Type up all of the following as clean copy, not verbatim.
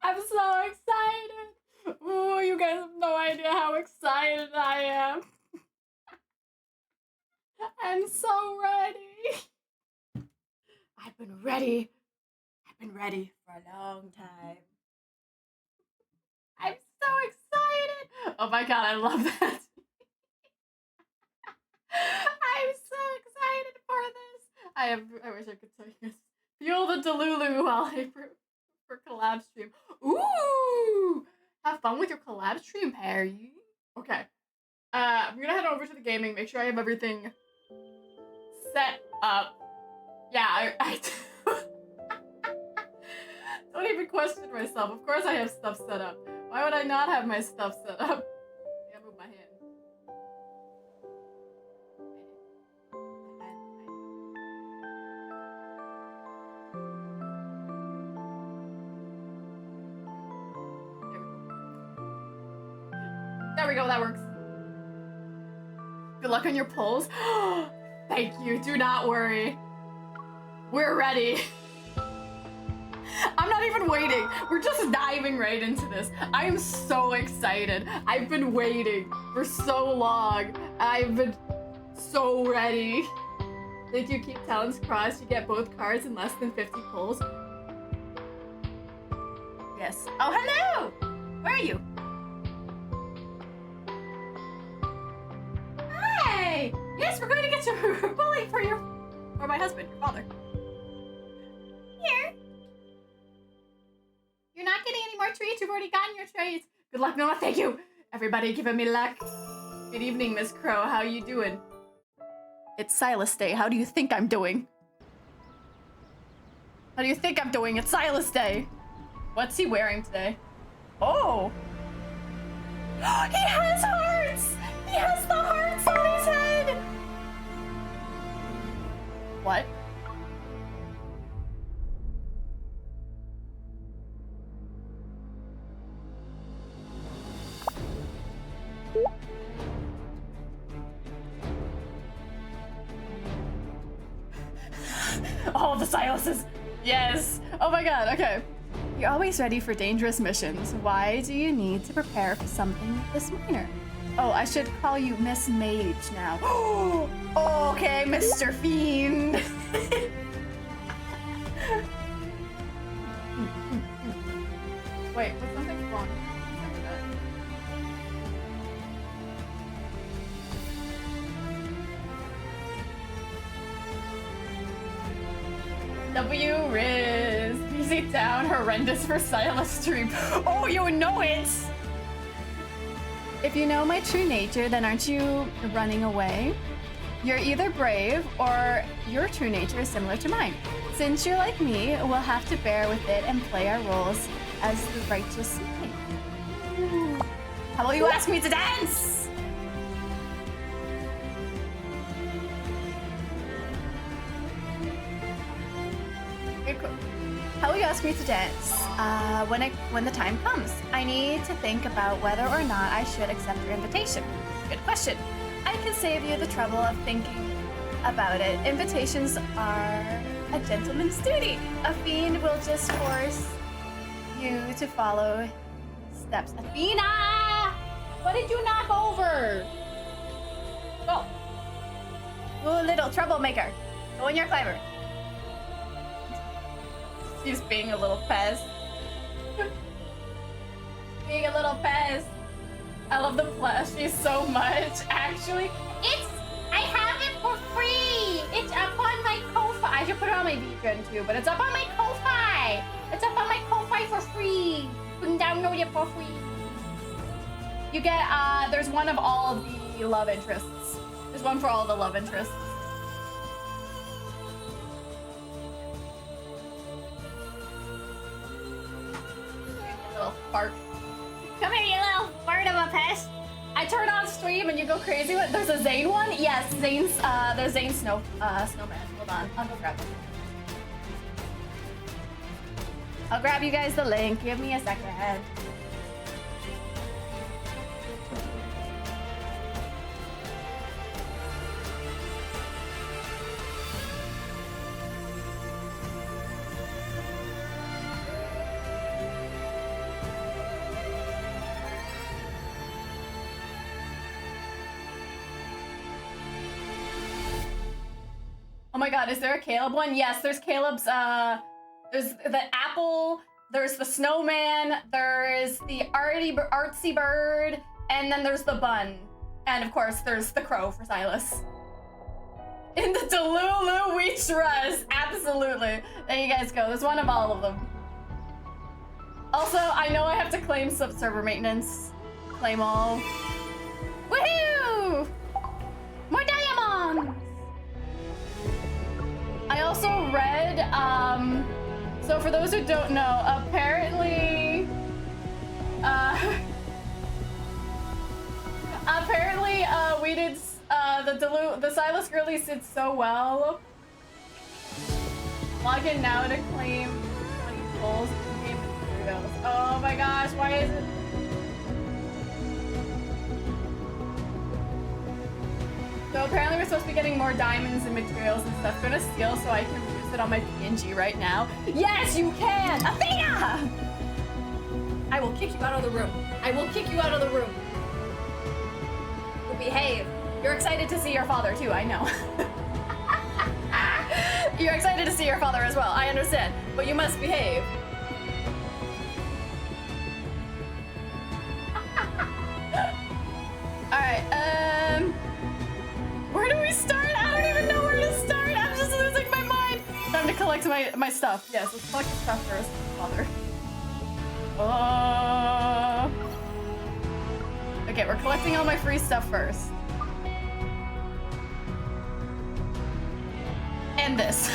I'm so excited. Ooh, you guys have no idea how excited I am. I'm so ready. I've been ready. I've been ready for a long time. I'm so excited. Oh my god, I love that. I'm so excited for this. I wish I could tell you guys. Feel the Delulu while I for collab stream. Ooh! Have fun with your collab stream, Perry. Okay. I'm gonna head over to the gaming, make sure I have everything set up. Yeah, I don't even question myself. Of course I have stuff set up. Why would I not have my stuff set up? I gotta move my hand. There we go, that works. Good luck on your polls. Thank you, do not worry. We're ready. I'm not even waiting. We're just diving right into this. I am so excited. I've been waiting for so long. I've been so ready. Did you keep talents crossed? You get both cards in less than 50 pulls. Yes. Oh, hello! Where are you? Hi! Yes, we're going to get you a bully for my husband, your father. Here. You're not getting any more treats. You've already gotten your treats. Good luck, Noah. Thank you. Everybody giving me luck. Good evening, Miss Crow. How you doing? It's Silas Day. How do you think I'm doing? How do you think I'm doing? It's Silas Day. What's he wearing today? Oh. He has hearts! He has the hearts on his head! What? Oh, the Siluses! Yes! Oh my god, okay. You're always ready for dangerous missions. Why do you need to prepare for something this minor? Oh, I should call you Miss Mage now. Oh, okay, Mr. Fiend. Wait, was something wrong? W Riz. Easy down, horrendous for Silas stream. Oh, you know it! If you know my true nature, then aren't you running away? You're either brave or your true nature is similar to mine. Since you're like me, we'll have to bear with it and play our roles as the righteous knight. How about you ask me to dance? How will you ask me to dance? When the time comes. I need to think about whether or not I should accept your invitation. Good question. I can save you the trouble of thinking about it. Invitations are a gentleman's duty. A fiend will just force you to follow steps. Athena! What did you knock over? Go. Oh, little troublemaker. Go in your clever. She's being a little pest. Being a little pest. I love the plushies so much. Actually, I have it for free. It's up on my Ko-Fi. I should put it on my VGen too, but it's up on my Ko-Fi. It's up on my Ko-Fi for free. You can download it for free. You get, there's one of all the love interests. There's one for all the love interests. Little fart. Come here, you little fart of a pest. I turn on stream and you go crazy with. There's a Zane one? Yes, Zane's there's Zane's snowman. Hold on, I'll go grab it. I'll grab you guys the link. Give me a second. my god, is there a Caleb one? Yes, there's Caleb's, there's the apple, there's the snowman, there's the artsy bird, and then there's the bun. And of course, there's the crow for Silas. In the Delulu we trust, absolutely. There you guys go, there's one of all of them. Also, I know I have to claim sub-server maintenance. Claim all. Woohoo! More diamonds! I also read, so for those who don't know, apparently, we did, the Silas Girlies did so well. Log in now to claim 20 pulls in game materials. Oh my gosh, why is it? So apparently we're supposed to be getting more diamonds and materials and stuff. I'm gonna steal so I can use it on my PNG right now. Yes, you can! Athena! I will kick you out of the room. I will kick you out of the room. You'll behave. You're excited to see your father too, I know. You're excited to see your father as well, I understand. But you must behave. Alright, where do we start? I don't even know where to start. I'm just losing my mind. Time to collect my stuff. Yes, let's collect the stuff first. Father. Okay, we're collecting all my free stuff first. And this.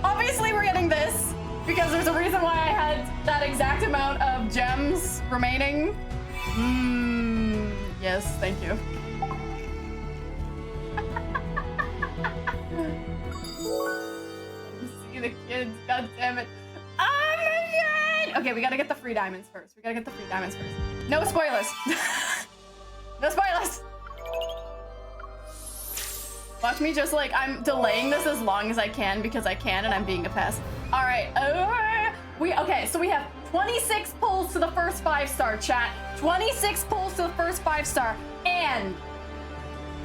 Obviously, we're getting this because there's a reason why I had that exact amount of gems remaining. Yes, thank you. See the kids, god damn it. Oh my god! Okay, we gotta get the free diamonds first. No spoilers. No spoilers. Watch me just like, I'm delaying this as long as I can because I can and I'm being a pest. All right, okay, so we have 26 pulls to the first 5-star, chat. 26 pulls to the first 5-star, and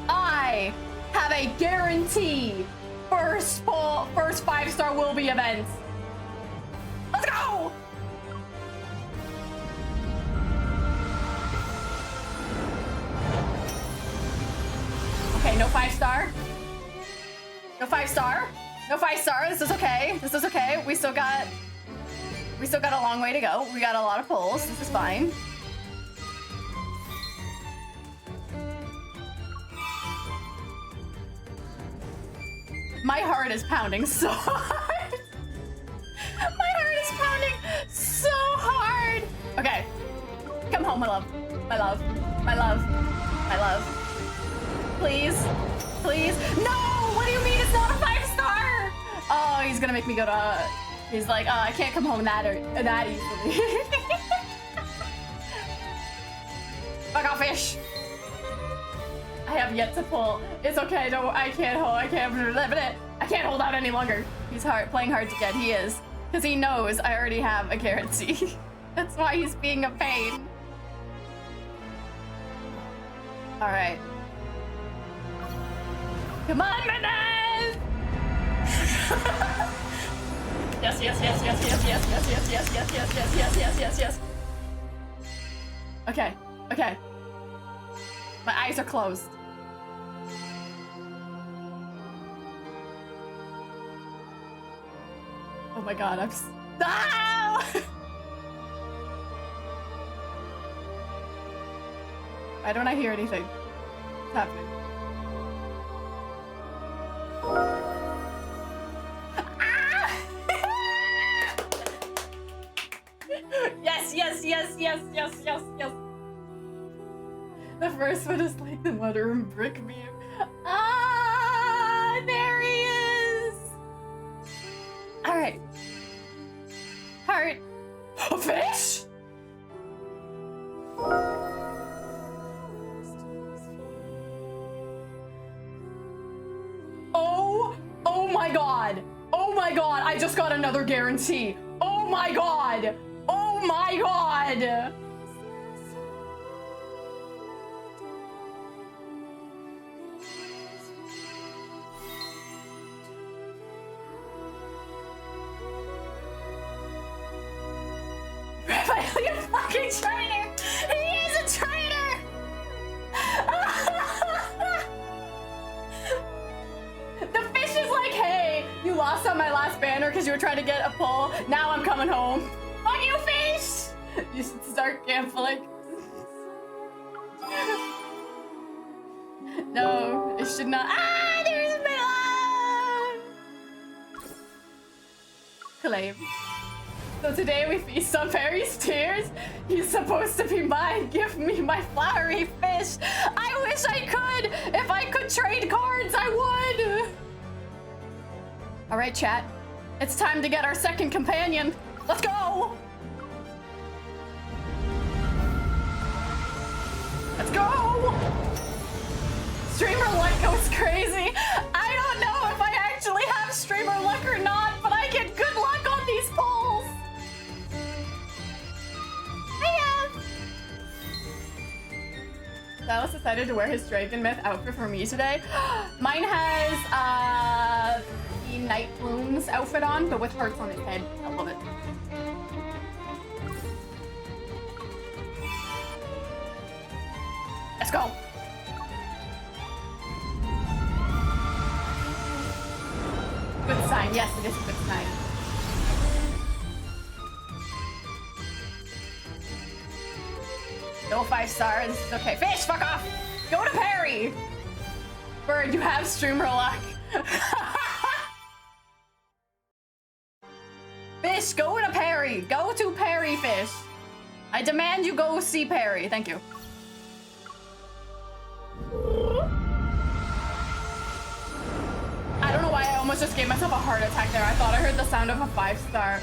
I have a guarantee first 5-star will be events. Let's go! Okay, no 5-star. No 5-star. No 5-star. This is okay. This is okay. We still got a long way to go. We got a lot of pulls. This is fine. My heart is pounding so hard. My heart is pounding so hard. Okay. Come home, my love. My love. My love. My love. Please. Please. No! What do you mean it's not a 5-star? Oh, he's gonna make me go to... He's like, I can't come home that easily. Fuck off, fish. I have yet to pull. It's okay. No, I can't hold out any longer. He's playing hard to get. He is, because he knows I already have a guarantee. That's why he's being a pain. All right. Come on, Menace! Yes, yes, yes, yes, yes, yes, yes, yes, yes, yes, yes, yes, yes, yes, yes, yes. Okay, okay. My eyes are closed. Oh my god, I'm ah! Why don't I hear anything? What's happening? Yes, yes, yes, yes, yes, yes, yes. The first one is like the mudroom brick meme. Ah, there he is. All right. Heart. A fish? Oh my god. Oh my god. I just got another guarantee. Oh my god. Oh my god! lost on my last banner because you were trying to get a pull. Now I'm coming home. Fuck you, fish! You should start gambling. No, it should not. Ah, there's a melon! Claim. So today we feast on Perry's tears. He's supposed to be mine. Give me my flowery fish. I wish I could. If I could trade cards, I would. All right, chat. It's time to get our second companion. Let's go. Let's go. Streamer luck goes crazy. I don't know if I actually have streamer luck or not, but I get good luck on these polls. Dallas decided to wear his Dragon Myth outfit for me today. Mine has the Night Blooms outfit on, but with hearts on his head. I love it. Let's go. Good sign. Yes, it is a good sign. No 5 stars. This is okay. Fish, fuck off. Go to Perry. Bird, you have streamer luck. Fish, go to Perry. Go to Perry, Fish. I demand you go see Perry. Thank you. I don't know why I almost just gave myself a heart attack there. I thought I heard the sound of a 5-star.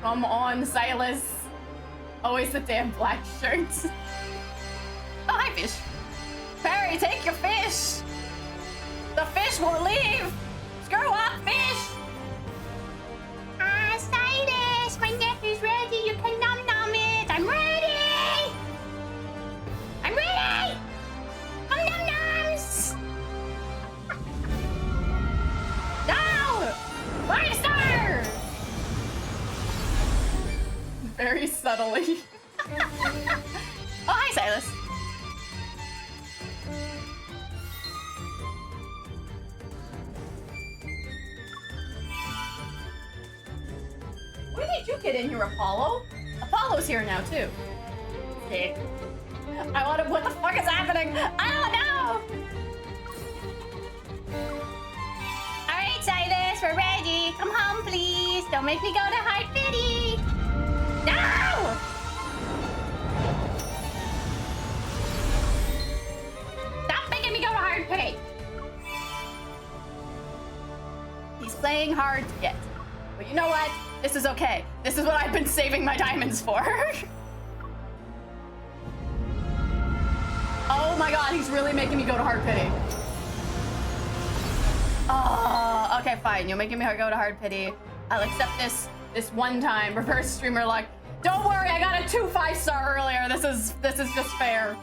Come on, Silas. Always the damn black shirts. Oh, hi, Fish. Perry, take your fish. The fish won't leave. Screw up, fish. Silas, my neck is ready. You can nom it. I'm ready. I'm ready. Nom-noms. No! 5-star! Very subtly. Oh, hi, Silas. When did you get in here, Apollo? Apollo's here now, too. Sick. I want to. What the fuck is happening? I don't know! Alright, Silas, we're ready. Come home, please. Don't make me go to Hard Pity. No! Stop making me go to Hard Pity. He's playing hard to get. But you know what? This is okay. This is what I've been saving my diamonds for. Oh my god, he's really making me go to Hard Pity. Oh, okay, fine. You're making me go to Hard Pity. I'll accept this one time. Reverse streamer luck. Don't worry, I got a 2 5-star earlier. This is just fair.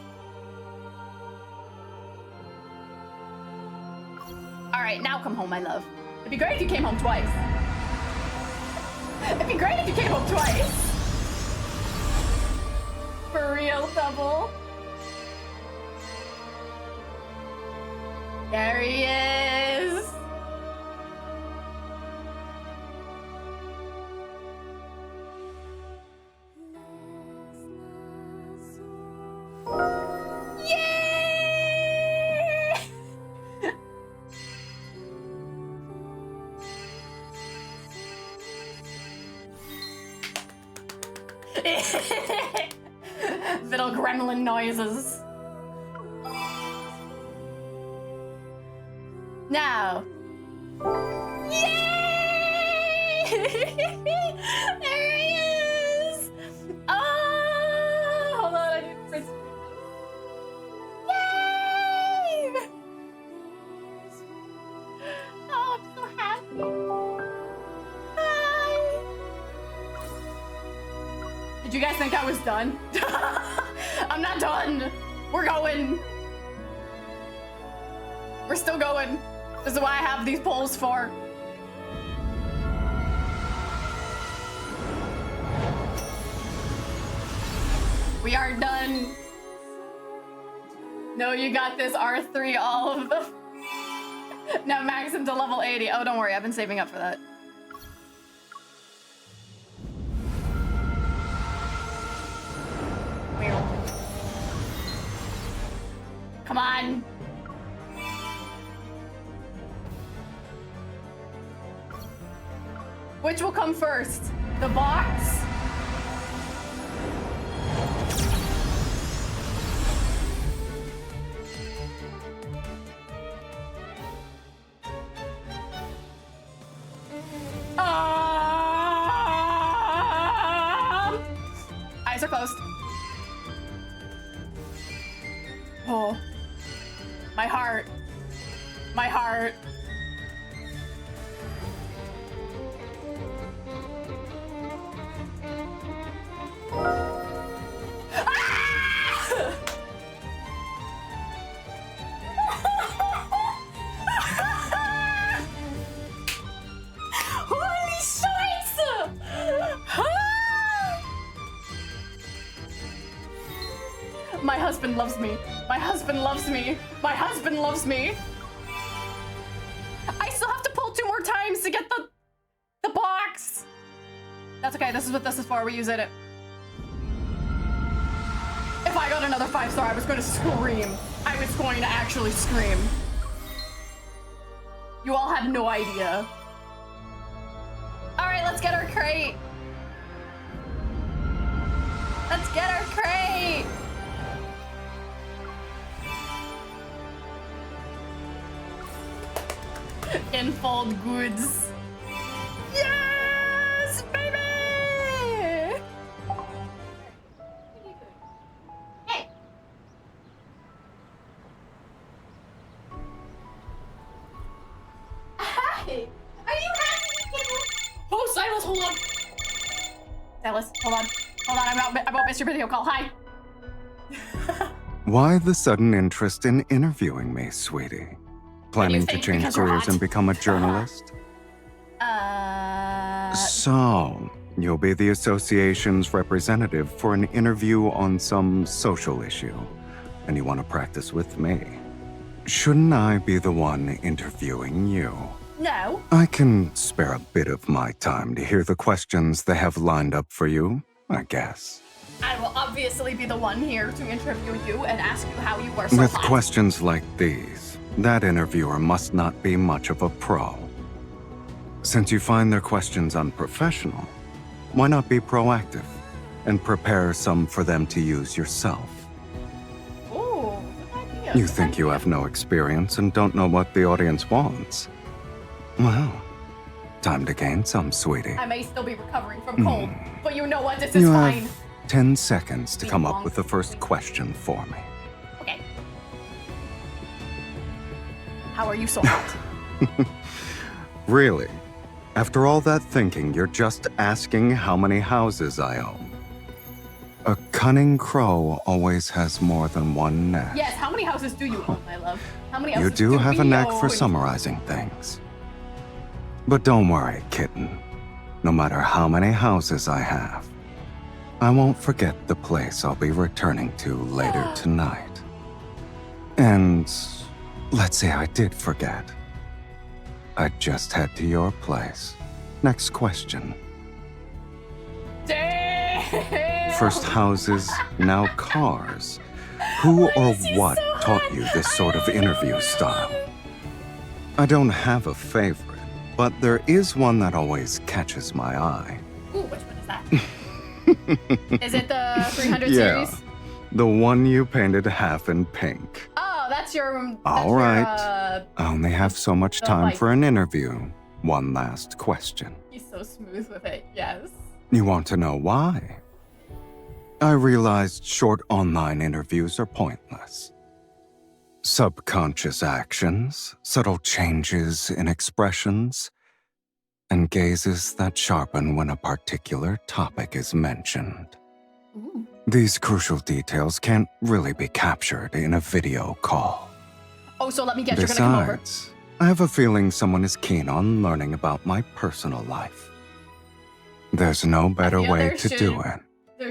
All right, now come home, my love. It'd be great if you came home twice. It'd be great if you came home twice. For real, double. There he is. Yay! Little gremlin noises. Now. Yay! There he is! Oh! Hold on, I need to print. Yay! Oh, I'm so happy. Hi! Did you guys think I was done? I'm not done! We're going! We're still going. This is what I have these polls for. We are done. No, you got this, R3, all of them. Now max him to level 80. Oh, don't worry, I've been saving up for that. Come on. Which will come first? The box? Eyes are closed. Oh. My heart. My heart. Holy shit! My husband loves me. My husband loves me. My husband loves me. I still have to pull 2 more times to get the box. That's okay. This is what this is for. We use it. If I got another 5-star, I was going to scream. I was going to actually scream. You all have no idea. All right, let's get our crate. Let's get our crate. Infold goods. Yes, baby! Hey. Hi. Are you happy? Oh, Silas, hold on. Silas, hold on. Hold on, I about missed your video call. Hi. Why the sudden interest in interviewing me, sweetie? Planning to change careers and become a journalist? So, you'll be the association's representative for an interview on some social issue, and you want to practice with me. Shouldn't I be the one interviewing you? No. I can spare a bit of my time to hear the questions they have lined up for you, I guess. I will obviously be the one here to interview you and ask you how you were so With hot. questions like these, that interviewer must not be much of a pro. Since you find their questions unprofessional, why not be proactive and prepare some for them to use yourself? Ooh, good idea. You think you have no experience and don't know what the audience wants? Well, time to gain some, sweetie. I may still be recovering from cold, but you know what? This is You fine. have 10 seconds to come up with the first question for me. Okay. How are you so hot? Really? After all that thinking, you're just asking how many houses I own. A cunning crow always has more than one nest. Yes, how many houses do you own, my love? How many houses You do have a we knack own? for summarizing things. But don't worry, kitten. No matter how many houses I have, I won't forget the place I'll be returning to later tonight. And let's say I did forget. I'd just head to your place. Next question. Damn! First houses, now cars. Who or what taught you this sort of interview style? I don't have a favorite, but there is one that always catches my eye. Ooh, which one is that? Is it the 300 Yeah, series? the one you painted half in pink. Oh, that's your... All right. I only have so much time for an interview. One last question. He's so smooth with it, yes. You want to know why? I realized short online interviews are pointless. Subconscious actions, subtle changes in expressions, and gazes that sharpen when a particular topic is mentioned. Ooh. These crucial details can't really be captured in a video call. Oh, so let me guess, you're gonna come over. Besides, I have a feeling someone is keen on learning about my personal life. There's no better way to do it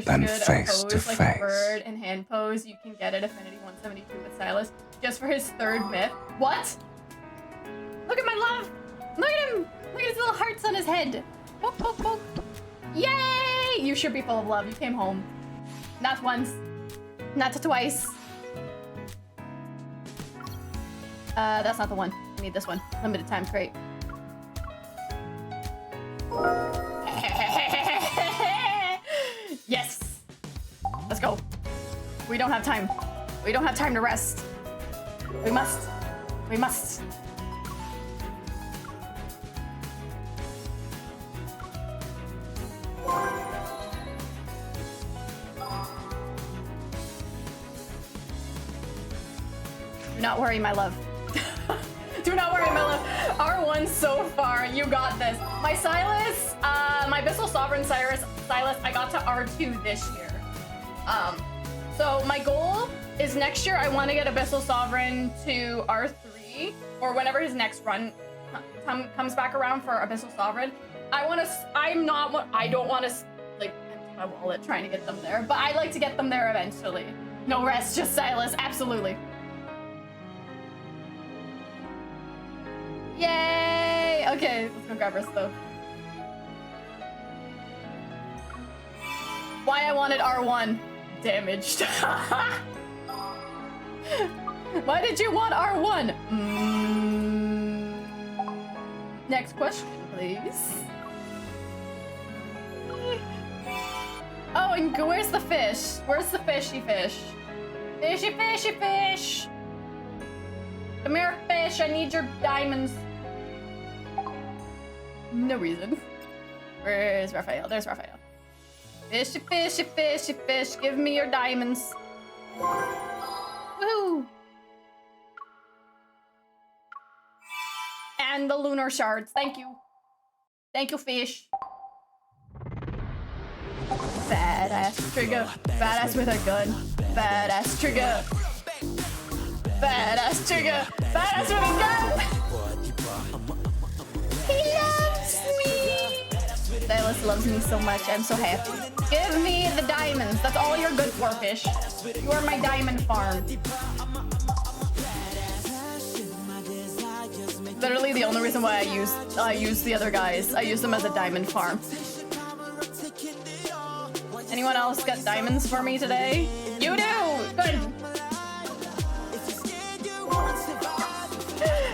than face to like face. A bird and hand pose. You can get at Affinity 172 with Silas just for his third myth. What? Look at my love! Look at him! Look at his little hearts on his head. Poke, poke, poke. Yay! You should be full of love. You came home. Not once, Not to twice. That's not the one. I need this one. Limited time crate. Yes! Let's go. We don't have time. We don't have time to rest. We must. We must. Do not worry, my love. Do not worry, my love. R1 so far. You got this. My Silas, my Abyssal Sovereign Silas, I got to R2 this year. So my goal is next year I want to get Abyssal Sovereign to R3, or whenever his next run comes back around for Abyssal Sovereign. I don't want to like empty my wallet trying to get them there, but I'd like to get them there eventually. No rest, just Silas, absolutely. Yay! Okay, let's go grab our stuff. Why I wanted R1? Damaged. Why did you want R1? Next question, please. Oh, and where's the fish? Where's the fishy fish? Fishy, fishy fish! Come here, fish, I need your diamonds. No reason. Where's Raphael? There's Raphael. Fishy, fishy, fishy fish, give me your diamonds. Woohoo! And the lunar shards, thank you. Thank you, fish. Badass trigger, badass with a gun. Badass trigger. Badass trigger, badass with a gun. He loves me. Silas loves me so much, I'm so happy. Give me the diamonds, that's all you're good for, fish. You are my diamond farm. Literally the only reason why I use the other guys. I use them as a diamond farm. Anyone else got diamonds for me today? You do! Good!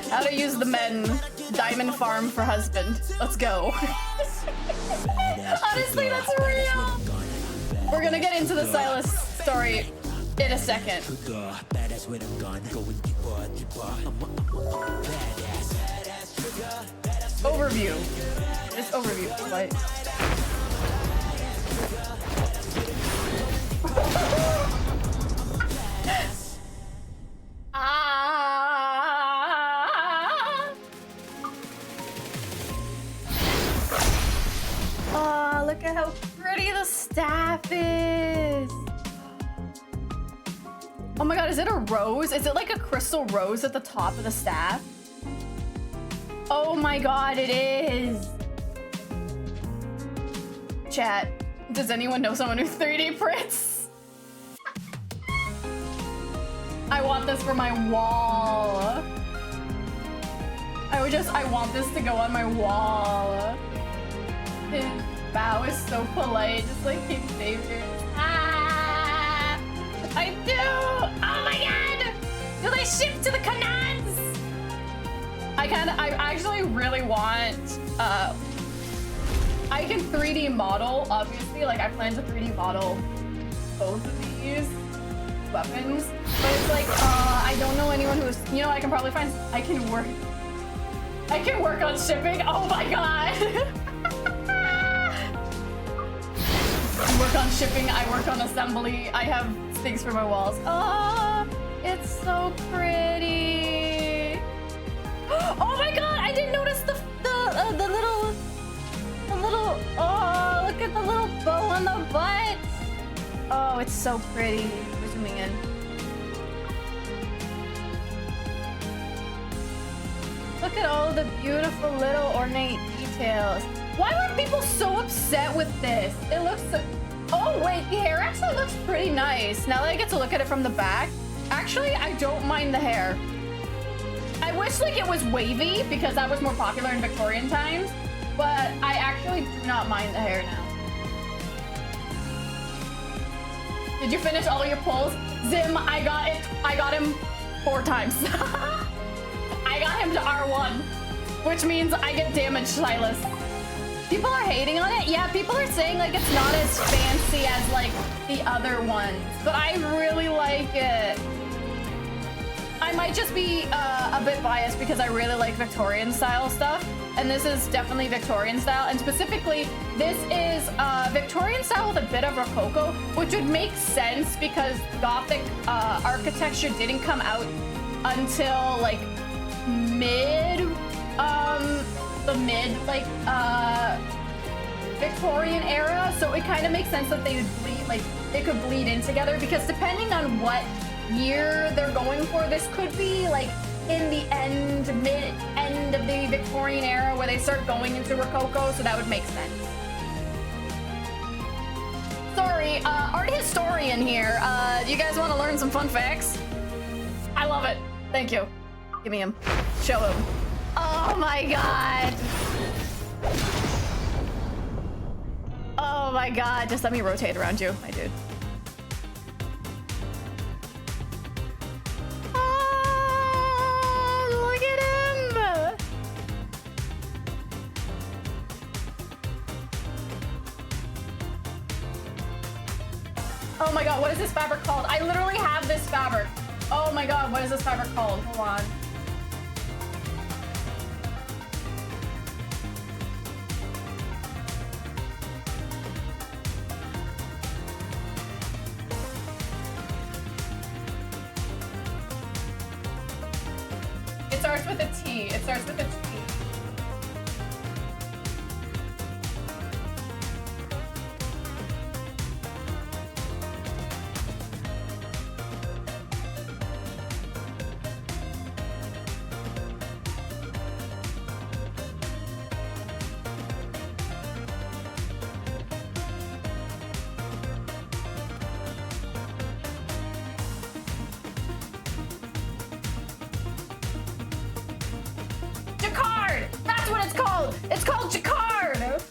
How to use the men. Diamond farm for husband. Let's go. Honestly, that's real! We're gonna get into the Silas story in a second. Overview. Just overview. Like. Oh, look at how pretty the staff is. Oh my god, is it a rose? Is it like a crystal rose at the top of the staff? Oh my god, it is. Chat, does anyone know someone who 3D prints? I want this for my wall. I want this to go on my wall. His bow is so polite, just like King Savior. Ah! I do! Oh my god! Do they ship to the Canans? I actually really want, I can 3D model, obviously, like I plan to 3D model both of these weapons, but it's like, I don't know anyone who's, you know, I can probably find, I can work on shipping, oh my god! I work on shipping, I work on assembly, I have things for my walls. Oh, it's so pretty. Oh my god, I didn't notice the little, oh, look at the little bow on the butt. Oh, it's so pretty. We're zooming in. Look at all the beautiful little ornate details. Why were people so upset with this? It looks so... Oh wait, the hair actually looks pretty nice. Now that I get to look at it from the back, actually, I don't mind the hair. I wish like it was wavy because that was more popular in Victorian times, but I actually do not mind the hair now. Did you finish all your pulls? Zim, I got it. I got him 4 times. I got him to R1, which means I get damage Silas. People are hating on it. Yeah, people are saying like it's not as fancy as like the other ones, but I really like it. I might just be a bit biased because I really like Victorian style stuff, and this is definitely Victorian style, and specifically this is Victorian style with a bit of Rococo, which would make sense because Gothic architecture didn't come out until like the mid Victorian era, so it kind of makes sense that they would bleed, like they could bleed in together, because depending on what year they're going for, this could be like in the mid-end of the Victorian era where they start going into Rococo, so that would make sense. Sorry, art historian here. Do you guys want to learn some fun facts? I love it. Thank you. Give me him. Show him. Oh my god. Oh my god. Just let me rotate around you, my dude. Oh, look at him. Oh my god, what is this fabric called? I literally have this fabric. Oh my god, what is this fabric called? Hold on. It starts with a T. It starts with a T. It's called Jacquard!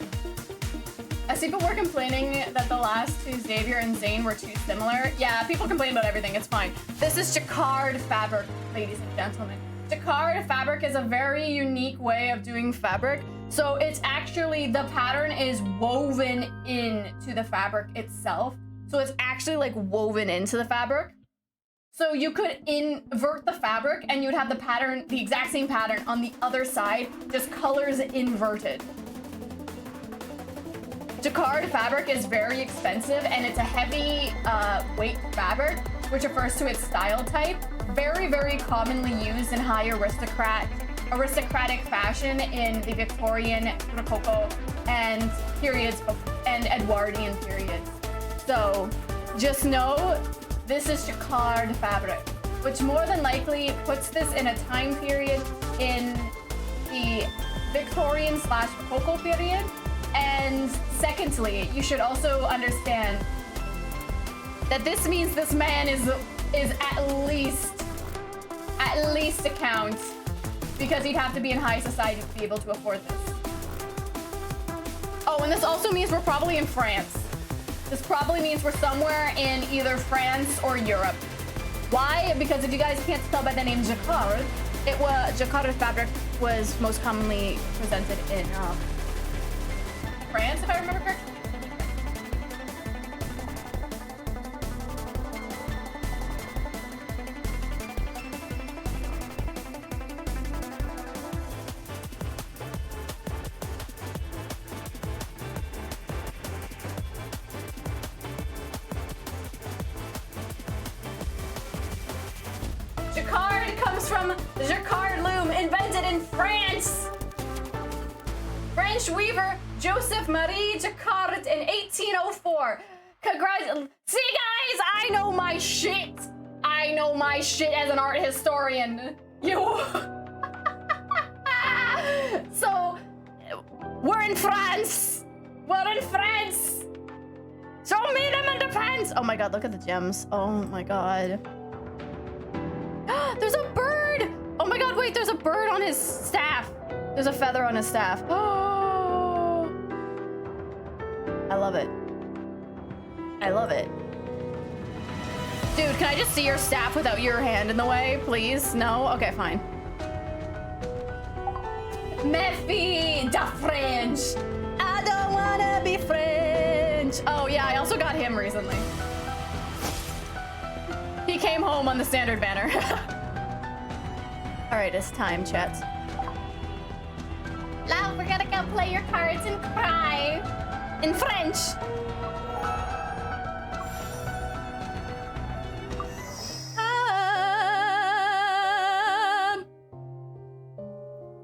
I see people were complaining that the last two, Xavier and Zane, were too similar. Yeah, people complain about everything, it's fine. This is Jacquard fabric, ladies and gentlemen. Jacquard fabric is a very unique way of doing fabric. So it's actually, the pattern is woven into the fabric itself. So it's actually like woven into the fabric. So you could invert the fabric and you'd have the pattern, the exact same pattern on the other side, just colors inverted. Jacquard fabric is very expensive and it's a heavy weight fabric, which refers to its style type. Very, very commonly used in high aristocratic fashion in the Victorian, Rococo, and periods and Edwardian periods. So just know, this is Jacquard fabric, which more than likely puts this in a time period in the Victorian / Rococo period. And secondly, you should also understand that this means this man is at least a count, because he'd have to be in high society to be able to afford this. Oh, and this also means we're probably in France. This probably means we're somewhere in either France or Europe. Why? Because if you guys can't tell by the name Jacquard, Jacquard fabric was most commonly presented in France, if I remember correctly. Jacquard comes from Jacquard loom, invented in France. French weaver Joseph Marie Jacquard in 1804. Congratulations. See guys, I know my shit. I know my shit as an art historian. You. So, we're in France. We're in France. Show me them in the pants. Oh my god, look at the gems. Oh my god. There's a bird! Oh my god, wait, there's a bird on his staff. There's a feather on his staff. Oh, I love it. I love it. Dude, can I just see your staff without your hand in the way, please? No? Okay, fine. Mephi da French. I don't wanna be French. Oh yeah, I also got him recently. He came home on the standard banner. All right, it's time, chat. Now we're gonna go play your cards and cry in French.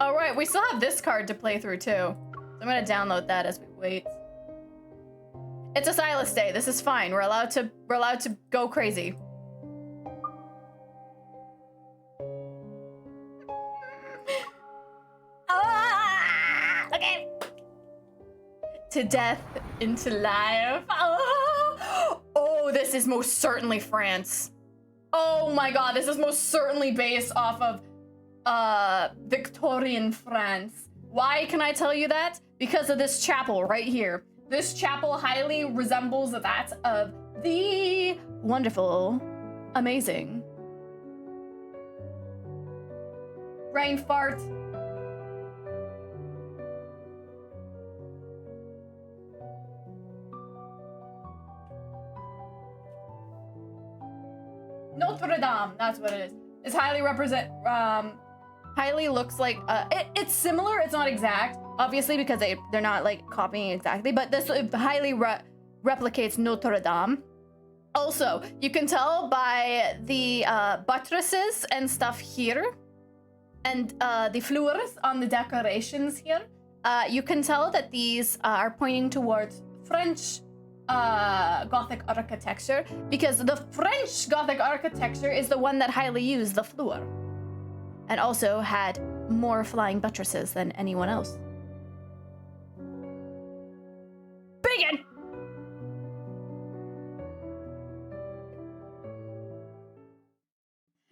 All right, we still have this card to play through too. So I'm gonna download that as we wait. It's a Silas day. This is fine. We're allowed to go crazy. Okay. To death, into life. Oh, this is most certainly France. Oh my god, this is most certainly based off of Victorian France. Why can I tell you that? Because of this chapel right here. This chapel highly resembles that of the wonderful, amazing brain fart. Notre Dame, that's what it is. It's highly highly looks like, it's similar, it's not exact, obviously, because they're not like copying exactly, but this highly replicates Notre Dame. Also, you can tell by the buttresses and stuff here, and the floors on the decorations here, you can tell that these are pointing towards French Gothic architecture, because the French Gothic architecture is the one that highly used the floor and also had more flying buttresses than anyone else. Begin!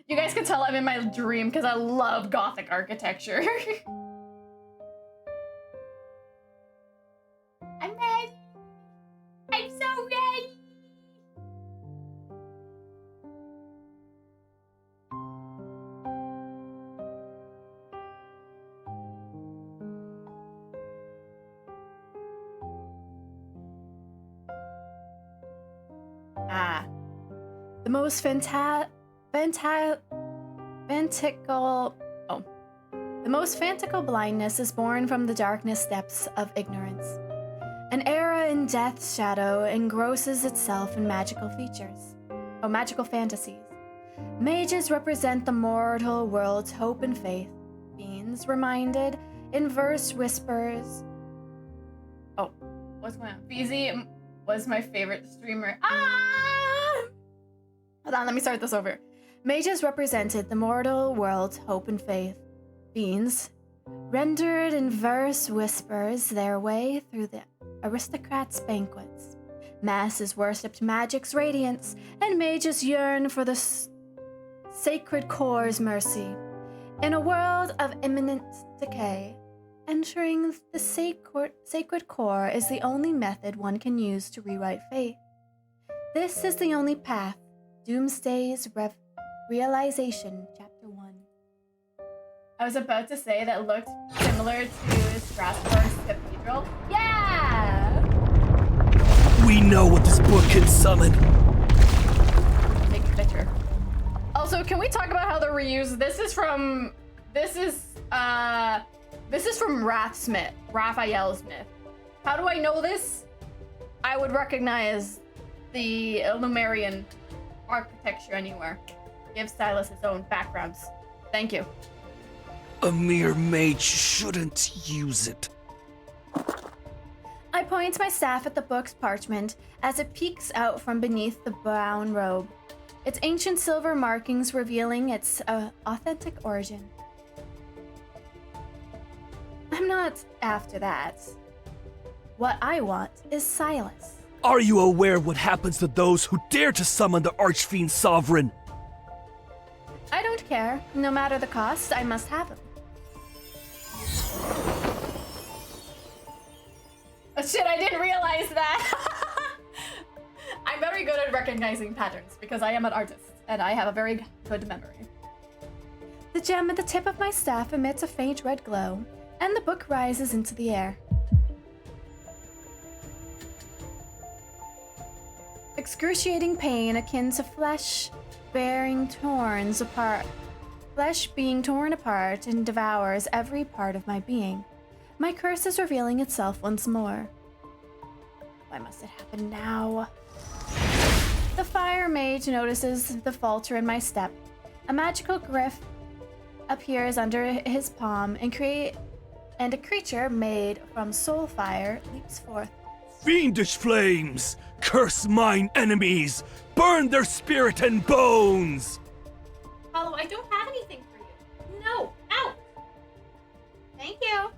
You guys can tell I'm in my dream because I love Gothic architecture. I'm ready. I'm so ready. The most the most fantical blindness is born from the darkness depths of ignorance. An era in death's shadow engrosses itself in magical fantasies. Mages represent the mortal world's hope and faith. Fiends reminded in verse whispers. Oh, what's going on? BZ was my favorite streamer. Hold on, let me start this over. Mages represented the mortal world's hope and faith. Fiends rendered in verse whispers their way through the aristocrats' banquets. Masses worshipped magic's radiance, and mages yearn for the sacred core's mercy. In a world of imminent decay, entering the sacred core is the only method one can use to rewrite fate. This is the only path. Doomsday's Realization, Chapter 1. I was about to say that looked similar to Strasbourg's cathedral. Yeah! We know what this book can summon. Take a picture. Also, can we talk about how they're reused? This is from Raphael Smith. How do I know this? I would recognize the Lumerian architecture anywhere. Give Silas his own backgrounds. Thank you. A mere mage shouldn't use it. I point my staff at the book's parchment as it peeks out from beneath the brown robe, its ancient silver markings revealing its authentic origin. I'm not after that. What I want is Silas. Are you aware what happens to those who dare to summon the Archfiend Sovereign? I don't care. No matter the cost, I must have him. Oh shit, I didn't realize that. I I'm very good at recognizing patterns because I am an artist and I have a very good memory. The gem at the tip of my staff emits a faint red glow, and the book rises into the air. Excruciating pain akin to flesh being torn apart and devours every part of my being. My curse is revealing itself once more. Why must it happen now? The fire mage notices the falter in my step. A magical griff appears under his palm and a creature made from soul fire leaps forth. Fiendish flames! Curse mine enemies! Burn their spirit and bones! Hollow, I don't have anything for you. No, out! Thank you.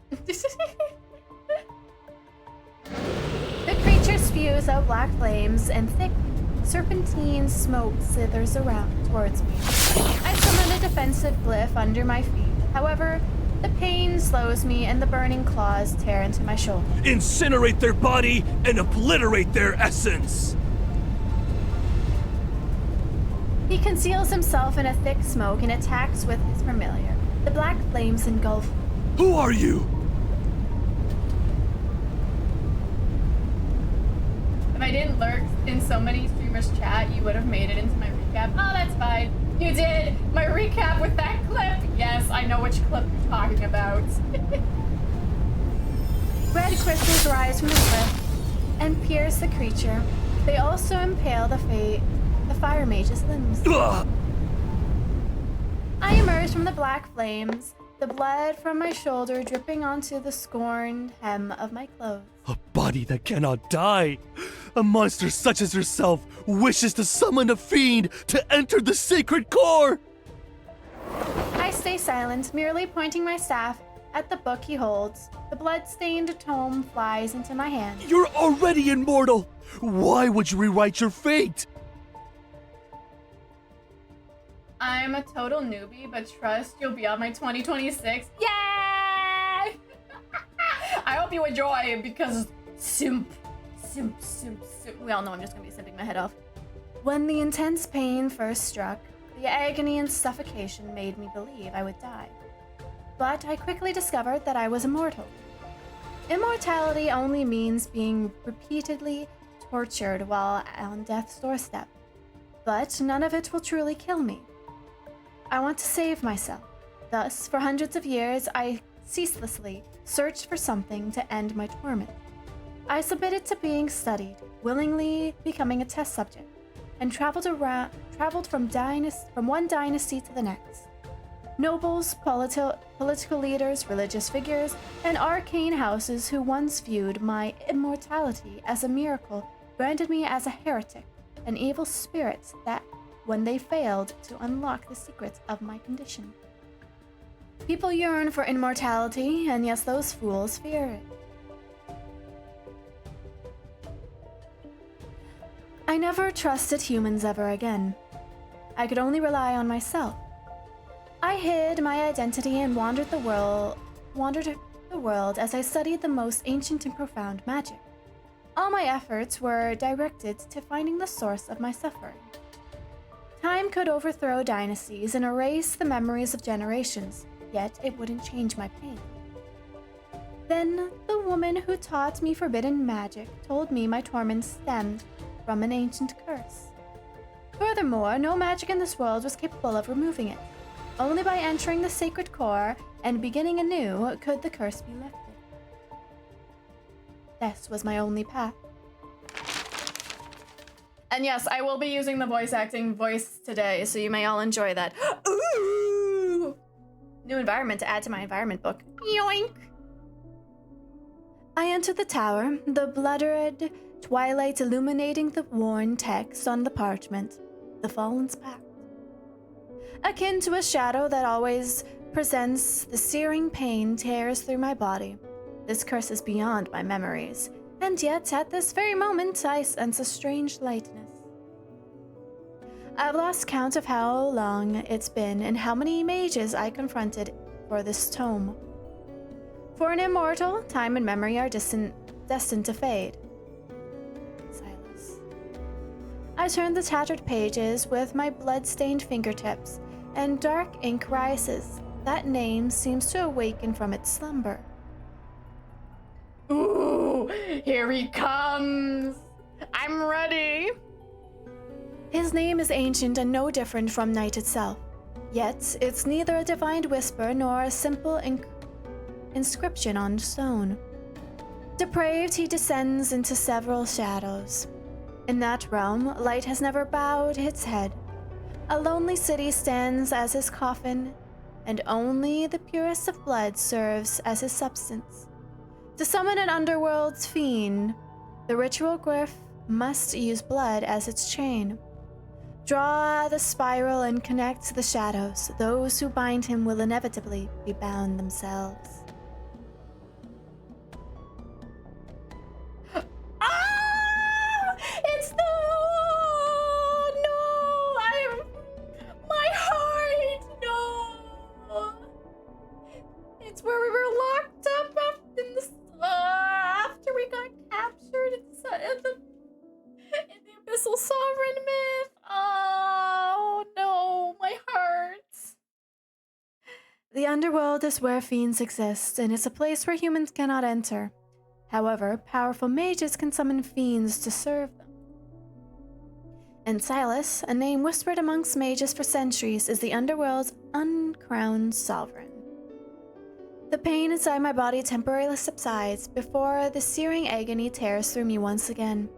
The creature spews out black flames and thick serpentine smoke slithers around towards me. I summon a defensive glyph under my feet. However, the pain slows me and the burning claws tear into my shoulder. Incinerate their body and obliterate their essence! He conceals himself in a thick smoke and attacks with his familiar. The black flames engulf me. Who are you? If I didn't lurk in so many streamers' chat, you would have made it into my recap. Oh, that's fine. You did! My recap with that clip! Yes, I know which clip you're talking about. Red crystals rise from the cliff and pierce the creature. They also impale the fire mage's limbs. Ugh. I emerge from the black flames, the blood from my shoulder dripping onto the scorned hem of my clothes. A body that cannot die! A monster such as yourself wishes to summon a fiend to enter the sacred core! I stay silent, merely pointing my staff at the book he holds. The blood-stained tome flies into my hand. You're already immortal! Why would you rewrite your fate? I'm a total newbie, but trust you'll be on my 2026. Yay! I hope you enjoy because simp. We all know I'm just gonna be simping my head off. When the intense pain first struck, the agony and suffocation made me believe I would die. But I quickly discovered that I was immortal. Immortality only means being repeatedly tortured while on death's doorstep. But none of it will truly kill me. I want to save myself. Thus, for hundreds of years, I ceaselessly searched for something to end my torment. I submitted to being studied, willingly becoming a test subject, and traveled from one dynasty to the next. Nobles, political leaders, religious figures, and arcane houses who once viewed my immortality as a miracle branded me as a heretic, an evil spirit that when they failed to unlock the secrets of my condition. People yearn for immortality, and yes, those fools fear it. I never trusted humans ever again. I could only rely on myself. I hid my identity and wandered the world as I studied the most ancient and profound magic. All my efforts were directed to finding the source of my suffering. Time could overthrow dynasties and erase the memories of generations, yet it wouldn't change my pain. Then, the woman who taught me forbidden magic told me my torment stemmed from an ancient curse. Furthermore, no magic in this world was capable of removing it. Only by entering the sacred core and beginning anew could the curse be lifted. This was my only path. And yes, I will be using the voice acting voice today, so you may all enjoy that. Ooh! New environment to add to my environment book. Yoink! I entered the tower, the blood-red twilight illuminating the worn text on the parchment. The Fallen's Pact. Akin to a shadow that always presents, the searing pain tears through my body. This curse is beyond my memories, and yet at this very moment I sense a strange lightness. I've lost count of how long it's been and how many mages I confronted for this tome. For an immortal, time and memory are destined to fade. Silas. I turn the tattered pages with my blood-stained fingertips, and dark ink rises. That name seems to awaken from its slumber. Ooh, here he comes! I'm ready! His name is ancient and no different from night itself. Yet, it's neither a divined whisper nor a simple inscription on stone. Depraved, he descends into several shadows. In that realm, light has never bowed its head. A lonely city stands as his coffin, and only the purest of blood serves as his substance. To summon an underworld's fiend, the ritual glyph must use blood as its chain. Draw the spiral and connect the shadows. Those who bind him will inevitably be bound themselves. Ah! It's the... No! My heart! No! It's where we were locked up after we got captured in the Abyssal Sovereign myth. Oh no, my heart. The underworld is where fiends exist, and it's a place where humans cannot enter. However, powerful mages can summon fiends to serve them. And Sylas, a name whispered amongst mages for centuries, is the underworld's uncrowned sovereign. The pain inside my body temporarily subsides before the searing agony tears through me once again.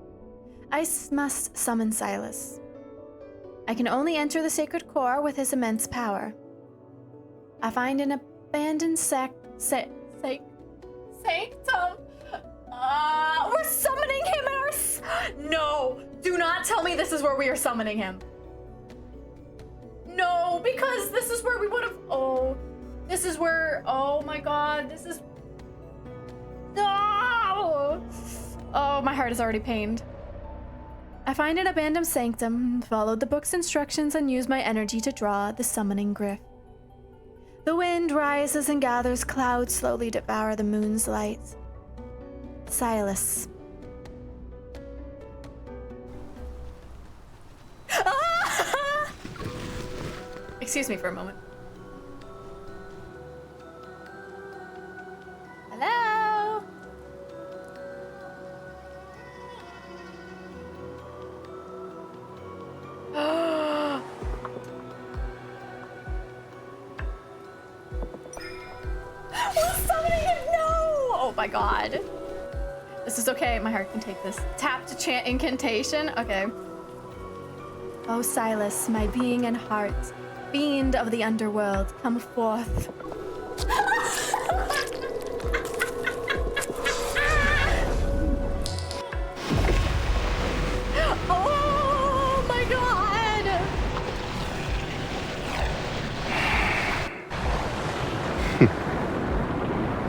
I must summon Sylas. I can only enter the sacred core with his immense power. I find an abandoned sanctum. We're summoning him in our... No! Do not tell me this is where we are summoning him. No, because this is where we would have... Oh, this is where... Oh my god, this is... No! Oh, my heart is already pained. I find an abandoned sanctum, followed the book's instructions, and use my energy to draw the summoning glyph. The wind rises and gathers, clouds slowly devour the moon's light. Sylas. Ah! Excuse me for a moment. Hello? We're summoning him! No! Oh my god. This is okay. My heart can take this. Tap to chant incantation. Okay. Oh, Sylas, my being and heart, fiend of the underworld, come forth. Oh my god!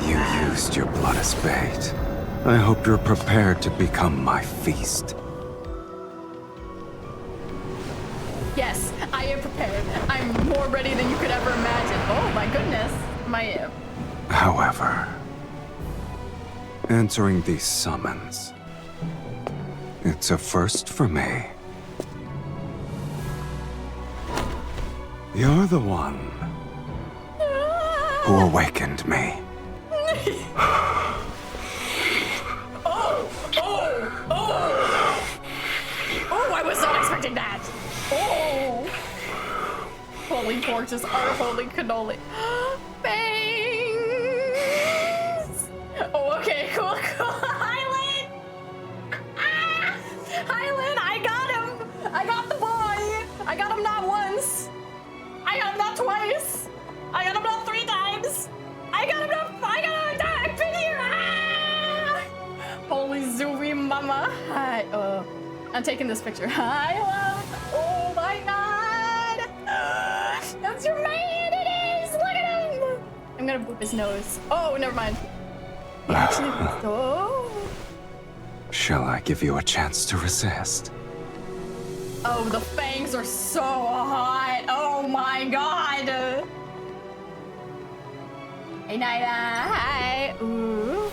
You used your blood as bait. I hope you're prepared to become my feast. Yes, I am prepared. I'm more ready than you could ever imagine. Oh my goodness. However, answering these summons, it's a first for me. You're the one who awakened me. Oh, I was not expecting that. Oh. Holy porches are holy cannoli. Bangs. Oh, okay, cool. Hyland. Hyland, I got him. I got the boy. I got him not once. I got him not twice. I got him not 3 times. I got him not. I've been here. Holy Zuvi mama. Hi. I'm taking this picture. Hi, love. Oh my god. That's your man. It is. Look at him. I'm gonna boop his nose. Oh, never mind. He actually. Oh. Shall I give you a chance to resist? Oh, the fangs are so hot. Oh my god. Hey, Nyla. Hi. Ooh.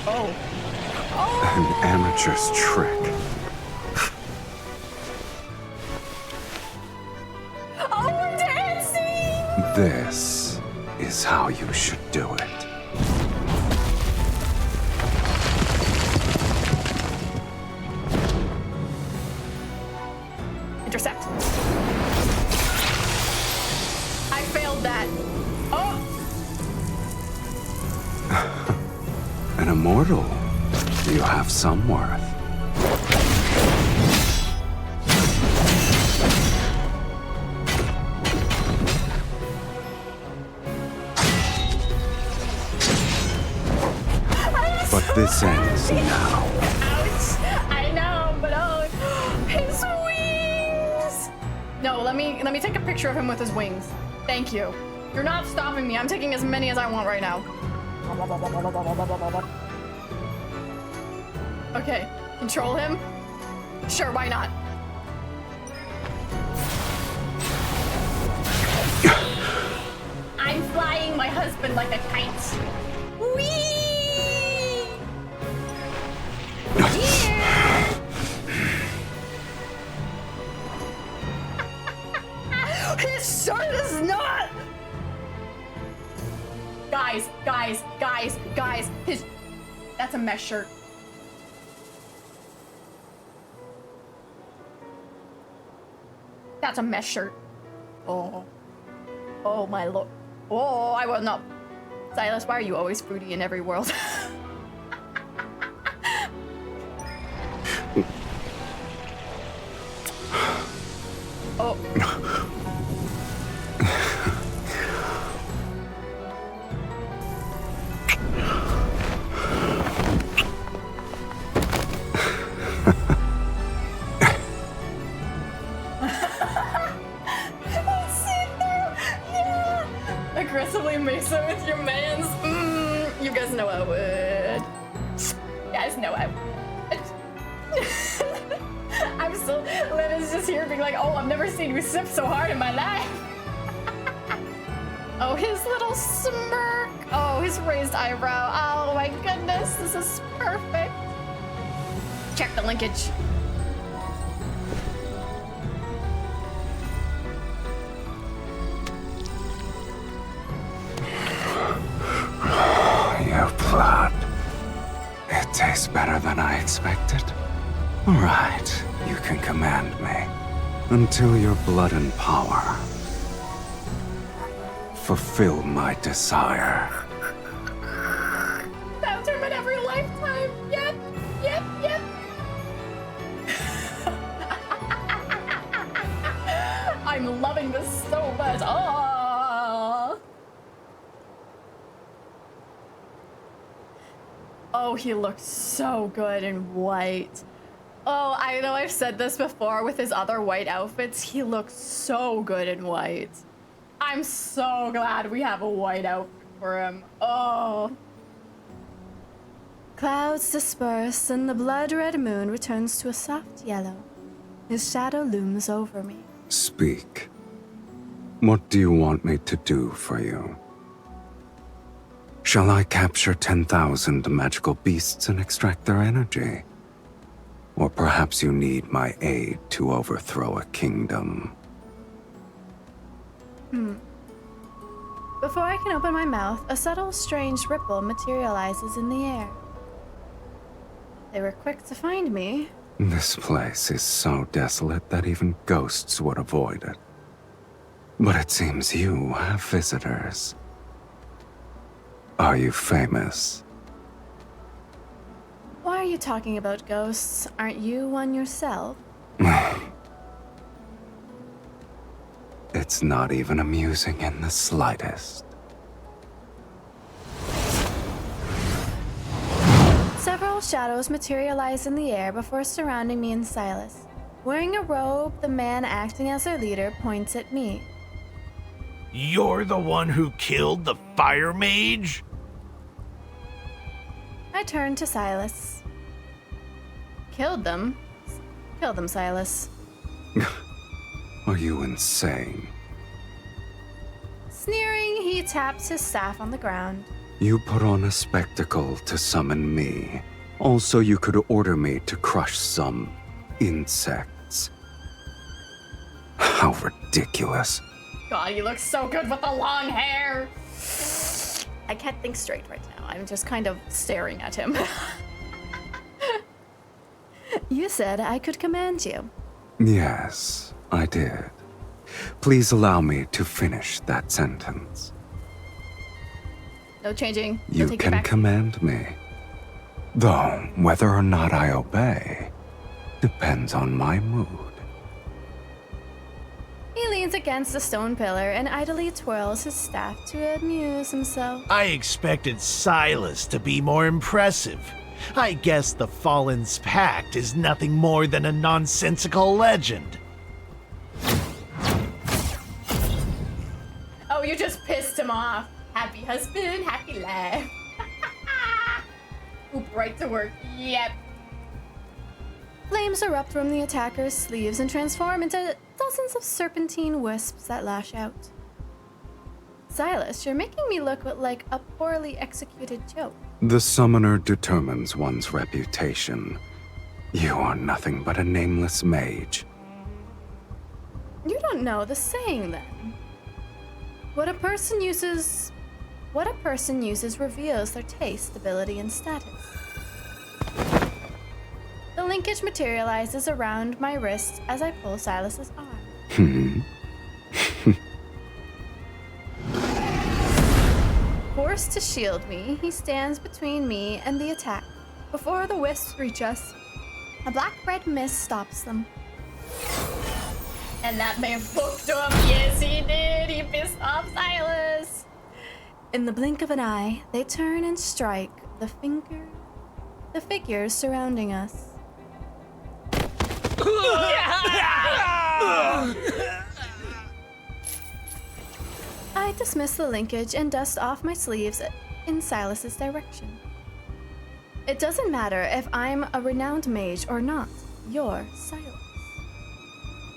Oh. An amateur's trick. Oh, we're dancing! This is how you should do it. Intercept. I failed that. Oh! An immortal. You have some worth. But this ends now. Ouch! I know, but oh, his wings! No, let me take a picture of him with his wings. Thank you. You're not stopping me. I'm taking as many as I want right now. Okay, control him? Sure, why not? I'm flying my husband like a kite. Whee! His shirt is not. Guys, that's a mesh shirt. That's a mesh shirt. Oh my lord. Oh, I will not. Silas, why are you always fruity in every world? Oh. Aggressively mesa with your mans. You guys know I would. Guys know I would. I'm still. Lynn is just here being like, oh, I've never seen you sip so hard in my life. Oh, his little smirk. Oh, his raised eyebrow. Oh my goodness, this is perfect. Check the linkage. Your blood. It tastes better than I expected. All right, you can command me until your blood and power fulfill my desire. That's him in every lifetime. Yep. I'm loving this so much. Oh, he looks so good in white. Oh, I know I've said this before with his other white outfits. He looks so good in white. I'm so glad we have a white outfit for him. Oh. Clouds disperse and the blood-red moon returns to a soft yellow. His shadow looms over me. Speak. What do you want me to do for you? Shall I capture 10,000 magical beasts and extract their energy? Or perhaps you need my aid to overthrow a kingdom. Before I can open my mouth, a subtle, strange ripple materializes in the air. They were quick to find me. This place is so desolate that even ghosts would avoid it. But it seems you have visitors. Are you famous? Why are you talking about ghosts? Aren't you one yourself? It's not even amusing in the slightest. Several shadows materialize in the air before surrounding me and Silas. Wearing a robe, the man acting as their leader points at me. You're the one who killed the fire mage? I turn to Silas. Killed them? Kill them, Silas. Are you insane? Sneering, he taps his staff on the ground. You put on a spectacle to summon me, Also, you could order me to crush some insects. How ridiculous. God, you look so good with the long hair. I can't think straight right now. I'm just kind of staring at him. You said I could command you. Yes, I did. Please allow me to finish that sentence. No changing. No You taking can back. command me. Though, whether or not I obey depends on my mood. He leans against a stone pillar and idly twirls his staff to amuse himself. I expected Silas to be more impressive. I guess the Fallen's Pact is nothing more than a nonsensical legend. Oh, you just pissed him off. Happy husband, happy life. Oop, right to work. Yep. Flames erupt from the attacker's sleeves and transform into dozens of serpentine wisps that lash out. Silas, you're making me look like a poorly executed joke. The summoner determines one's reputation. You are nothing but a nameless mage. You don't know the saying then. What a person uses reveals their taste, ability, and status. The linkage materializes around my wrist as I pull Silas's arm. Forced to shield me, he stands between me and the attack. Before the wisps reach us, a black-red mist stops them. And that man fucked up. Yes, he did. He pissed off Silas. In the blink of an eye, they turn and strike the figures surrounding us. I dismiss the linkage and dust off my sleeves in Silas's direction. It doesn't matter if I'm a renowned mage or not. You're Silas.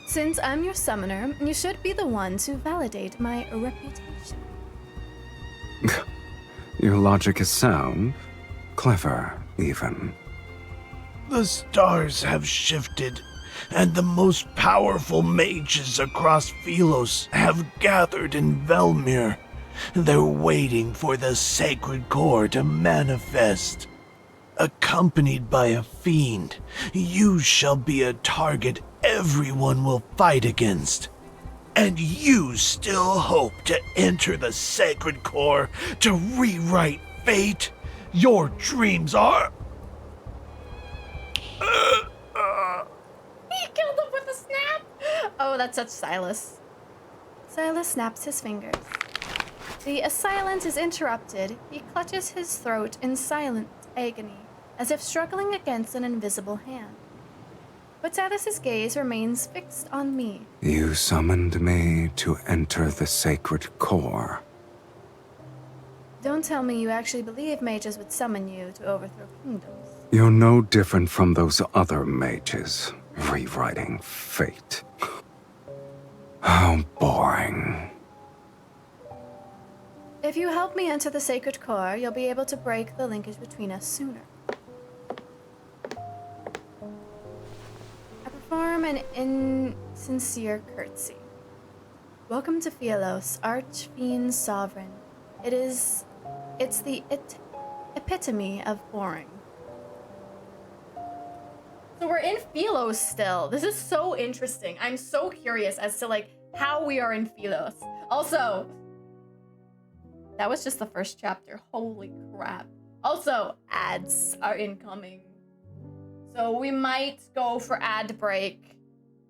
Since I'm your summoner, you should be the one to validate my reputation. Your logic is sound, clever, even. The stars have shifted, and the most powerful mages across Philos have gathered in Velmir. They're waiting for the sacred core to manifest. Accompanied by a fiend, you shall be a target everyone will fight against. And you still hope to enter the sacred core to rewrite fate? Your dreams are... He killed him with a snap! Oh, that's such Silas. Silas snaps his fingers. The assailant is interrupted. He clutches his throat in silent agony, as if struggling against an invisible hand. But Silas's gaze remains fixed on me. You summoned me to enter the sacred core. Don't tell me you actually believe mages would summon you to overthrow kingdoms. You're no different from those other mages, rewriting fate. How boring. If you help me enter the sacred core, you'll be able to break the linkage between us sooner. I perform an insincere curtsy. Welcome to Philos, Archfiend Sovereign. It's the epitome of boring. So we're in Philos still. This is so interesting. I'm so curious as to how we are in Philos. Also, that was just the first chapter. Holy crap. Also, ads are incoming. So we might go for ad break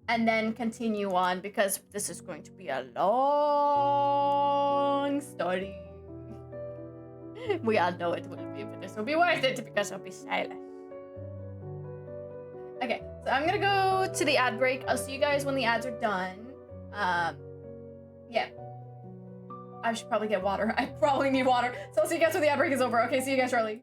and then continue on because this is going to be a long story. We all know it will be, but this will be worth it because I'll be silent. Okay, so I'm gonna go to the ad break. I'll see you guys when the ads are done. Yeah. I should probably get water. I probably need water. So I'll see you guys when the ad break is over. Okay, see you guys shortly.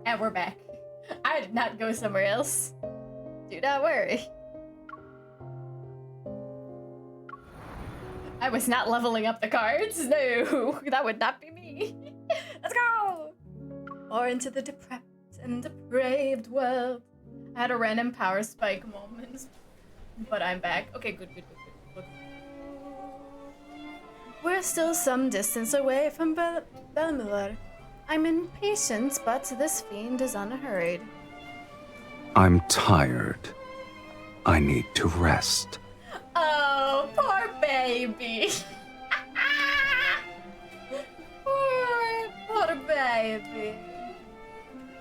And we're back. I did not go somewhere else. Do not worry. I was not leveling up the cards. No, that would not be me. Let's go! Or into the depraved and depraved world. I had a random power spike moment, but I'm back. Okay, good. We're still some distance away from Belmur. I'm impatient, but this fiend is unhurried. I'm tired. I need to rest. Oh, poor baby. poor baby.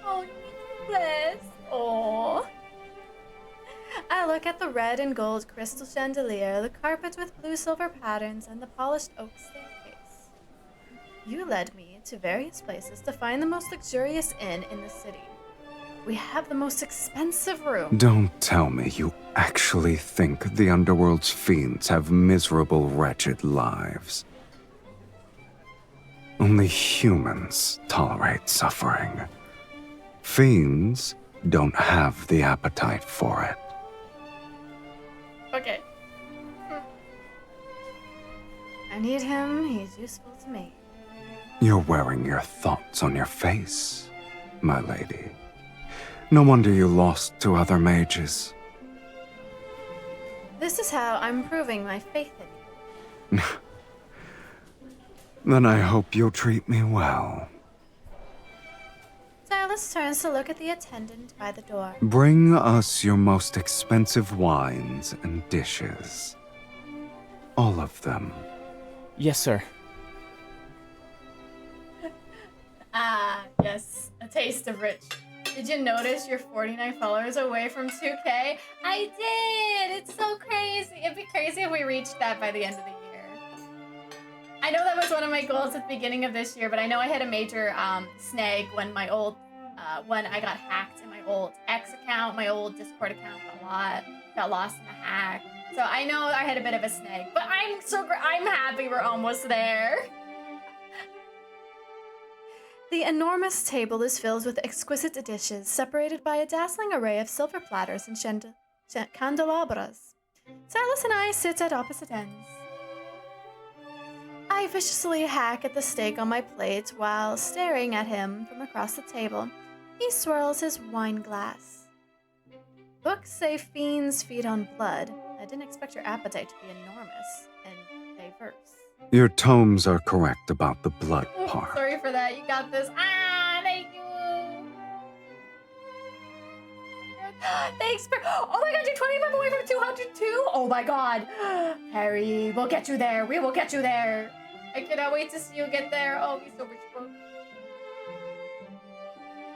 Oh, you need to rest. Oh. I look at the red and gold crystal chandelier, the carpet with blue silver patterns, and the polished oak staircase. You led me to various places to find the most luxurious inn in the city. We have the most expensive room. Don't tell me you actually think the underworld's fiends have miserable, wretched lives. Only humans tolerate suffering. Fiends don't have the appetite for it. Okay. I need him. He's useful to me. You're wearing your thoughts on your face, my lady. No wonder you lost to other mages. This is how I'm proving my faith in you. Then I hope you'll treat me well. Silas turns to look at the attendant by the door. Bring us your most expensive wines and dishes. All of them. Yes, sir. Ah, yes. A taste of rich. Did you notice you're 49 followers away from 2K? I did! It's so crazy. It'd be crazy if we reached that by the end of the year. I know that was one of my goals at the beginning of this year, but I know I had a major snag when my old, when I got hacked in my old X account, my old Discord account got lost in a hack. So I know I had a bit of a snag, but I'm happy we're almost there. The enormous table is filled with exquisite dishes, separated by a dazzling array of silver platters and candelabras. Silas and I sit at opposite ends. I viciously hack at the steak on my plate while staring at him from across the table. He swirls his wine glass. Books say fiends feed on blood. I didn't expect your appetite to be enormous and diverse. Your tomes are correct about the blood Oh, part. sorry for that. You got this. Ah, thank you. Thanks for. Oh my god, you're 25 away from 202. Oh my god. Harry, we'll get you there. We will get you there. I cannot wait to see you get there. Oh, he's so much.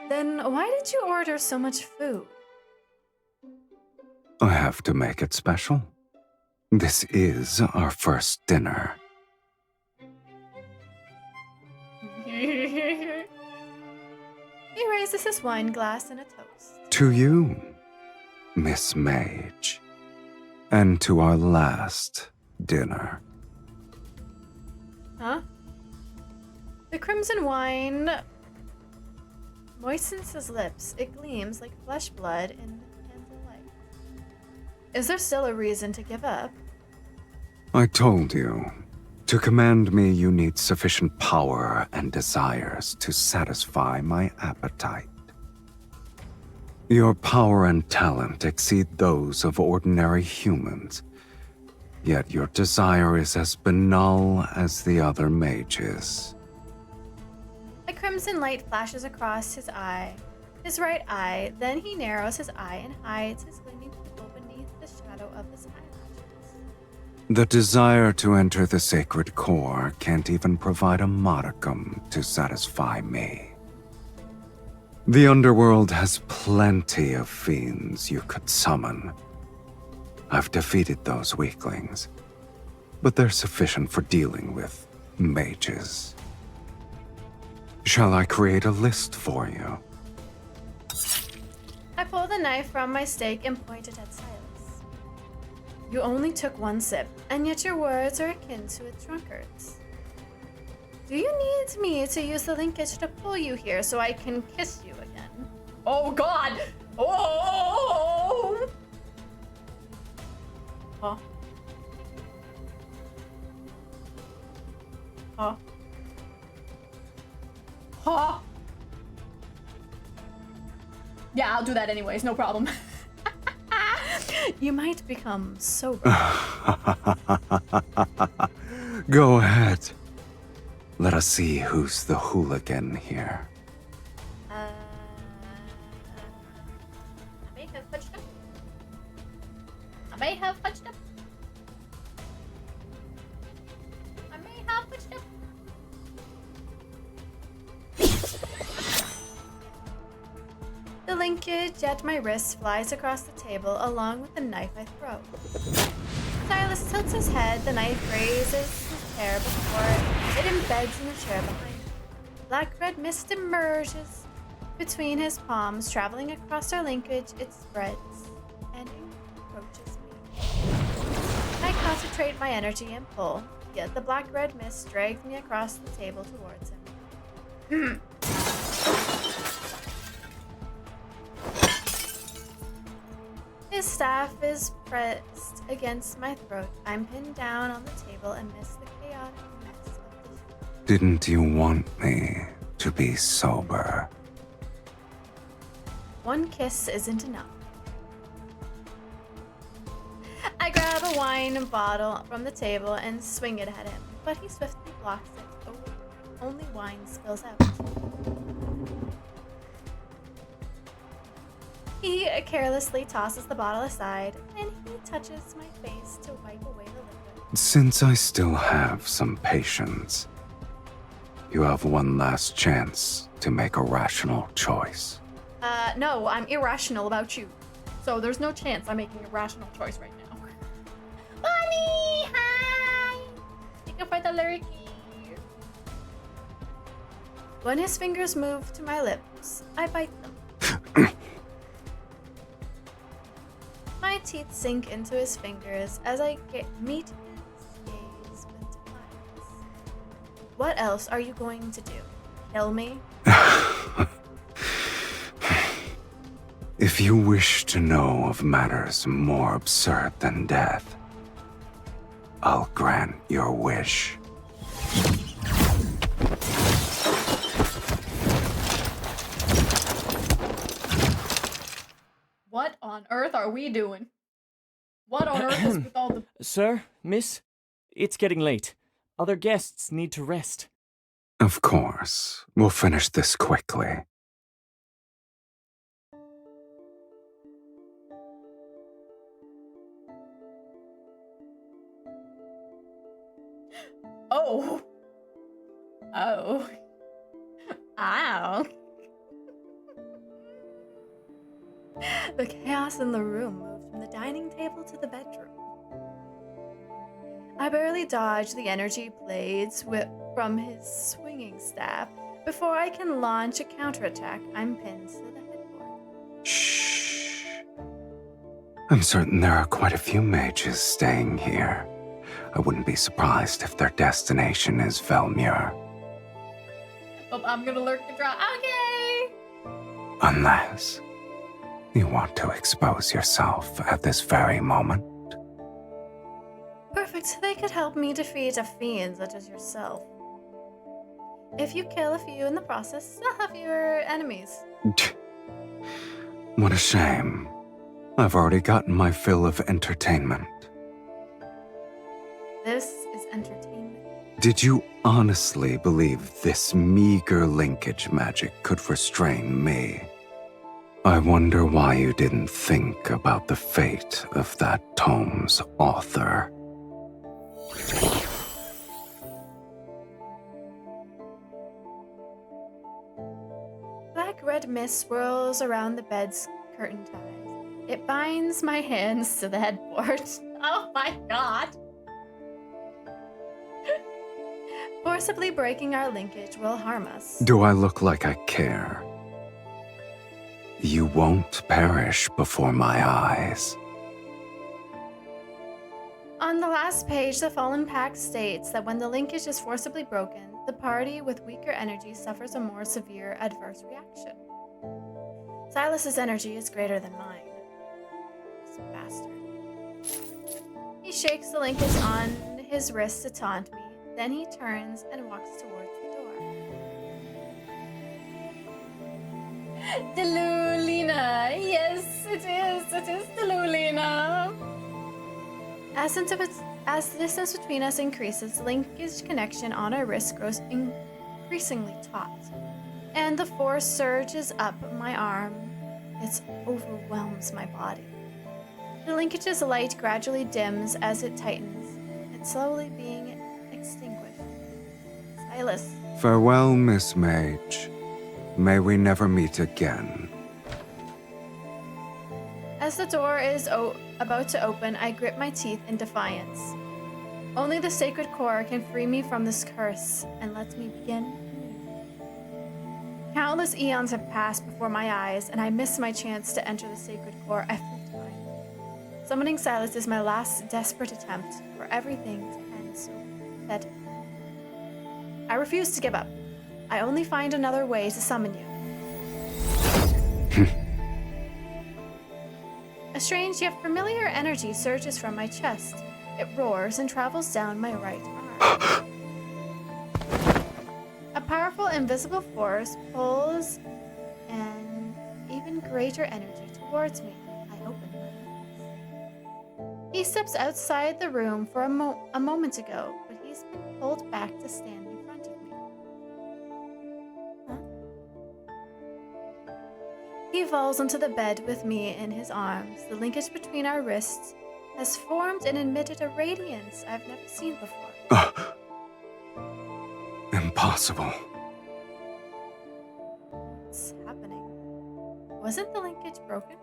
Then why did you order so much food? I have to make it special. This is our first dinner. He raises his wine glass in a toast. To you, Miss Mage. And to our last dinner. Huh? The crimson wine moistens his lips. It gleams like flesh blood in the candlelight. Is there still a reason to give up? I told you. To command me, you need sufficient power and desires to satisfy my appetite. Your power and talent exceed those of ordinary humans, yet your desire is as banal as the other mages. A crimson light flashes across his right eye, then he narrows his eye and hides his gleaming pupil beneath the shadow of his eyelashes. The desire to enter the sacred core can't even provide a modicum to satisfy me. The underworld has plenty of fiends you could summon. I've defeated those weaklings, but they're sufficient for dealing with mages. Shall I create a list for you? I pull the knife from my steak and point it at Silas. You only took one sip, and yet your words are akin to a drunkard's. Do you need me to use the linkage to pull you here so I can kiss you again? Oh God! Oh! Huh? Huh? Huh? Yeah, I'll do that anyways, no problem. You might become sober. Go ahead. Let us see who's the hooligan here. I may have touched him. I may have touched him. I may have touched him. The linkage at my wrist flies across the table along with the knife I throw. Silas tilts his head, the knife grazes his hair before it embeds in the chair behind him. Black-red mist emerges between his palms, traveling across our linkage. It spreads and approaches me. I concentrate my energy and pull, yet the black-red mist drags me across the table towards him. His staff is pressed against my throat. I'm pinned down on the table and miss the chaotic mess of the Didn't you want me to be sober? One kiss isn't enough. I grab a wine bottle from the table and swing it at him, but he swiftly blocks it. Oh, only wine spills out. He carelessly tosses the bottle aside, and he touches my face to wipe away the liquid. Since I still have some patience, you have one last chance to make a rational choice. No, I'm irrational about you. So there's no chance I'm making a rational choice right now. Bunny, hi! Thank you for the lurky. When his fingers move to my lips, I bite them. My teeth sink into his fingers as I meet his gaze with defiance. What else are you going to do? Kill me? If you wish to know of matters more absurd than death, I'll grant your wish. What on earth are we doing? What on earth is with all the... Sir, miss, it's getting late. Other guests need to rest. Of course. We'll finish this quickly. Oh. Oh. Ow. The chaos in the room moved from the dining table to the bedroom. I barely dodge the energy blades from his swinging staff. Before I can launch a counterattack, I'm pinned to the headboard. Shh. I'm certain there are quite a few mages staying here. I wouldn't be surprised if their destination is Velmure. Oh, I'm gonna lurk the draw. Okay! Unless you want to expose yourself at this very moment. Perfect. They could help me defeat a fiend such as yourself. If you kill a few in the process, they'll have fewer enemies. What a shame. I've already gotten my fill of entertainment. This is entertainment. Did you honestly believe this meager linkage magic could restrain me? I wonder why you didn't think about the fate of that tome's author. Black-red mist swirls around the bed's curtain ties. It binds my hands to the headboard. Oh my god! Forcibly breaking our linkage will harm us. Do I look like I care? You won't perish before my eyes. On the last page, the Fallen Pact states that when the linkage is forcibly broken, the party with weaker energy suffers a more severe adverse reaction. Silas's energy is greater than mine. This bastard. He shakes the linkage on his wrist to taunt me. Then he turns and walks towards the door. Delulina! Yes, it is! It is Delulina! As the distance between us increases, the linkage connection on our wrist grows increasingly taut, and the force surges up my arm. It overwhelms my body. The linkage's light gradually dims as it tightens, and slowly being extinguished. Silas. Farewell, Miss Mage. May we never meet again. As the door is about to open, I grip my teeth in defiance. Only the sacred core can free me from this curse and let me begin. Countless eons have passed before my eyes, and I miss my chance to enter the sacred core every time. Summoning Silas is my last desperate attempt for everything to end so pathetically. I refuse to give up. I only find another way to summon you. A strange yet familiar energy surges from my chest. It roars and travels down my right arm. A powerful invisible force pulls an even greater energy towards me. I open my eyes. He steps outside the room for a moment ago, but he's been pulled back to stand in front of me. Huh? He falls onto the bed with me in his arms. The linkage between our wrists has formed and emitted a radiance I've never seen before. Impossible. What's happening? Wasn't the linkage broken?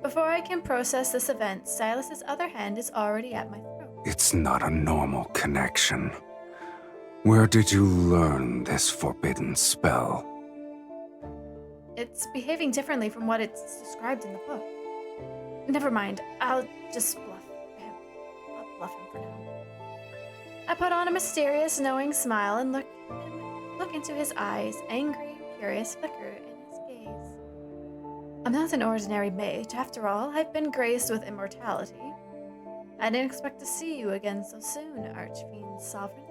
Before I can process this event, Silas's other hand is already at my throat. It's not a normal connection. Where did you learn this forbidden spell? It's behaving differently from what it's described in the book. Never mind, I'll just bluff him. I'll bluff him for now. I put on a mysterious, knowing smile and look into his eyes, angry, curious flicker in his gaze. I'm not an ordinary mage. After all, I've been graced with immortality. I didn't expect to see you again so soon, Archfiend Sovereign.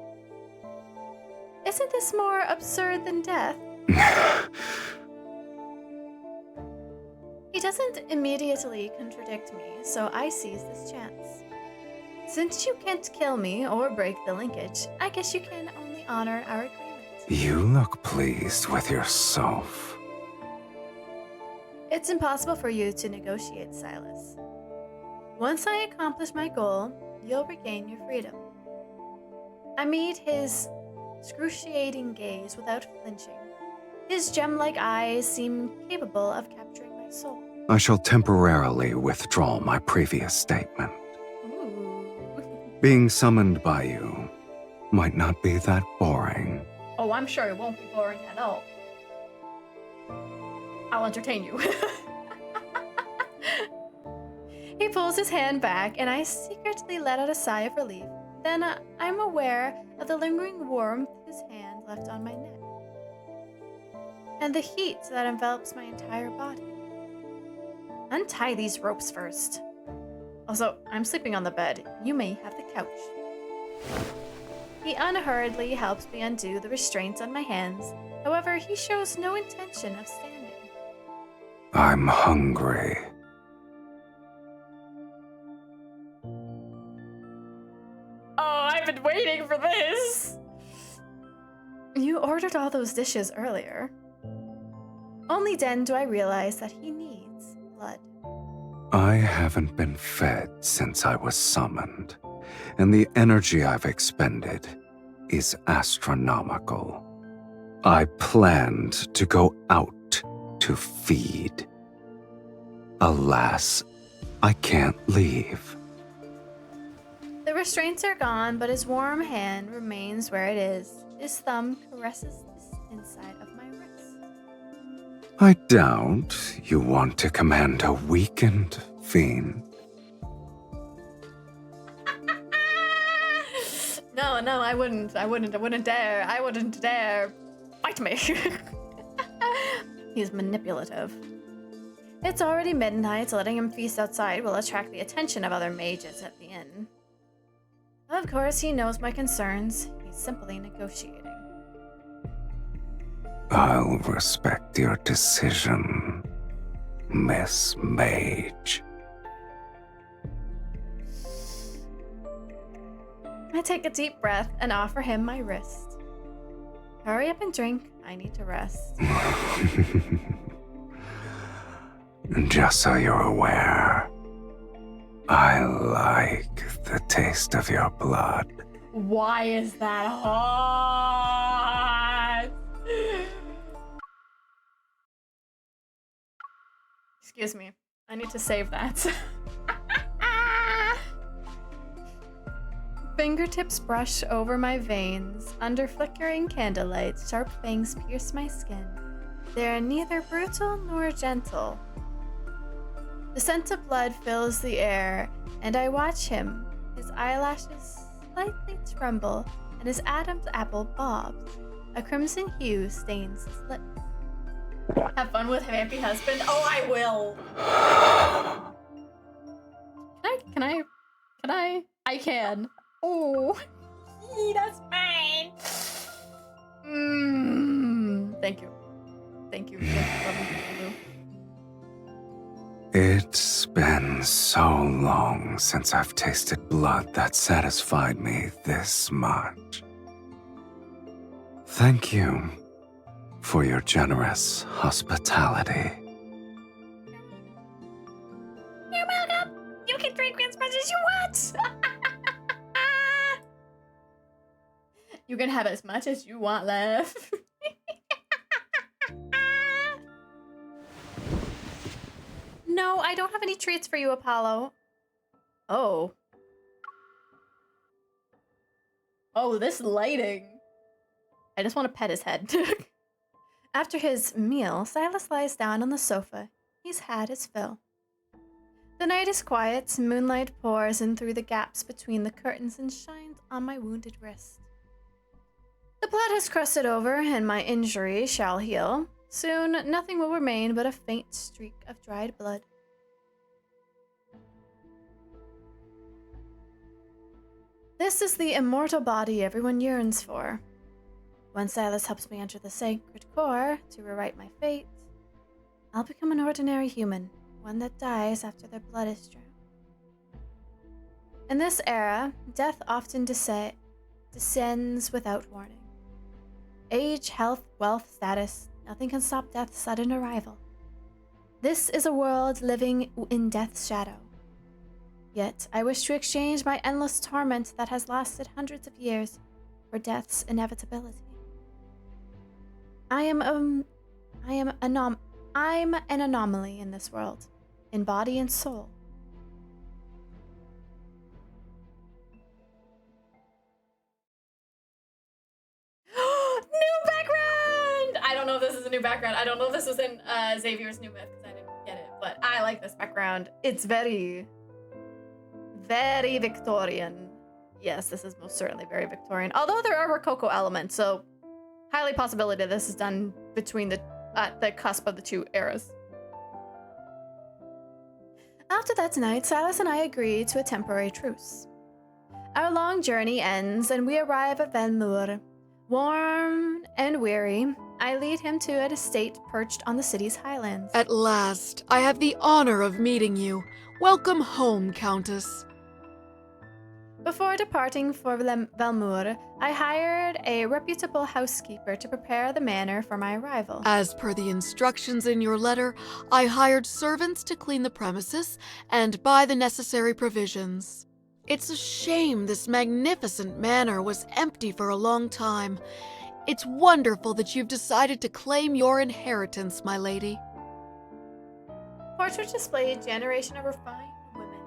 Isn't this more absurd than death? He doesn't immediately contradict me, so I seize this chance. Since you can't kill me or break the linkage, I guess you can only honor our agreement. You look pleased with yourself. It's impossible for you to negotiate, Silas. Once I accomplish my goal, you'll regain your freedom. I meet his excruciating gaze without flinching. His gem-like eyes seem capable of capturing my soul. I shall temporarily withdraw my previous statement. Ooh. Being summoned by you might not be that boring. Oh, I'm sure it won't be boring at all. I'll entertain you. He pulls his hand back, and I secretly let out a sigh of relief. Then I'm aware of the lingering warmth his hand left on my neck, and the heat that envelops my entire body. Untie these ropes first. Also, I'm sleeping on the bed. You may have the couch. He unhurriedly helps me undo the restraints on my hands. However, he shows no intention of standing. I'm hungry. Oh, I've been waiting for this! You ordered all those dishes earlier. Only then do I realize that he needs blood. I haven't been fed since I was summoned, and the energy I've expended is astronomical. I planned to go out to feed. Alas, I can't leave. The restraints are gone, but his warm hand remains where it is. His thumb caresses the inside of my wrist. I doubt you want to command a weakened fiend. No, I wouldn't dare. Bite me. He's manipulative. It's already midnight, so letting him feast outside will attract the attention of other mages at the inn. Of course, he knows my concerns. He's simply negotiating. I'll respect your decision, Miss Mage. I take a deep breath and offer him my wrist. Hurry up and drink. I need to rest. Just so you're aware, I like the taste of your blood. Why is that hot? Excuse me. I need to save that. Fingertips brush over my veins. Under flickering candlelight, sharp fangs pierce my skin. They are neither brutal nor gentle. The scent of blood fills the air, and I watch him. His eyelashes slightly tremble, and his Adam's apple bobs. A crimson hue stains his lips. Have fun with Vampy Husband? Oh, I will! Can I? I can. Oh, that's fine. Thank you. Thank you. It's been so long since I've tasted blood that satisfied me this much. Thank you for your generous hospitality. You're welcome. You can drink as much as you want. You can have as much as you want left. No, I don't have any treats for you, Apollo. Oh. Oh, this lighting. I just want to pet his head. After his meal, Silas lies down on the sofa. He's had his fill. The night is quiet. Moonlight pours in through the gaps between the curtains and shines on my wounded wrist. The blood has crusted over, and my injury shall heal. Soon, nothing will remain but a faint streak of dried blood. This is the immortal body everyone yearns for. When Silas helps me enter the sacred core to rewrite my fate, I'll become an ordinary human, one that dies after their blood is drowned. In this era, death often descends without warning. Age, health, wealth, status, nothing can stop death's sudden arrival. This is a world living in death's shadow. Yet, I wish to exchange my endless torment that has lasted hundreds of years for death's inevitability. I'm an anomaly in this world, in body and soul. New background! I don't know if this is a new background. I don't know if this was in Xavier's new myth because I didn't get it, but I like this background. It's very, very Victorian. Yes, this is most certainly very Victorian. Although there are Rococo elements, so highly possibility this is done between the cusp of the two eras. After that night, Silas and I agree to a temporary truce. Our long journey ends, and we arrive at Velmur. Warm and weary, I lead him to an estate perched on the city's highlands. At last, I have the honor of meeting you. Welcome home, Countess. Before departing for Velmur, I hired a reputable housekeeper to prepare the manor for my arrival. As per the instructions in your letter, I hired servants to clean the premises and buy the necessary provisions. It's a shame this magnificent manor was empty for a long time. It's wonderful that you've decided to claim your inheritance, my lady. Portraits display a generation of refined women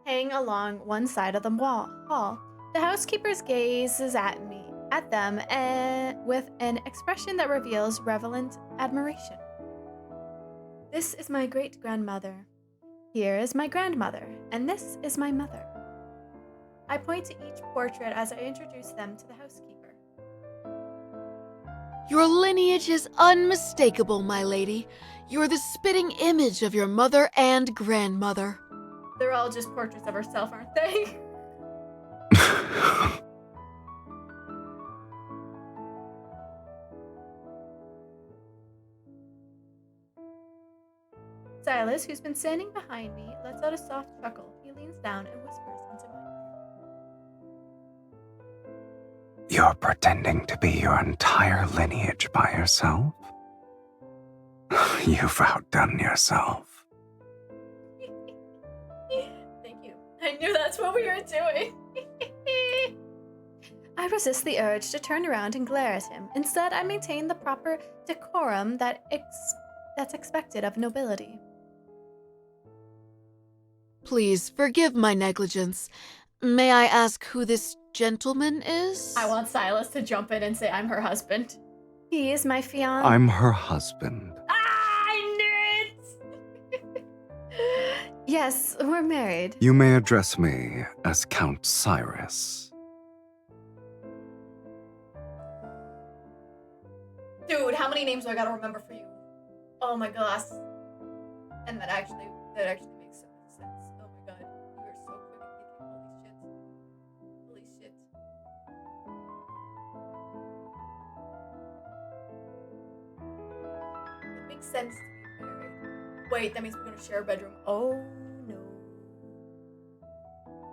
hang along one side of the hall. The housekeeper's gazes at them with an expression that reveals reverent admiration. This is my great-grandmother. Here is my grandmother, and this is my mother. I point to each portrait as I introduce them to the housekeeper. Your lineage is unmistakable, my lady. You're the spitting image of your mother and grandmother. They're all just portraits of herself, aren't they? Silas, who's been standing behind me, lets out a soft chuckle. He leans down and whispers into my ear. You're pretending to be your entire lineage by yourself? You've outdone yourself. Thank you. I knew that's what we were doing. I resist the urge to turn around and glare at him. Instead, I maintain the proper decorum that's expected of nobility. Please forgive my negligence. May I ask who this gentleman is? I want Silas to jump in and say I'm her husband. He is my fiancé. I'm her husband. I knew it! Yes, we're married. You may address me as Count Cyrus. Dude, how many names do I gotta remember for you? Oh my gosh. And that actually makes so much sense. Oh my god. You are so quick at thinking holy shit. It makes sense to be married. Wait, that means we're gonna share a bedroom. Oh no.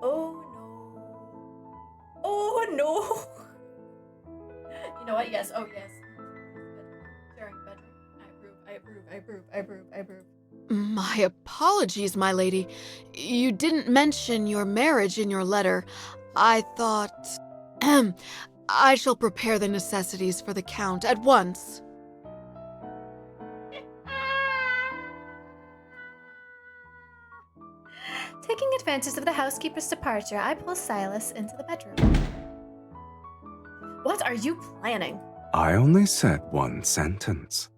Oh no. Oh no. You know what? Yes. Oh yes. Sharing bedroom. I approve. My apologies, my lady. You didn't mention your marriage in your letter. I thought... I shall prepare the necessities for the Count at once. Taking advantage of the housekeeper's departure, I pull Silas into the bedroom. What are you planning? I only said one sentence.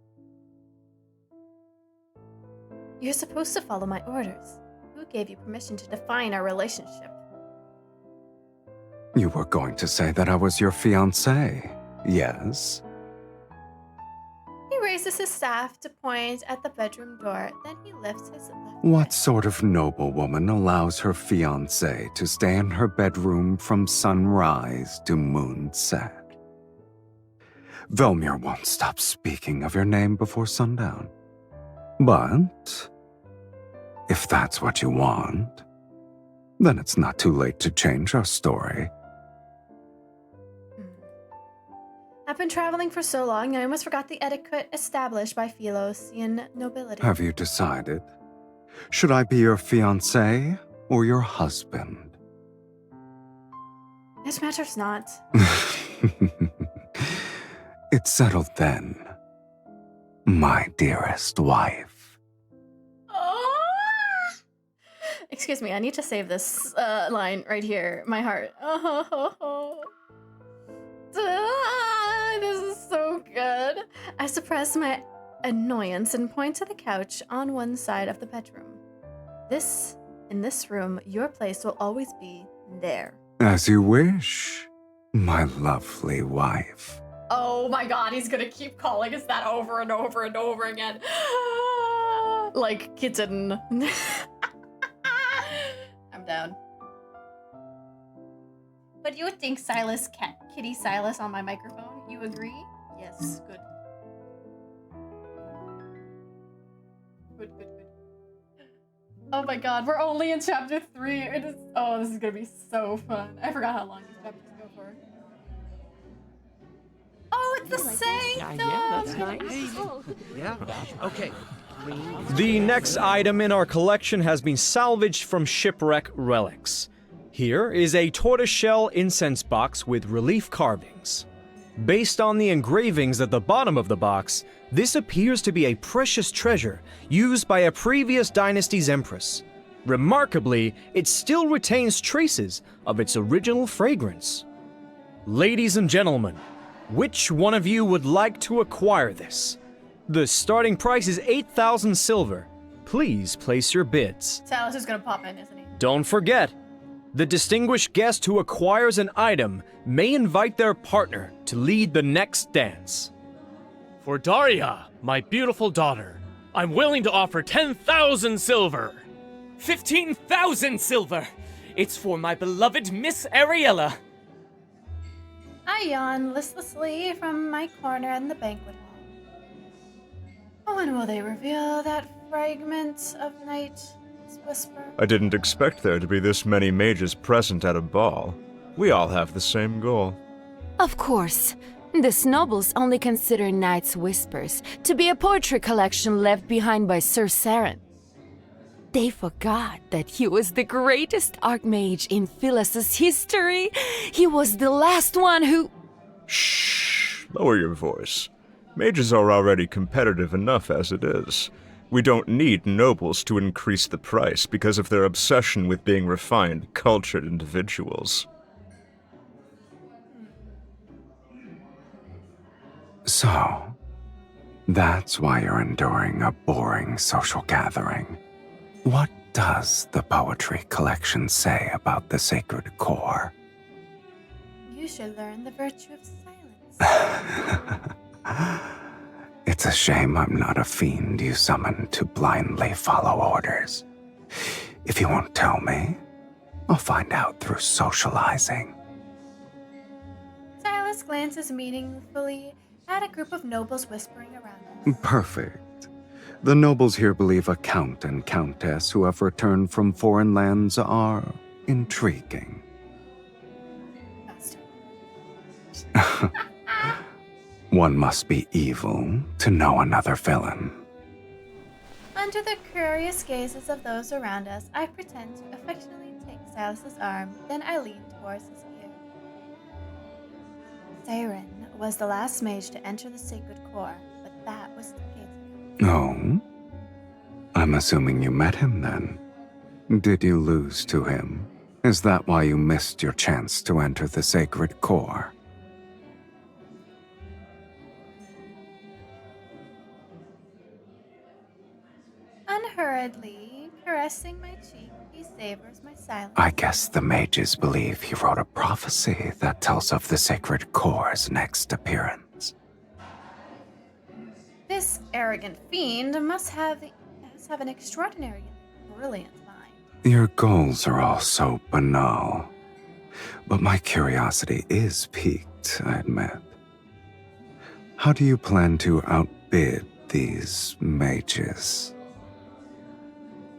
You're supposed to follow my orders. Who gave you permission to define our relationship? You were going to say that I was your fiancé, yes? He raises his staff to point at the bedroom door, then he lifts his left What wrist. sort of noblewoman allows her fiancé to stay in her bedroom from sunrise to moonset? Velmir won't stop speaking of your name before sundown. But if that's what you want, then it's not too late to change our story. I've been traveling for so long, I almost forgot the etiquette established by Philosian nobility. Have you decided? Should I be your fiancé or your husband? This matters not. It's settled then, my dearest wife. Oh! Excuse me, I need to save this line right here. My heart. This is so good. I suppress my annoyance and point to the couch on one side of the bedroom. In this room, your place will always be there. As you wish, my lovely wife. Oh my god, he's gonna keep calling us that over and over and over again. Like kitten. I'm down. What do you think, Silas? Kitty Silas on my microphone? You agree? Yes, good. Good. Oh my god, we're only in chapter 3. Oh, this is gonna be so fun. I forgot how long these chapters go for. Oh, it's the same. Yeah, that's nice. Yeah. Okay. The next item in our collection has been salvaged from shipwreck relics. Here is a tortoiseshell incense box with relief carvings. Based on the engravings at the bottom of the box, this appears to be a precious treasure used by a previous dynasty's empress. Remarkably, it still retains traces of its original fragrance. Ladies and gentlemen, which one of you would like to acquire this? The starting price is 8,000 silver. Please place your bids. Silas is gonna pop in, isn't he? Don't forget, the distinguished guest who acquires an item may invite their partner to lead the next dance. For Daria, my beautiful daughter, I'm willing to offer 10,000 silver. 15,000 silver! It's for my beloved Miss Ariella. I yawn listlessly from my corner in the banquet hall. When will they reveal that fragment of night's whisper? I didn't expect there to be this many mages present at a ball. We all have the same goal. Of course. These nobles only consider Night's Whispers to be a poetry collection left behind by Sir Saren. They forgot that he was the greatest archmage in Philus's history. He was the last one who... Shh! Lower your voice. Mages are already competitive enough as it is. We don't need nobles to increase the price because of their obsession with being refined, cultured individuals. So, that's why you're enduring a boring social gathering. What does the poetry collection say about the sacred core? You should learn the virtue of silence. It's a shame I'm not a fiend you summon to blindly follow orders. If you won't tell me, I'll find out through socializing. Silas glances meaningfully at a group of nobles whispering around us. Perfect. The nobles here believe a count and countess who have returned from foreign lands are intriguing. One must be evil to know another villain. Under the curious gazes of those around us, I pretend to affectionately take Silas's arm, then I lean towards his ear. Saren was the last mage to enter the sacred core, but that was decades ago. Oh? I'm assuming you met him then. Did you lose to him? Is that why you missed your chance to enter the sacred core? Unhurriedly, caressing my cheek, he savors my silence. I guess the mages believe he wrote a prophecy that tells of the sacred core's next appearance. This arrogant fiend must have an extraordinary and brilliant mind. Your goals are all so banal. But my curiosity is piqued, I admit. How do you plan to outbid these mages?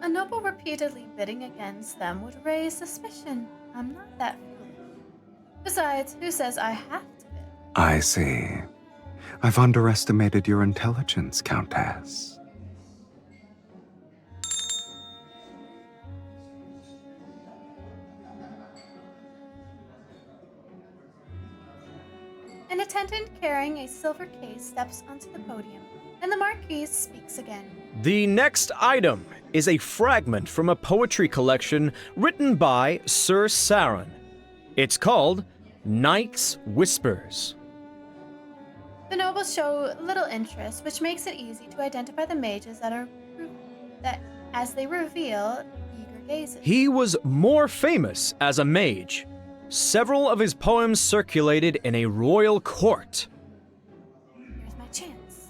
A noble repeatedly bidding against them would raise suspicion. I'm not that foolish. Besides, who says I have to bid? I see. I've underestimated your intelligence, Countess. An attendant carrying a silver case steps onto the podium, and the Marquise speaks again. The next item is a fragment from a poetry collection written by Sir Saren. It's called Night's Whispers. The nobles show little interest, which makes it easy to identify the mages that as they reveal eager gazes. He was more famous as a mage. Several of his poems circulated in a royal court. Here's my chance.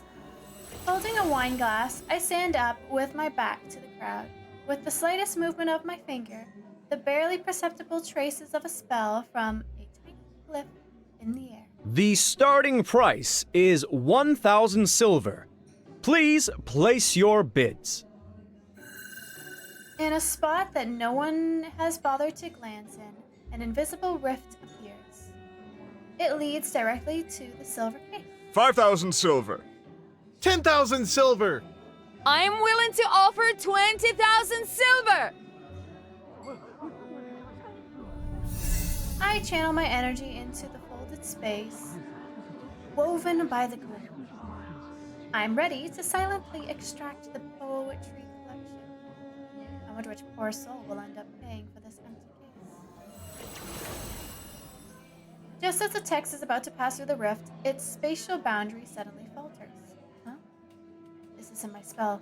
Holding a wine glass, I stand up with my back to the crowd. With the slightest movement of my finger, the barely perceptible traces of a spell from a tiny glyph in the air. The starting price is 1,000 silver. Please place your bids. In a spot that no one has bothered to glance in, an invisible rift appears. It leads directly to the silver case. 5,000 silver. 10,000 silver! I'm willing to offer 20,000 silver! I channel my energy into the folded space, woven by the glyph. I'm ready to silently extract the poetry collection. I wonder which poor soul will end up paying for this empty case. Just as the text is about to pass through the rift, its spatial boundary suddenly falters. Huh? This isn't my spell.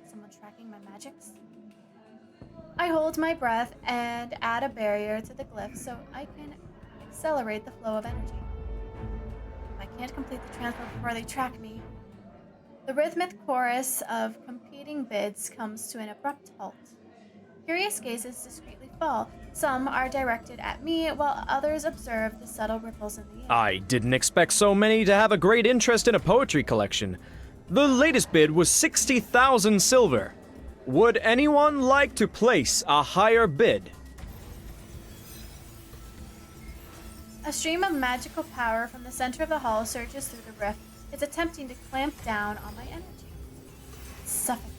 Someone tracking my magics? I hold my breath and add a barrier to the glyph so I can accelerate the flow of energy. If I can't complete the transfer before they track me, The rhythmic chorus of competing bids comes to an abrupt halt. Curious gazes discreetly fall. Some are directed at me, while others observe the subtle ripples in the air. I didn't expect so many to have a great interest in a poetry collection. The latest bid was 60,000 silver. Would anyone like to place a higher bid? A stream of magical power from the center of the hall surges through the rift. It's attempting to clamp down on my energy. It's suffocating.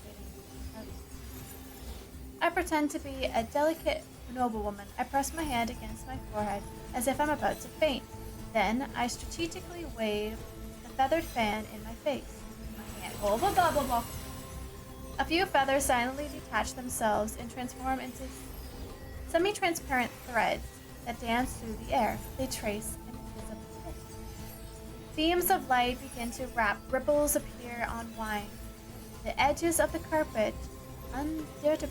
I pretend to be a delicate noblewoman. I press my hand against my forehead as if I'm about to faint. Then I strategically wave the feathered fan in my face. My hand. Blah, blah, blah, blah, blah. A few feathers silently detach themselves and transform into semi-transparent threads that dance through the air. They trace an invisible tip. Beams of light begin to wrap. Ripples appear on wine. The edges of the carpet undilute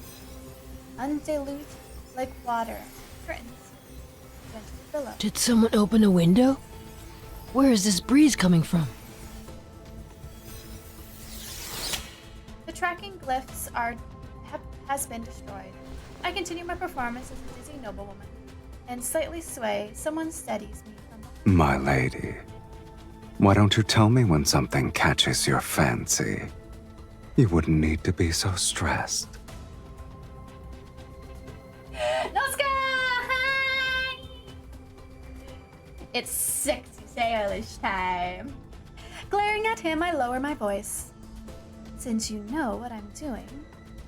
like water. Curtains gently billow. Did someone open a window? Where is this breeze coming from? The tracking glyphs has been destroyed. I continue my performance as a dizzy noblewoman and slightly sway. Someone steadies me from My lady, why don't you tell me when something catches your fancy? You wouldn't need to be so stressed. Let's go! Hi! It's sexy Salish time. Glaring at him, I lower my voice. Since you know what I'm doing,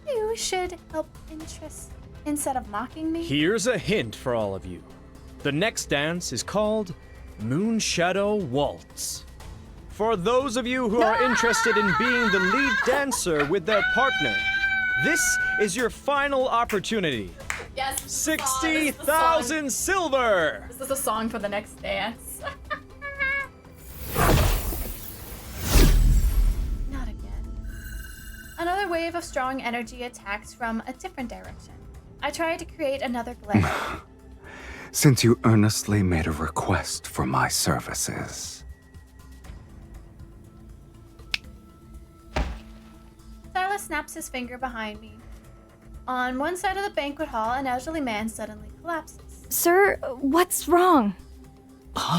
you should help interest instead of mocking me. Here's a hint for all of you. The next dance is called Moonshadow Waltz. For those of you who are interested in being the lead dancer with their partner, this is your final opportunity. Yes. 60,000 silver! This is a song for the next dance. Not again. Another wave of strong energy attacks from a different direction. I try to create another glyph. Since you earnestly made a request for my services. Silas snaps his finger behind me. On one side of the banquet hall, an elderly man suddenly collapses. Sir, what's wrong?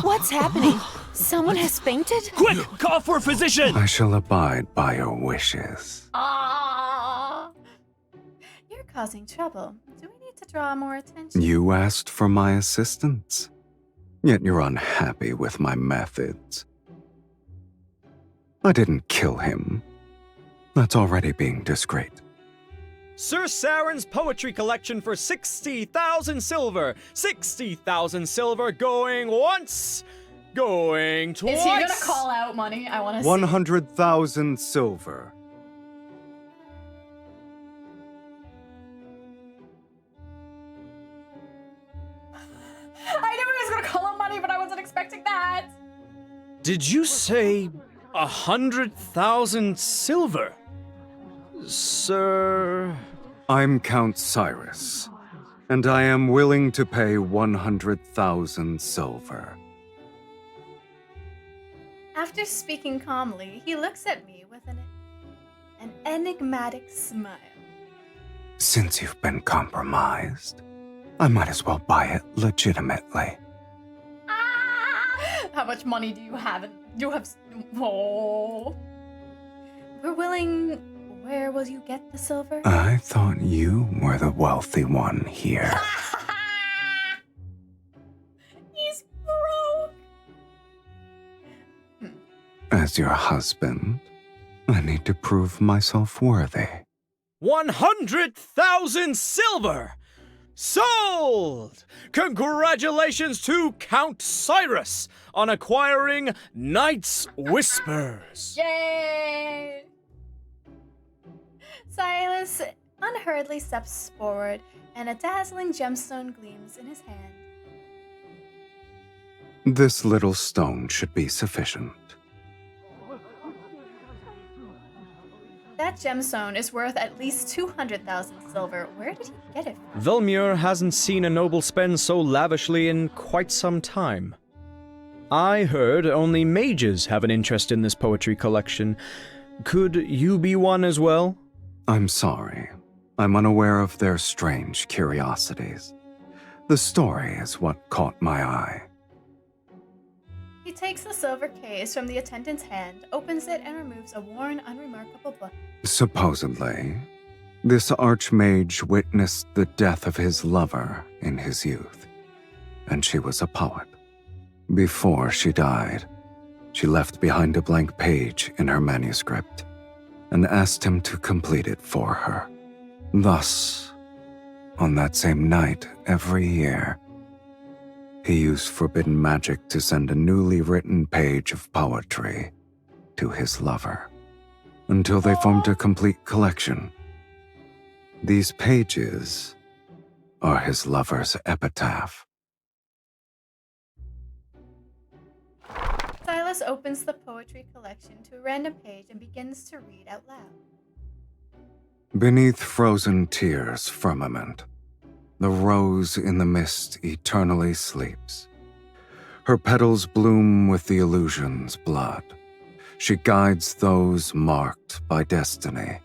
What's happening? Someone has fainted? Quick, call for a physician! I shall abide by your wishes. Ah! You're causing trouble. Do we need to draw more attention? You asked for my assistance, yet you're unhappy with my methods. I didn't kill him. That's already being discreet. Sir Saren's poetry collection for 60,000 silver. 60,000 silver going once, going twice. Is he gonna call out money? I want to see. 100,000 silver. I knew he was gonna call out money, but I wasn't expecting that. Did you say 100,000 silver? Sir... I'm Count Cyrus, and I am willing to pay 100,000 silver. After speaking calmly, he looks at me with an enigmatic smile. Since you've been compromised, I might as well buy it legitimately. Ah! How much money do you have? Oh. We're willing. Where will you get the silver? I thought you were the wealthy one here. He's broke. As your husband, I need to prove myself worthy. 100,000 silver! Sold! Congratulations to Count Cyrus on acquiring Night's Whispers. Yay! Silas unhurriedly steps forward, and a dazzling gemstone gleams in his hand. This little stone should be sufficient. That gemstone is worth at least 200,000 silver. Where did he get it from? Velmir hasn't seen a noble spend so lavishly in quite some time. I heard only mages have an interest in this poetry collection, Could you be one as well? I'm sorry. I'm unaware of their strange curiosities. The story is what caught my eye. He takes the silver case from the attendant's hand, opens it, and removes a worn, unremarkable book. Supposedly, this archmage witnessed the death of his lover in his youth, and she was a poet. Before she died, she left behind a blank page in her manuscript and asked him to complete it for her. Thus, on that same night every year, he used forbidden magic to send a newly written page of poetry to his lover, until they formed a complete collection. These pages are his lover's epitaph. Silas opens the poetry collection to a random page and begins to read out loud. Beneath frozen tears' firmament, the rose in the mist eternally sleeps. Her petals bloom with the illusion's blood. She guides those marked by destiny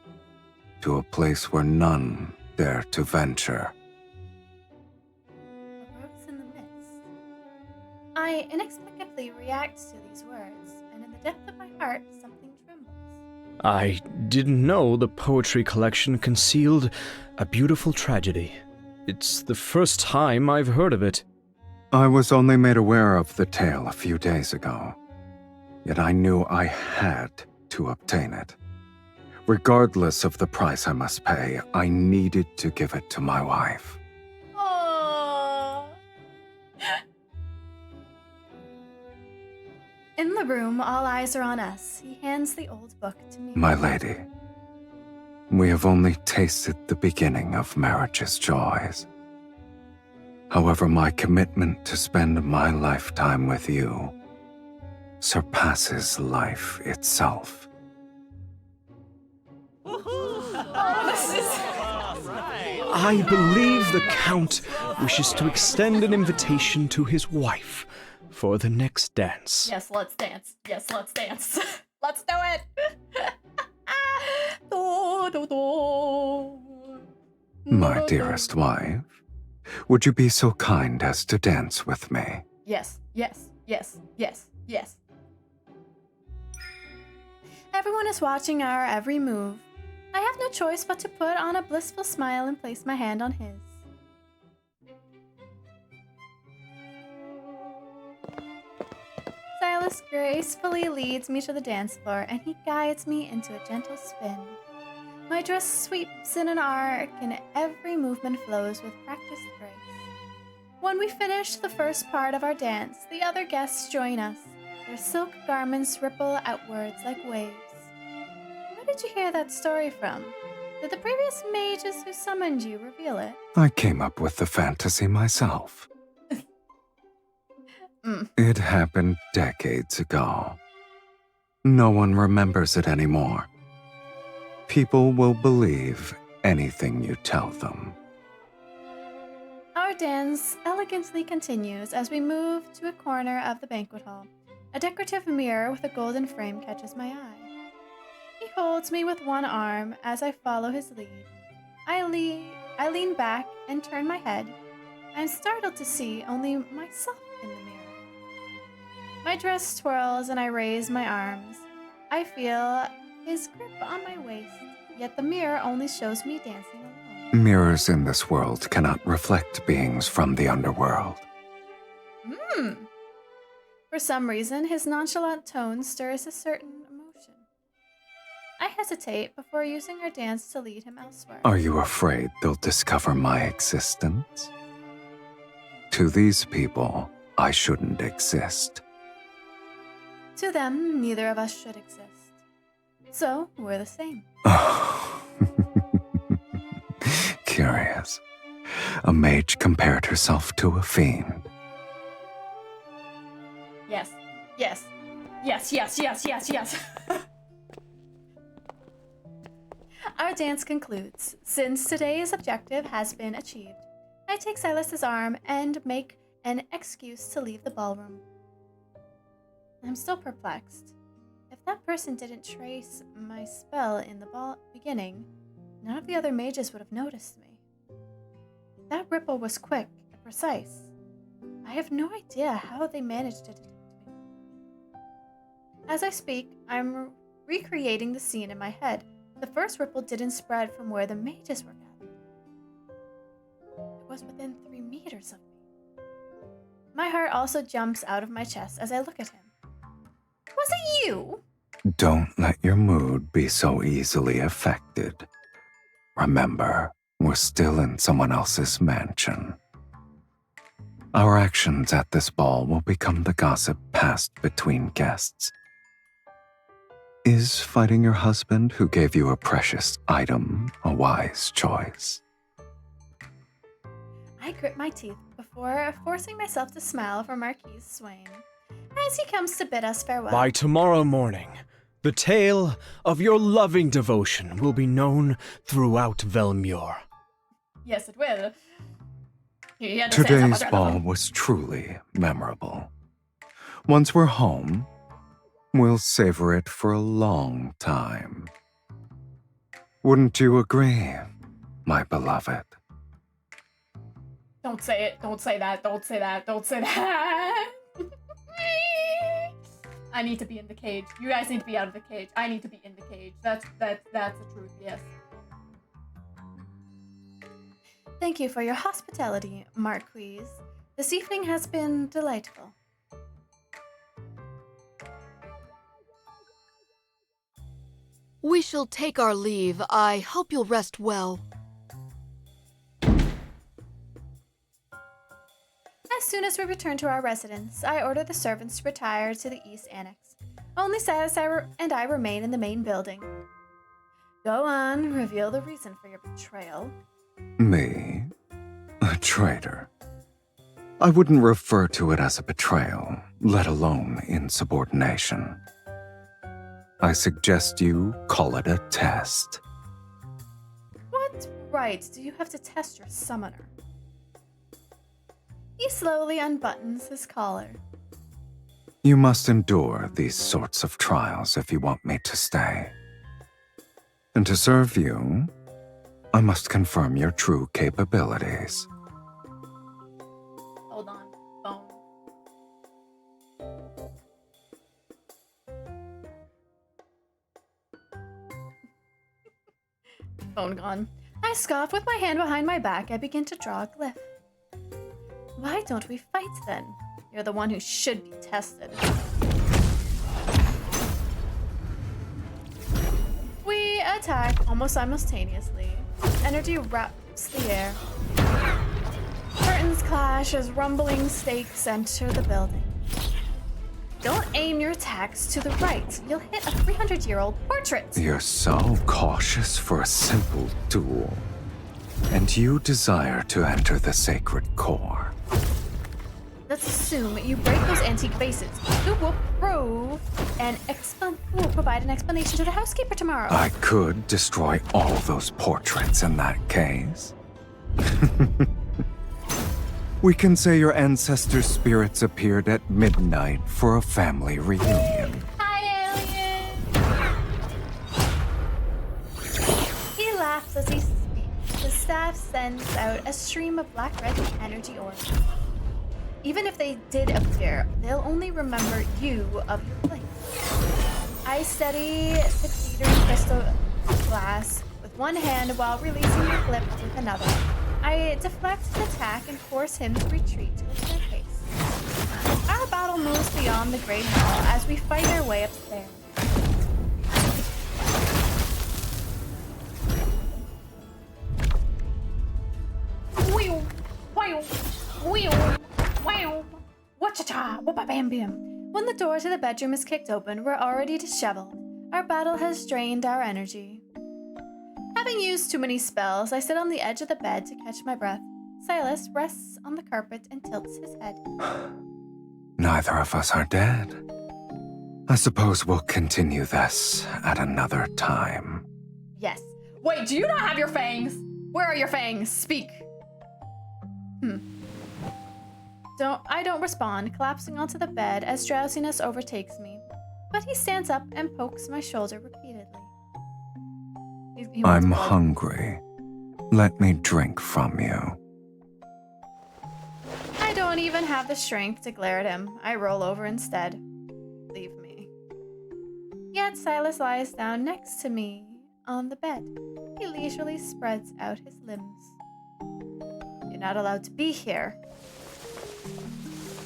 to a place where none dare to venture. A rose in the mist. I inexplicably react to these words, and in the depth of my heart, something trembles. I didn't know the poetry collection concealed a beautiful tragedy. It's the first time I've heard of it. I was only made aware of the tale a few days ago, yet I knew I had to obtain it. Regardless of the price I must pay, I needed to give it to my wife. Aww. In the room, all eyes are on us. He hands the old book to me. My lady, we have only tasted the beginning of marriage's joys. However, my commitment to spend my lifetime with you surpasses life itself. I believe the Count wishes to extend an invitation to his wife for the next dance. Yes, let's dance. Yes, let's dance. Let's do it. Do, do, do. My dearest wife, would you be so kind as to dance with me? Yes, yes, yes, yes, yes. Everyone is watching our every move. I have no choice but to put on a blissful smile and place my hand on his. Silas gracefully leads me to the dance floor, and he guides me into a gentle spin. My dress sweeps in an arc, and every movement flows with practiced grace. When we finish the first part of our dance, the other guests join us. Their silk garments ripple outwards like waves. Where did you hear that story from? Did the previous mages who summoned you reveal it? I came up with the fantasy myself. It happened decades ago. No one remembers it anymore. People will believe anything you tell them. Our dance elegantly continues as we move to a corner of the banquet hall. A decorative mirror with a golden frame catches my eye. He holds me with one arm as I follow his lead. I lean back and turn my head. I'm startled to see only myself in the mirror. My dress twirls and I raise my arms. I feel his grip on my waist, yet the mirror only shows me dancing alone. Mirrors in this world cannot reflect beings from the underworld. For some reason, his nonchalant tone stirs a certain emotion. I hesitate before using our dance to lead him elsewhere. Are you afraid they'll discover my existence? To these people, I shouldn't exist. To them, neither of us should exist. So, we're the same. Curious. A mage compared herself to a fiend. Yes, yes, yes, yes, yes, yes, yes. Our dance concludes. Since today's objective has been achieved, I take Silas's arm and make an excuse to leave the ballroom. I'm still perplexed. If that person didn't trace my spell in the beginning, none of the other mages would have noticed me. That ripple was quick and precise. I have no idea how they managed to detect me. As I speak, I'm recreating the scene in my head. The first ripple didn't spread from where the mages were gathered. It was within 3 meters of me. My heart also jumps out of my chest as I look at him. Was it you? Don't let your mood be so easily affected. Remember, we're still in someone else's mansion. Our actions at this ball will become the gossip passed between guests. Is fighting your husband who gave you a precious item a wise choice? I grit my teeth before forcing myself to smile for Marquis Swain as he comes to bid us farewell. By tomorrow morning, the tale of your loving devotion will be known throughout Velmure. Yes, it will. Today's ball was truly memorable. Once we're home, we'll savor it for a long time. Wouldn't you agree, my beloved? Don't say it. Don't say that. Don't say that. Don't say that. I need to be in the cage. You guys need to be out of the cage. I need to be in the cage. That's the truth, yes. Thank you for your hospitality, Marquise. This evening has been delightful. We shall take our leave. I hope you'll rest well. As soon as we return to our residence, I order the servants to retire to the East Annex. Only Silas and I remain in the main building. Go on, reveal the reason for your betrayal. Me? A traitor? I wouldn't refer to it as a betrayal, let alone insubordination. I suggest you call it a test. What right do you have to test your summoner? He slowly unbuttons his collar. You must endure these sorts of trials if you want me to stay. And to serve you, I must confirm your true capabilities. Hold on, phone. Phone gone. I scoff with my hand behind my back. I begin to draw a glyph. Why don't we fight then? You're the one who should be tested. We attack almost simultaneously. Energy wraps the air. Curtains clash as rumbling stakes enter the building. Don't aim your attacks to the right. You'll hit a 300-year-old portrait. You're so cautious for a simple duel. And you desire to enter the sacred core. Let's assume you break those antique vases. Who will provide an explanation to the housekeeper tomorrow? I could destroy all those portraits in that case. We can say your ancestors' spirits appeared at midnight for a family reunion. Hi, alien! He laughs as he speaks. The staff sends out a stream of black-red energy orbs. Even if they did appear, they'll only remember you of your place. I steady the glittering crystal glass with one hand while releasing the clip with another. I deflect the attack and force him to retreat to the staircase. Our battle moves beyond the Great Hall as we fight our way upstairs. Wheel, wheel, wheel, wheel, whatcha-cha, whoop-a-bam-bam. When the door to the bedroom is kicked open, we're already disheveled. Our battle has drained our energy. Having used too many spells, I sit on the edge of the bed to catch my breath. Silas rests on the carpet and tilts his head. Neither of us are dead. I suppose we'll continue this at another time. Yes. Wait, do you not have your fangs? Where are your fangs? Speak. I don't respond, collapsing onto the bed as drowsiness overtakes me. But he stands up and pokes my shoulder repeatedly. He wants I'm blood. hungry. Let me drink from you. I don't even have the strength to glare at him. I roll over instead. Leave me. Yet Silas lies down next to me on the bed. He leisurely spreads out his limbs. You're not allowed to be here.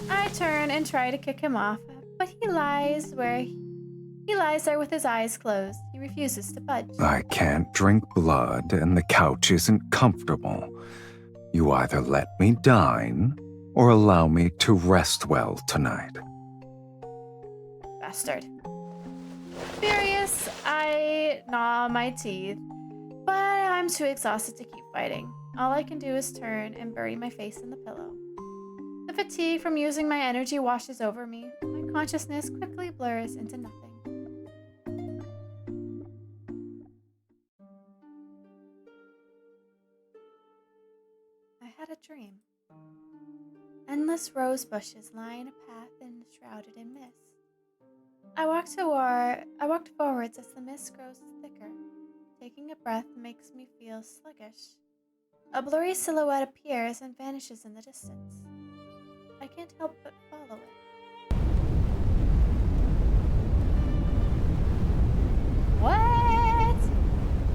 I turn and try to kick him off, but he lies there with his eyes closed. He refuses to budge. I can't drink blood and the couch isn't comfortable. You either let me dine or allow me to rest well tonight. Bastard. Furious, I gnaw my teeth, but I'm too exhausted to keep fighting. All I can do is turn and bury my face in the pillow. The fatigue from using my energy washes over me. My consciousness quickly blurs into nothing. I had a dream. Endless rose bushes line a path and shrouded in mist. I walked forwards as the mist grows thicker. Taking a breath makes me feel sluggish. A blurry silhouette appears and vanishes in the distance. I can't help but follow it. What?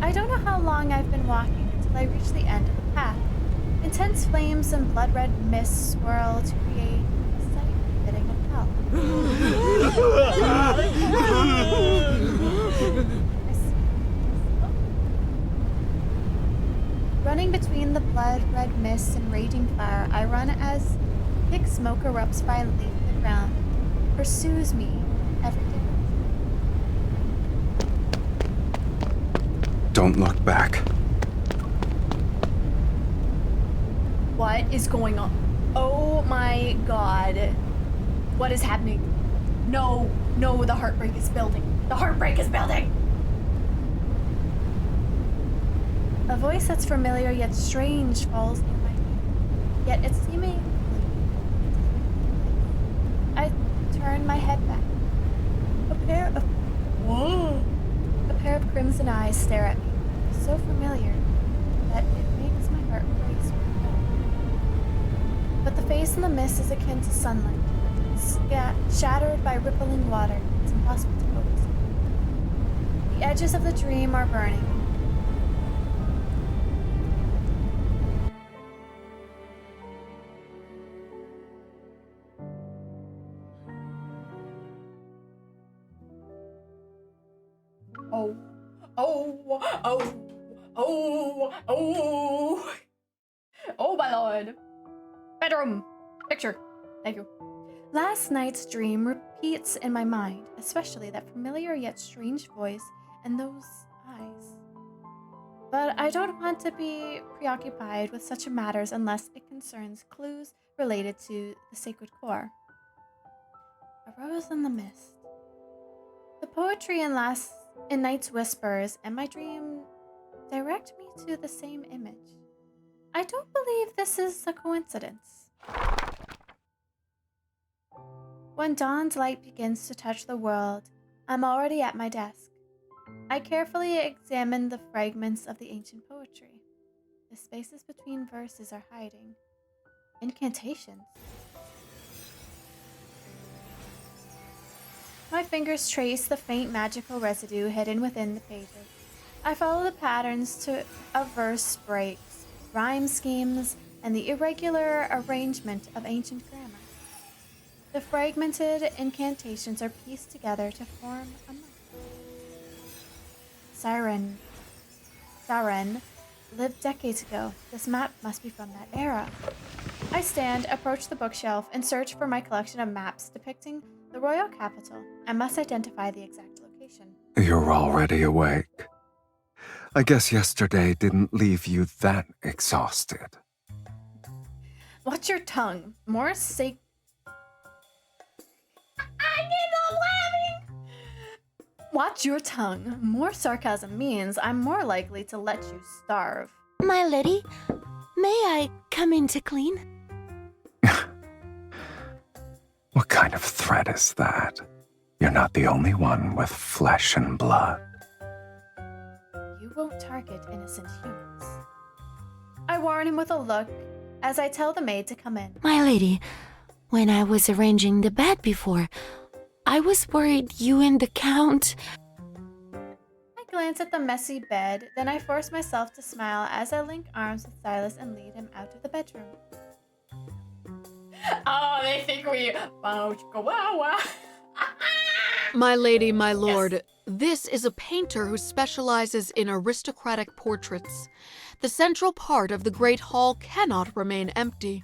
I don't know how long I've been walking until I reach the end of the path. Intense flames and blood-red mist swirl to create a sight befitting of hell. Running between the blood-red mist and raging fire, I run as thick smoke erupts violently from the ground, pursues me every day. Don't look back. What is going on? Oh my god. What is happening? No, the heartbreak is building. The heartbreak is building! A voice that's familiar yet strange falls near my ear. Yet it's seemingly. I turn my head back. A pair of crimson eyes stare at me, so familiar that it makes my heart race. But the face in the mist is akin to sunlight, shattered by rippling water. It's impossible to focus on. The edges of the dream are burning. Oh my lord. Bedroom. Picture. Thank you. Last night's dream repeats in my mind, especially that familiar yet strange voice and those eyes. But I don't want to be preoccupied with such matters unless it concerns clues related to the sacred core. A rose in the mist. The poetry in Night's Whispers and my dream direct me to the same image. I don't believe this is a coincidence. When dawn's light begins to touch the world, I'm already at my desk. I carefully examine the fragments of the ancient poetry. The spaces between verses are hiding. Incantations. My fingers trace the faint magical residue hidden within the pages. I follow the patterns of verse breaks, rhyme schemes, and the irregular arrangement of ancient grammar. The fragmented incantations are pieced together to form a map. Siren lived decades ago. This map must be from that era. I stand, approach the bookshelf, and search for my collection of maps depicting the royal capital. I must identify the exact location. You're already awake. I guess yesterday didn't leave you that exhausted. Watch your tongue. More sake. I keep laughing! Watch your tongue. More sarcasm means I'm more likely to let you starve. My lady, may I come in to clean? What kind of threat is that? You're not the only one with flesh and blood. You won't target innocent humans. I warn him with a look as I tell the maid to come in. My lady, when I was arranging the bed before, I was worried you and the Count... I glance at the messy bed, then I force myself to smile as I link arms with Silas and lead him out of the bedroom. Oh, they think we... My lady, my lord, yes. This is a painter who specializes in aristocratic portraits. The central part of the Great Hall cannot remain empty.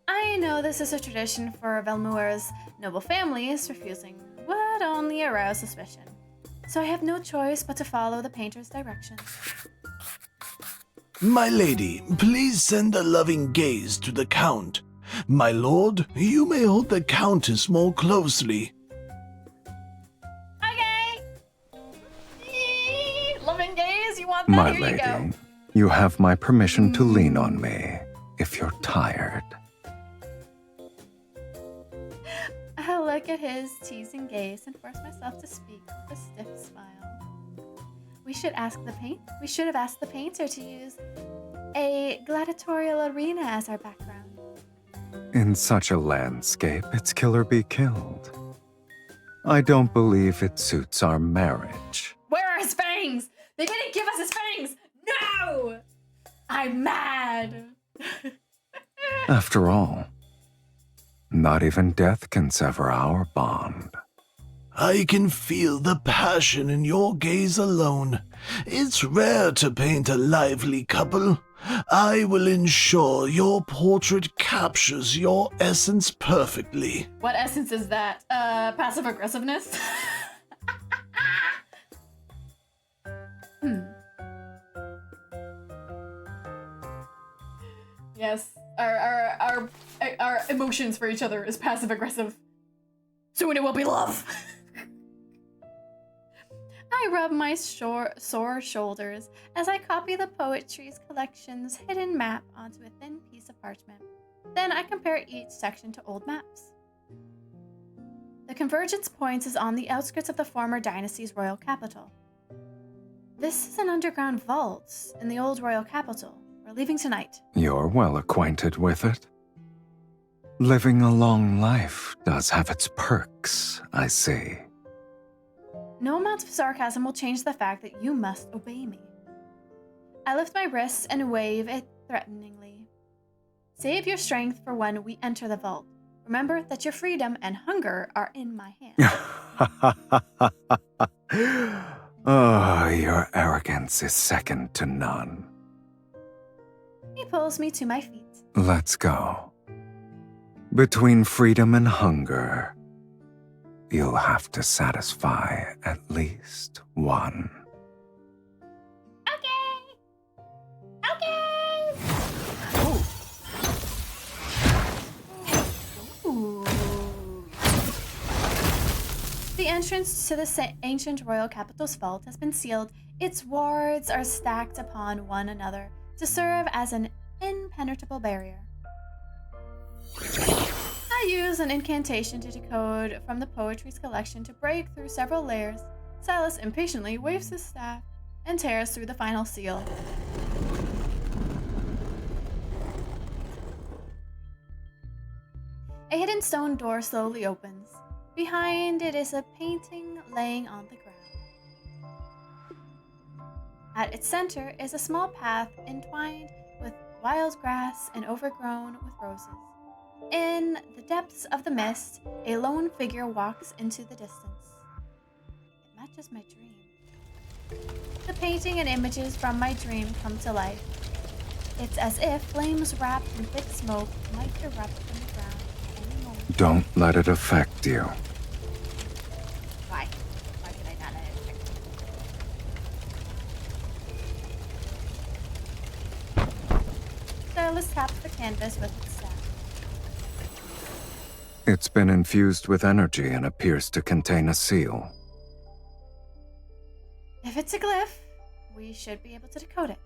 I know this is a tradition for Velmuir's noble families, refusing would only arouse suspicion. So I have no choice but to follow the painter's directions. My lady, please send a loving gaze to the Count. My lord, you may hold the Countess more closely. Okay! Loving gaze, you want that? My Here lady, you go. You have my permission to lean on me if you're tired. I look at his teasing gaze and force myself to speak with a stiff smile. We should have asked the painter to use a gladiatorial arena as our background. In such a landscape, it's kill or be killed. I don't believe it suits our marriage. Where are his fangs? They didn't give us his fangs! No! I'm mad! After all, not even death can sever our bond. I can feel the passion in your gaze alone. It's rare to paint a lively couple. I will ensure your portrait captures your essence perfectly. What essence is that? Passive aggressiveness? Yes, our emotions for each other is passive aggressive. Soon it will be love. I rub my sore shoulders as I copy the Poetry's collection's hidden map onto a thin piece of parchment. Then I compare each section to old maps. The convergence point is on the outskirts of the former dynasty's royal capital. This is an underground vault in the old royal capital. We're leaving tonight. You're well acquainted with it. Living a long life does have its perks, I see. No amount of sarcasm will change the fact that you must obey me. I lift my wrists and wave it threateningly. Save your strength for when we enter the vault. Remember that your freedom and hunger are in my hands. Oh, your arrogance is second to none. He pulls me to my feet. Let's go. Between freedom and hunger, you'll have to satisfy at least one. Okay! Ooh. The entrance to the ancient royal capital's vault has been sealed. Its wards are stacked upon one another to serve as an impenetrable barrier. I use an incantation to decode from the Poetry's collection to break through several layers. Silas impatiently waves his staff and tears through the final seal. A hidden stone door slowly opens. Behind it is a painting laying on the ground. At its center is a small path entwined with wild grass and overgrown with roses. In the depths of the mist, a lone figure walks into the distance. It matches my dream. The painting and images from my dream come to life. It's as if flames wrapped in thick smoke might erupt from the ground at any moment. Don't let it affect you. Why? Why could I not let it affect me? Silas taps the canvas with its staff. It's been infused with energy and appears to contain a seal. If it's a glyph, we should be able to decode it.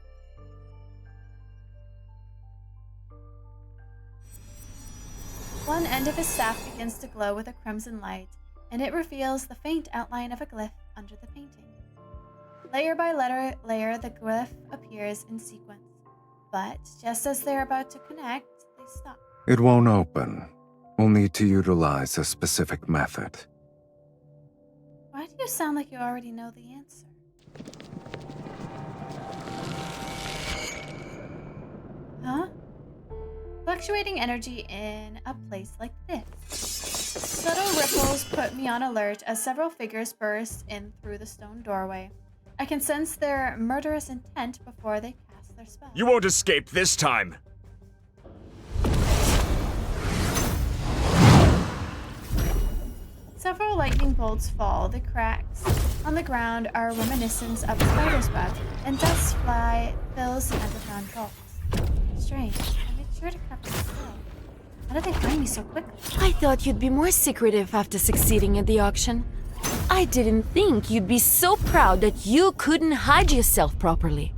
One end of his staff begins to glow with a crimson light, and it reveals the faint outline of a glyph under the painting. Layer by layer, the glyph appears in sequence, but just as they're about to connect, they stop. It won't open. We'll need to utilize a specific method. Why do you sound like you already know the answer? Huh? Fluctuating energy in a place like this. Subtle ripples put me on alert as several figures burst in through the stone doorway. I can sense their murderous intent before they cast their spell. You won't escape this time! Several lightning bolts fall. The cracks on the ground are reminiscent of a spider's web, and dust fly fills the underground vaults. Strange. I made sure to cover the floor. How did they find me so quickly? I thought you'd be more secretive after succeeding at the auction. I didn't think you'd be so proud that you couldn't hide yourself properly.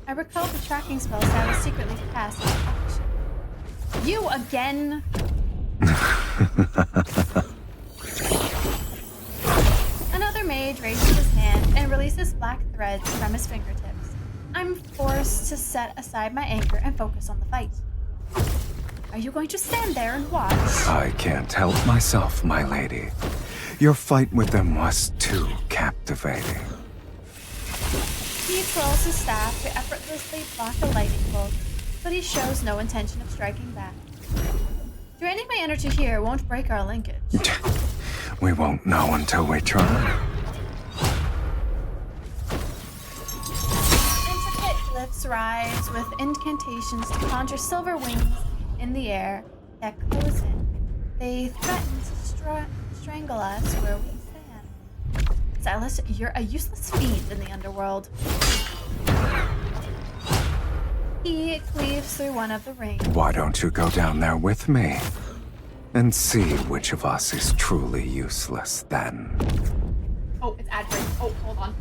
I recalled the tracking spells I was secretly cast at the auction. You again? Another mage raises his hand and releases black threads from his fingertips. I'm forced to set aside my anger and focus on the fight. Are you going to stand there and watch? I can't help myself, my lady. Your fight with them was too captivating. He twirls his staff to effortlessly block a lightning bolt, but he shows no intention of striking back. Draining my energy here won't break our linkage. We won't know until we try. Intricate glyphs rise with incantations to conjure silver wings in the air that close in. They threaten to strangle us where we stand. Silas, you're a useless fiend in the underworld. He cleaves through one of the rings. Why don't you go down there with me? And see which of us is truly useless then. Oh, it's ad break. Oh, hold on.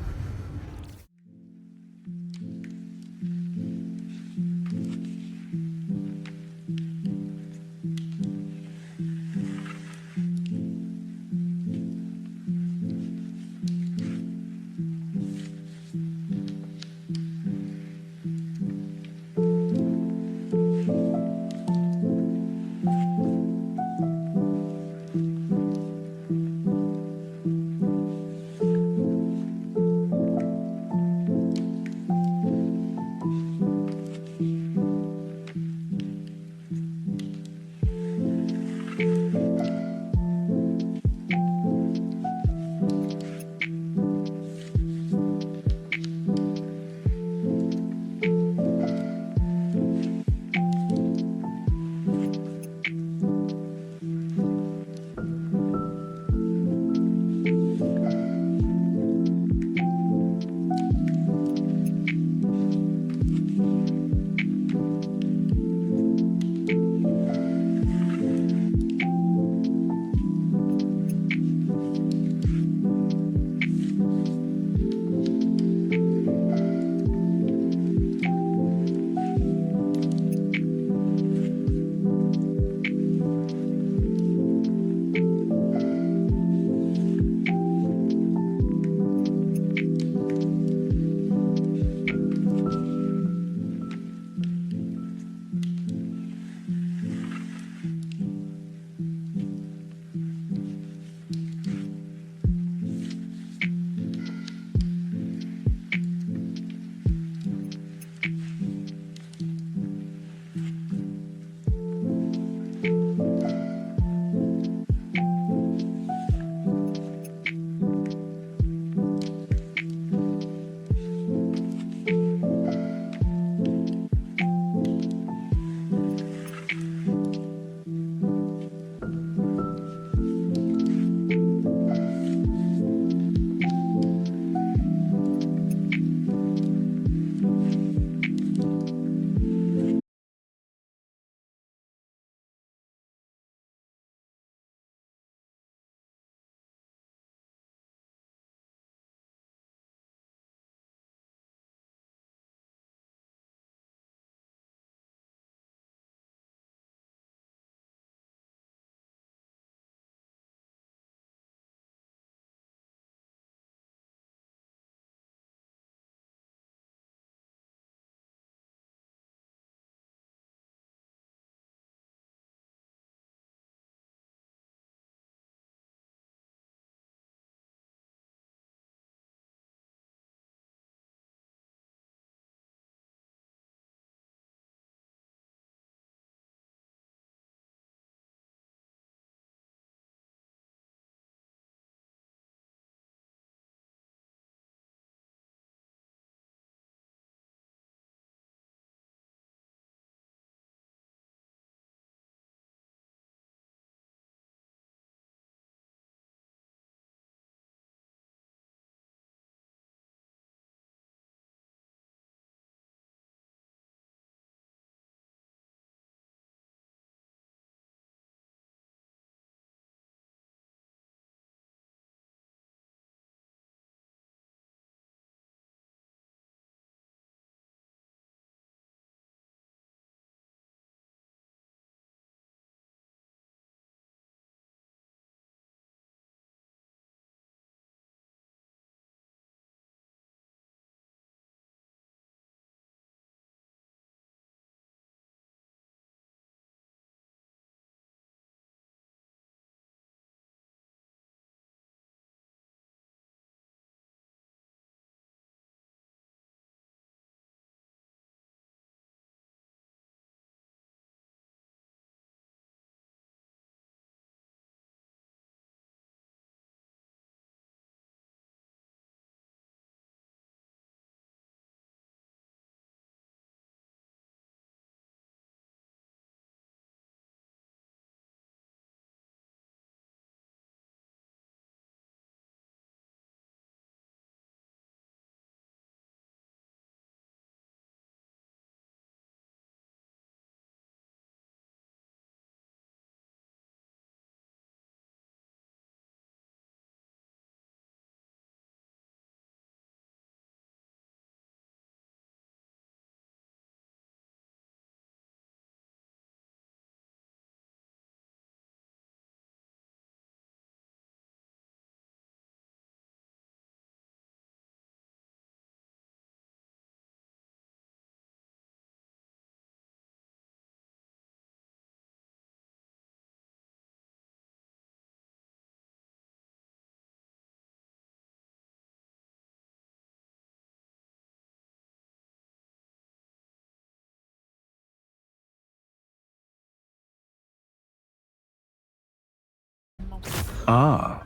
Ah,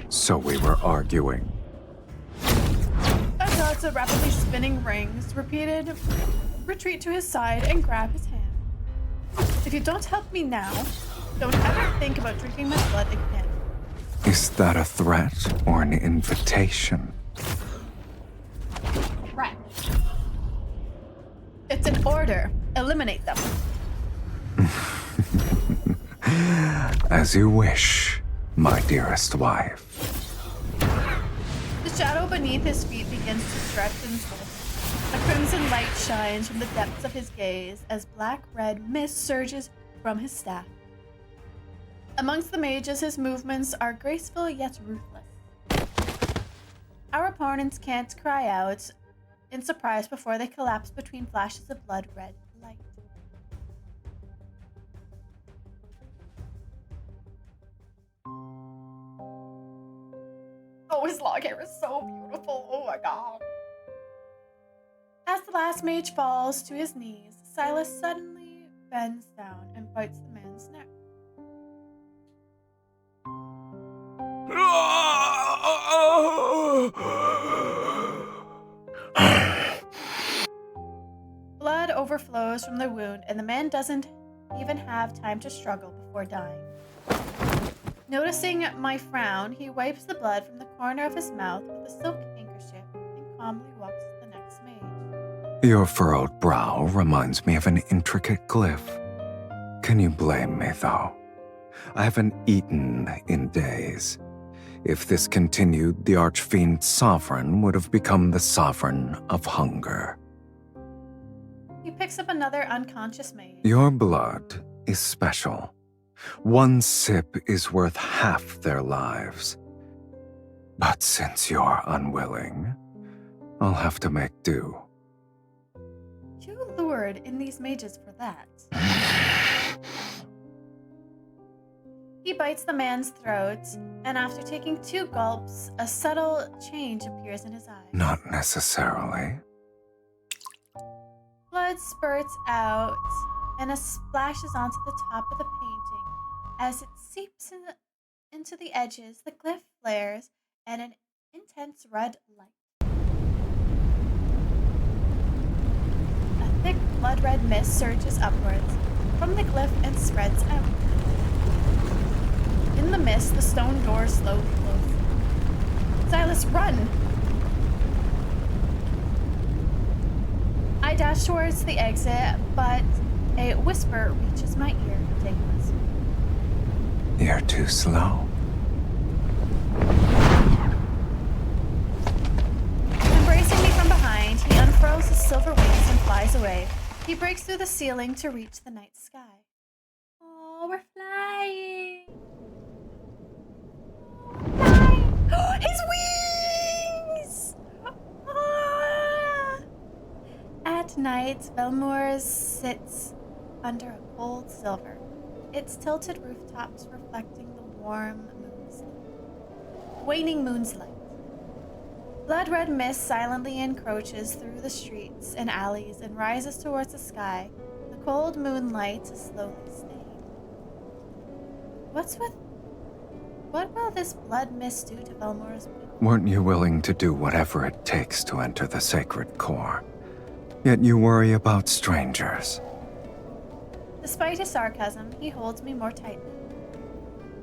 so we were arguing. As lots of rapidly spinning rings repeated, retreat to his side and grab his hand. If you don't help me now, don't ever think about drinking my blood again. Is that a threat or an invitation? Right. It's an order. Eliminate them. As you wish, my dearest wife. The shadow beneath his feet begins to stretch and swell. A crimson light shines from the depths of his gaze as black-red mist surges from his staff. Amongst the mages, his movements are graceful yet ruthless. Our opponents can't cry out in surprise before they collapse between flashes of blood-red light. Oh, his long hair is so beautiful. Oh my god. As the last mage falls to his knees, Silas suddenly bends down and bites the man's neck. Blood overflows from the wound, and the man doesn't even have time to struggle before dying. Noticing my frown, he wipes the blood from the corner of his mouth with a silk handkerchief and calmly walks to the next mage. Your furrowed brow reminds me of an intricate glyph. Can you blame me, though? I haven't eaten in days. If this continued, the Archfiend Sovereign would have become the Sovereign of Hunger. He picks up another unconscious mage. Your blood is special. One sip is worth half their lives. But since you're unwilling, I'll have to make do. You lured in these mages for that. He bites the man's throat, and after taking 2 gulps, a subtle change appears in his eyes. Not necessarily. Blood spurts out and splashes onto the top of the painting. As it seeps into the edges, the glyph flares and an intense red light. A thick blood-red mist surges upwards from the glyph and spreads out. In the mist, the stone door slowly closes. Silas, run! I dash towards the exit, but a whisper reaches my ear. Take this. You're too slow. Embracing me from behind, he unfurls his silver wings and flies away. He breaks through the ceiling to reach the night sky. Oh, we're flying! Flying! His wings! Ah! At night, Belmoor sits under a cold silver, its tilted rooftops reflecting the warm waning moon's light. Blood-red mist silently encroaches through the streets and alleys and rises towards the sky. The cold moonlight is slowly staying. What will this blood mist do to Belmoor's people? Weren't you willing to do whatever it takes to enter the sacred core? Yet you worry about strangers. Despite his sarcasm, he holds me more tightly.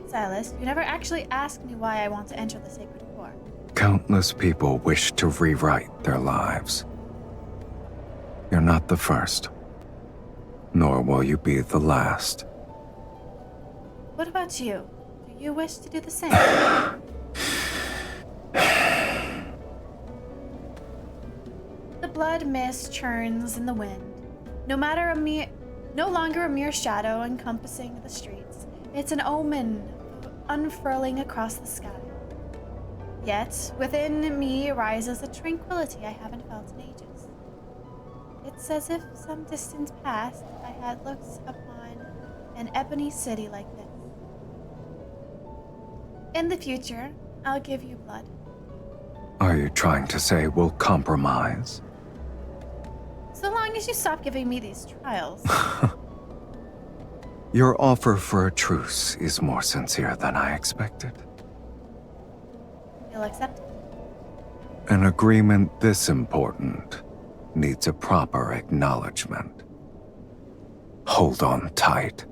Silas, you never actually asked me why I want to enter the sacred core. Countless people wish to rewrite their lives. You're not the first, nor will you be the last. What about you? Do you wish to do the same? The blood mist churns in the wind. No longer a mere shadow encompassing the streets. It's an omen unfurling across the sky. Yet, within me rises a tranquility I haven't felt in ages. It's as if some distant past I had looked upon an ebony city like this. In the future, I'll give you blood. Are you trying to say we'll compromise? So long as you stop giving me these trials. Your offer for a truce is more sincere than I expected. You'll accept it? An agreement this important needs a proper acknowledgement. Hold on tight.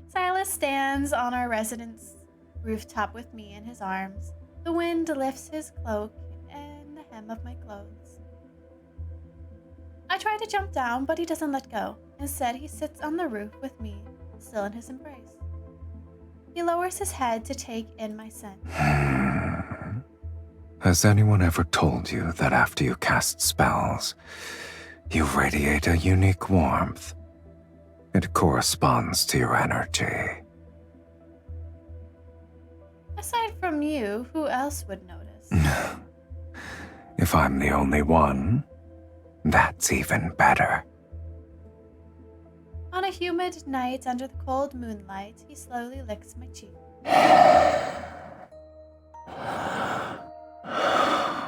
Silas stands on our residence rooftop with me in his arms. The wind lifts his cloak and the hem of my clothes. I try to jump down, but he doesn't let go. Instead, he sits on the roof with me, still in his embrace. He lowers his head to take in my scent. Has anyone ever told you that after you cast spells, you radiate a unique warmth? It corresponds to your energy. Aside from you, who else would notice? If I'm the only one, that's even better. On a humid night under the cold moonlight, he slowly licks my cheek.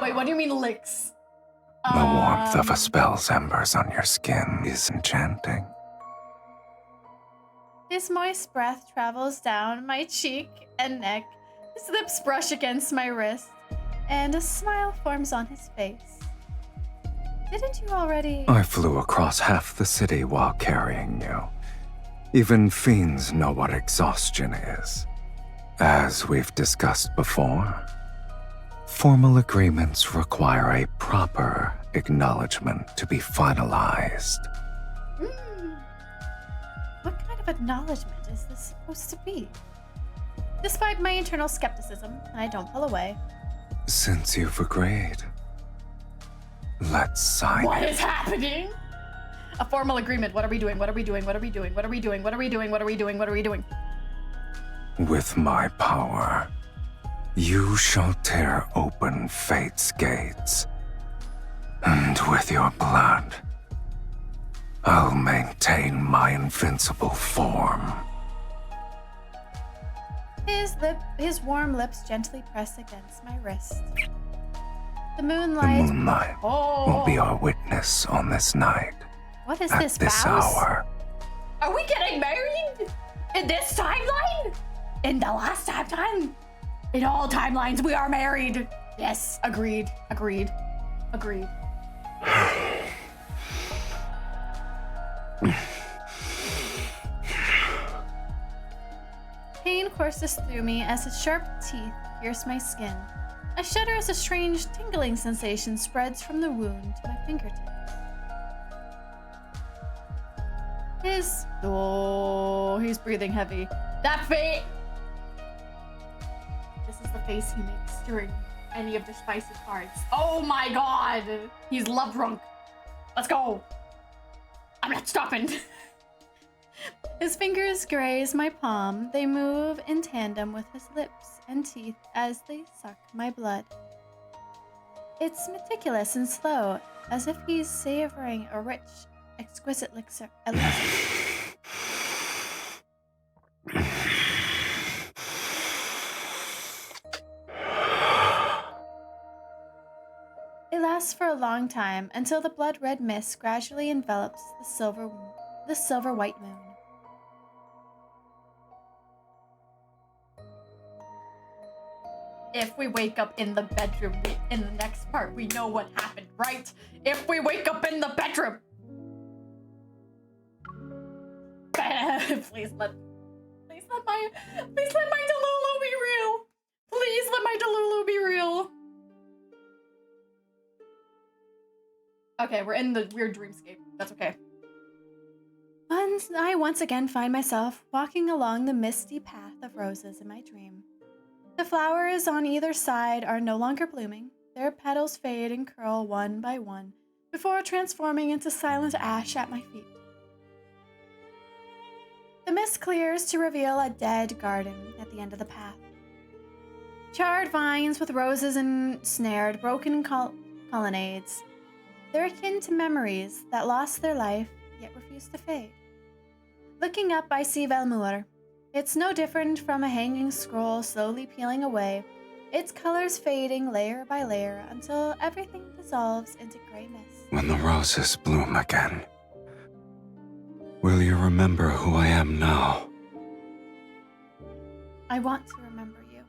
Wait, what do you mean licks? The warmth of a spell's embers on your skin is enchanting. His moist breath travels down my cheek and neck. His lips brush against my wrist, and a smile forms on his face. Didn't you already? I flew across half the city while carrying you. Even fiends know what exhaustion is. As we've discussed before, formal agreements require a proper acknowledgement to be finalized. What kind of acknowledgement is this supposed to be? Despite my internal skepticism, I don't pull away. Since you've agreed, let's sign What it. is happening? A formal agreement. What are we doing? What are we doing? What are we doing? What are we doing? What are we doing? What are we doing? What are we doing? With my power, you shall tear open fate's gates. And with your blood, I'll maintain my invincible form. His warm lips gently press against my wrist. The The moonlight. moonlight will be our witness on this night. What is At this, this vows? hour. Are we getting married? In this timeline? In the last timeline? In all timelines, we are married. Yes, agreed, agreed, agreed. Pain courses through me as his sharp teeth pierce my skin. I shudder as a strange tingling sensation spreads from the wound to my fingertips. He's breathing heavy. That face! This is the face he makes during any of the spicy cards. Oh my god! He's love drunk. Let's go! I'm not stopping. His fingers graze my palm. They move in tandem with his lips and teeth as they suck my blood. It's meticulous and slow, as if he's savoring a rich, exquisite elixir. It lasts for a long time until the blood-red mist gradually envelops the silver white moon. If we wake up in the bedroom, in the next part, we know what happened, right? If we wake up in the bedroom! Please let my Delulu be real! Please let my Delulu be real! Okay, we're in the weird dreamscape. That's okay. I once again find myself walking along the misty path of roses in my dream. The flowers on either side are no longer blooming. Their petals fade and curl one by one before transforming into silent ash at my feet. The mist clears to reveal a dead garden at the end of the path. Charred vines with roses ensnared, broken colonnades. They're akin to memories that lost their life, yet refuse to fade. Looking up, I see Velmur, It's no different from a hanging scroll slowly peeling away, its colors fading layer by layer until everything dissolves into gray mist. When the roses bloom again, will you remember who I am now? I want to remember you.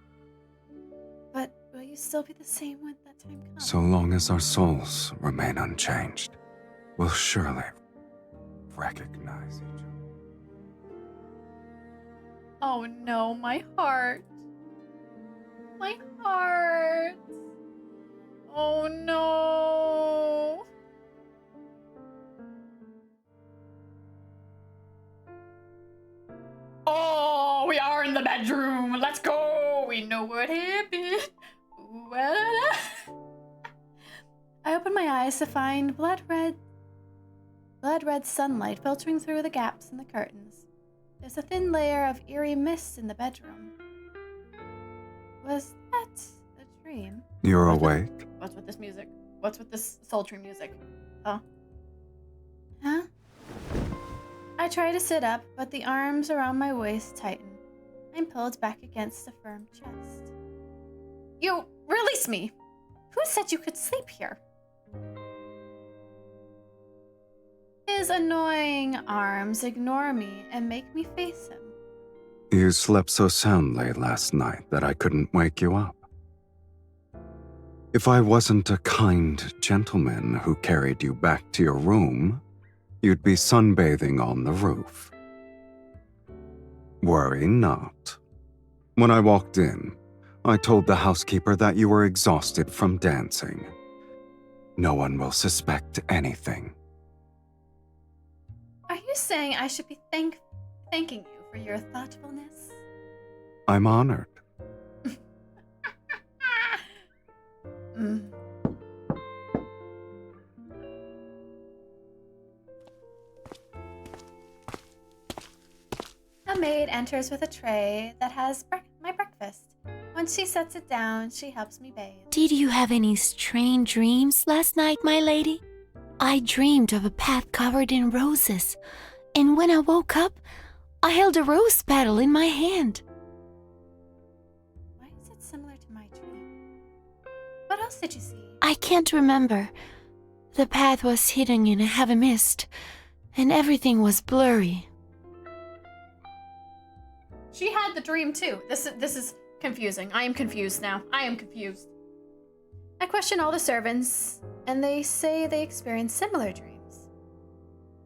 But will you still be the same when that time comes? So long as our souls remain unchanged, we'll surely recognize each other. Oh no, my heart. My heart. Oh no. Oh, we are in the bedroom. Let's go. We know what happened. I open my eyes to find blood red sunlight filtering through the gaps in the curtains. There's a thin layer of eerie mist in the bedroom. Was that a dream? You're awake? What's with this music? What's with this sultry music? Oh. Huh? I try to sit up, but the arms around my waist tighten. I'm pulled back against a firm chest. You release me! Who said you could sleep here? His annoying arms ignore me and make me face him. You slept so soundly last night that I couldn't wake you up. If I wasn't a kind gentleman who carried you back to your room, you'd be sunbathing on the roof. Worry not. When I walked in, I told the housekeeper that you were exhausted from dancing. No one will suspect anything. Are you saying I should be thanking you for your thoughtfulness? I'm honored. A maid enters with a tray that has my breakfast. When she sets it down, she helps me bathe. Did you have any strange dreams last night, my lady? I dreamed of a path covered in roses, and when I woke up, I held a rose petal in my hand. Why is it similar to my dream? What else did you see? I can't remember. The path was hidden in a heavy mist, and everything was blurry. She had the dream too. This is confusing. I am confused now. I am confused. I question all the servants, and they say they experience similar dreams.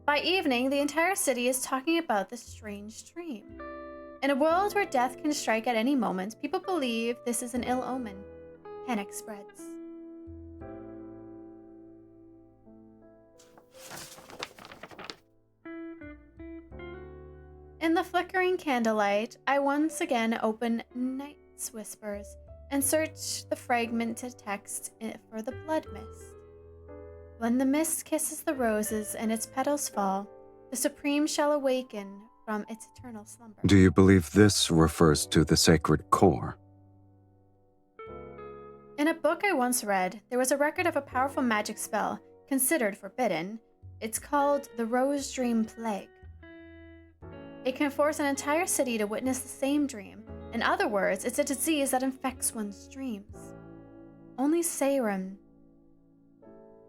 By evening, the entire city is talking about this strange dream. In a world where death can strike at any moment, people believe this is an ill omen. Panic spreads. In the flickering candlelight, I once again open Night's Whispers and search the fragmented text for the blood mist. When the mist kisses the roses and its petals fall, the Supreme shall awaken from its eternal slumber. Do you believe this refers to the sacred core? In a book I once read, there was a record of a powerful magic spell considered forbidden. It's called the Rose Dream Plague. It can force an entire city to witness the same dream. In other words, it's a disease that infects one's dreams. Only Seiren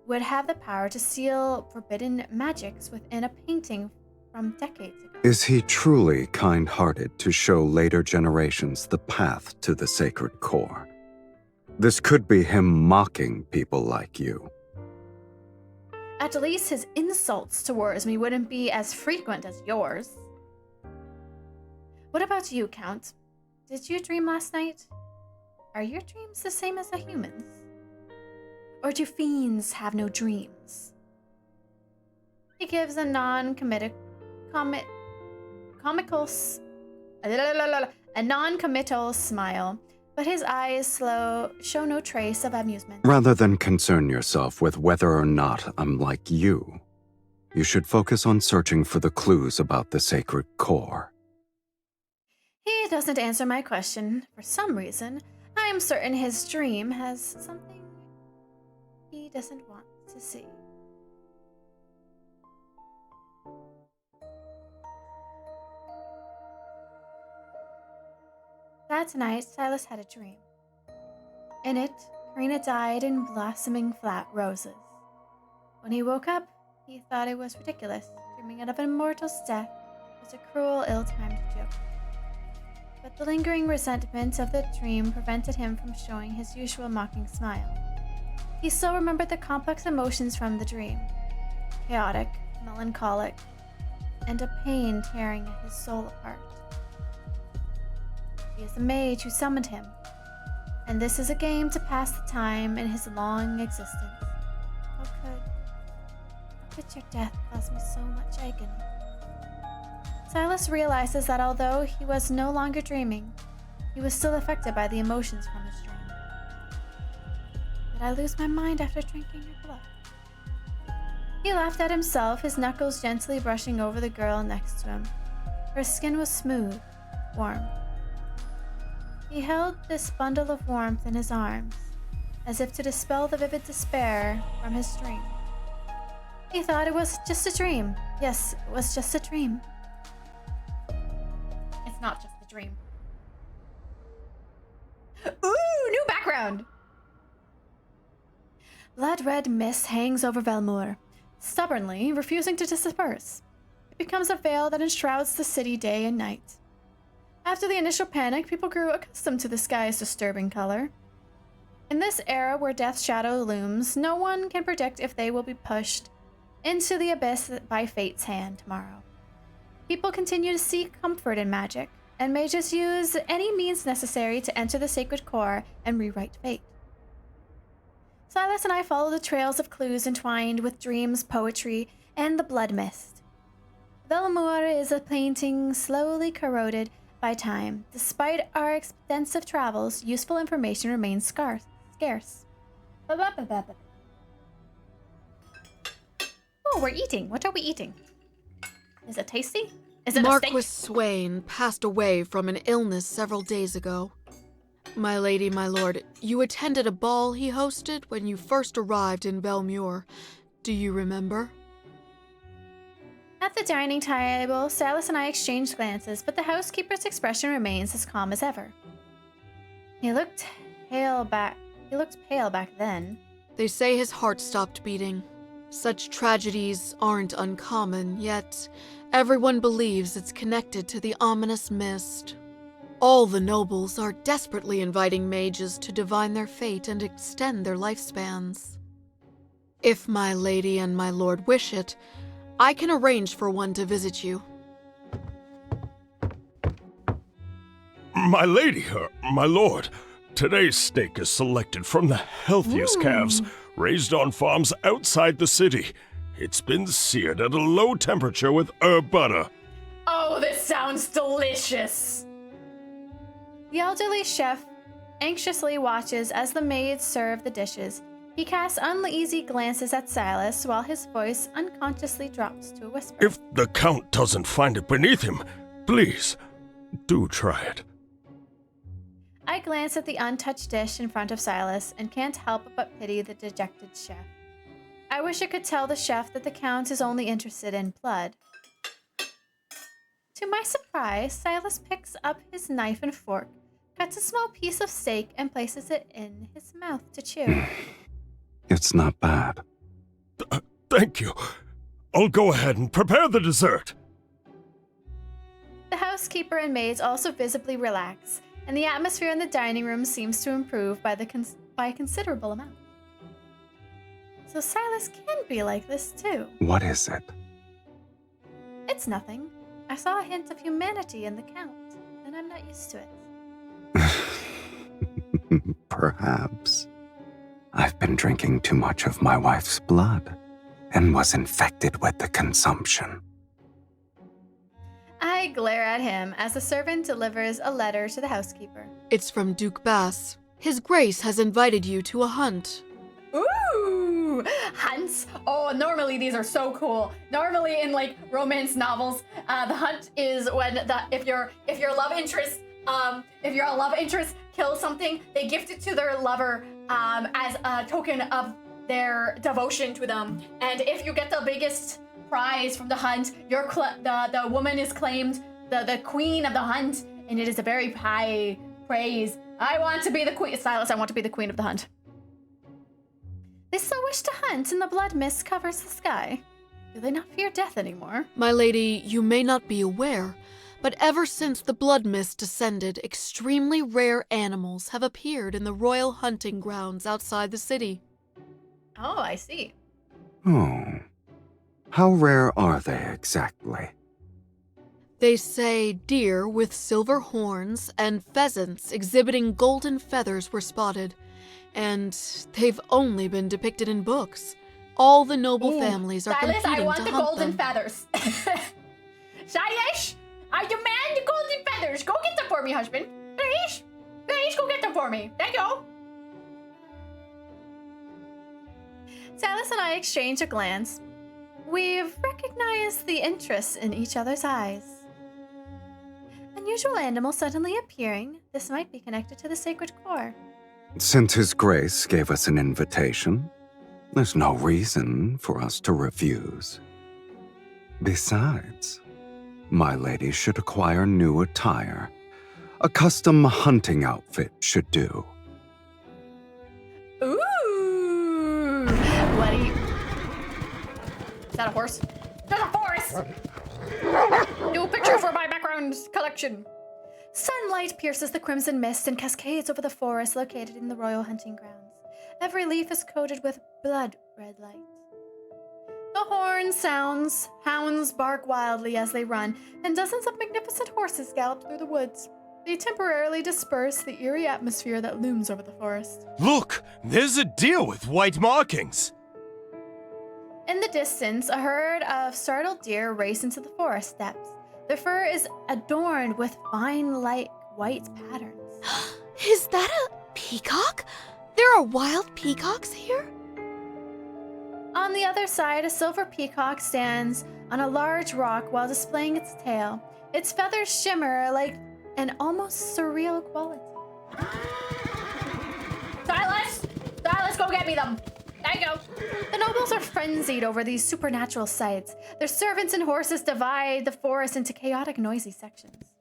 would have the power to seal forbidden magics within a painting from decades ago. Is he truly kind-hearted to show later generations the path to the sacred core? This could be him mocking people like you. At least his insults towards me wouldn't be as frequent as yours. What about you, Count? Did you dream last night? Are your dreams the same as a human's? Or do fiends have no dreams? He gives a non-committal smile, but his eyes show no trace of amusement. Rather than concern yourself with whether or not I'm like you should focus on searching for the clues about the sacred core. He doesn't answer my question. For some reason, I am certain his dream has something he doesn't want to see. That night, Silas had a dream. In it, Karina died in blossoming flat roses. When he woke up, he thought it was ridiculous. Dreaming of an immortal's death was a cruel, ill-timed joke. But the lingering resentment of the dream prevented him from showing his usual mocking smile. He still remembered the complex emotions from the dream. Chaotic, melancholic, and a pain tearing his soul apart. He is the mage who summoned him, and this is a game to pass the time in his long existence. How could your death cause me so much agony? Silas realizes that although he was no longer dreaming, he was still affected by the emotions from his dream. Did I lose my mind after drinking your blood? He laughed at himself, his knuckles gently brushing over the girl next to him. Her skin was smooth, warm. He held this bundle of warmth in his arms, as if to dispel the vivid despair from his dream. He thought it was just a dream. Yes, it was just a dream. It's not just a dream. Ooh, new background! Blood-red mist hangs over Velmur, stubbornly refusing to disperse. It becomes a veil that enshrouds the city day and night. After the initial panic, people grew accustomed to the sky's disturbing color. In this era where death's shadow looms, no one can predict if they will be pushed into the abyss by fate's hand tomorrow. People continue to seek comfort in magic, and mages use any means necessary to enter the sacred core and rewrite fate. Silas and I follow the trails of clues entwined with dreams, poetry, and the blood mist. Velmur is a painting slowly corroded by time. Despite our extensive travels, useful information remains scarce. Oh, we're eating. What are we eating? Is it tasty? Is it Marquis a steak? Swain passed away from an illness several days ago. My lady, my lord, you attended a ball he hosted when you first arrived in Velmur. Do you remember? At the dining table, Silas and I exchanged glances, but the housekeeper's expression remains as calm as ever. He looked pale back then. They say his heart stopped beating. Such tragedies aren't uncommon, yet everyone believes it's connected to the ominous mist. All the nobles are desperately inviting mages to divine their fate and extend their lifespans. If my lady and my lord wish it, I can arrange for one to visit you. My lady, my lord, today's steak is selected from the healthiest calves raised on farms outside the city. It's been seared at a low temperature with herb butter. Oh, this sounds delicious! The elderly chef anxiously watches as the maids serve the dishes. He casts uneasy glances at Silas while his voice unconsciously drops to a whisper. If the Count doesn't find it beneath him, please, do try it. I glance at the untouched dish in front of Silas and can't help but pity the dejected chef. I wish I could tell the chef that the Count is only interested in blood. To my surprise, Silas picks up his knife and fork, cuts a small piece of steak, and places it in his mouth to chew. It's not bad. Thank you. I'll go ahead and prepare the dessert. The housekeeper and maids also visibly relax, and the atmosphere in the dining room seems to improve by a considerable amount. So Silas can be like this too. What is it? It's nothing. I saw a hint of humanity in the Count, and I'm not used to it. Perhaps. I've been drinking too much of my wife's blood and was infected with the consumption. I glare at him as the servant delivers a letter to the housekeeper. It's from Duke Bass. His Grace has invited you to a hunt. Ooh, hunts. Oh, normally these are so cool. Normally in like romance novels, the hunt is when if your love interest kills something, they gift it to their lover as a token of their devotion to them. And if you get the biggest prize from the hunt, the woman is claimed the queen of the hunt, and it is a very high praise. I want to be the queen. Silas, I want to be the queen of the hunt. They still wish to hunt, and the blood mist covers the sky. Do they not fear death anymore? My lady, you may not be aware, but ever since the blood mist descended, extremely rare animals have appeared in the royal hunting grounds outside the city. Oh, I see. Oh. How rare are they exactly? They say deer with silver horns and pheasants exhibiting golden feathers were spotted, and they've only been depicted in books. All the noble families are Silas, competing I want to the hunt golden them. feathers. Silas, I demand the golden feathers. Go get them for me, husband. Please. Please go get them for me. Thank you. Silas and I exchange a glance. We've recognized the interest in each other's eyes. Unusual animal suddenly appearing. This might be connected to the sacred core. Since His Grace gave us an invitation, there's no reason for us to refuse. Besides, my lady should acquire new attire. A custom hunting outfit should do. Ooh! What do you... Is that a horse? There's a forest! New picture for my background collection. Sunlight pierces the crimson mist and cascades over the forest located in the royal hunting grounds. Every leaf is coated with blood red light. The horn sounds, hounds bark wildly as they run, and dozens of magnificent horses gallop through the woods. They temporarily disperse the eerie atmosphere that looms over the forest. Look, there's a deer with white markings. In the distance, a herd of startled deer race into the forest depths. Their fur is adorned with vine-like white patterns. Is that a peacock? There are wild peacocks here? On the other side, a silver peacock stands on a large rock while displaying its tail. Its feathers shimmer like an almost surreal quality. Silas! Silas, go get me them! There you go. The nobles are frenzied over these supernatural sights. Their servants and horses divide the forest into chaotic, noisy sections.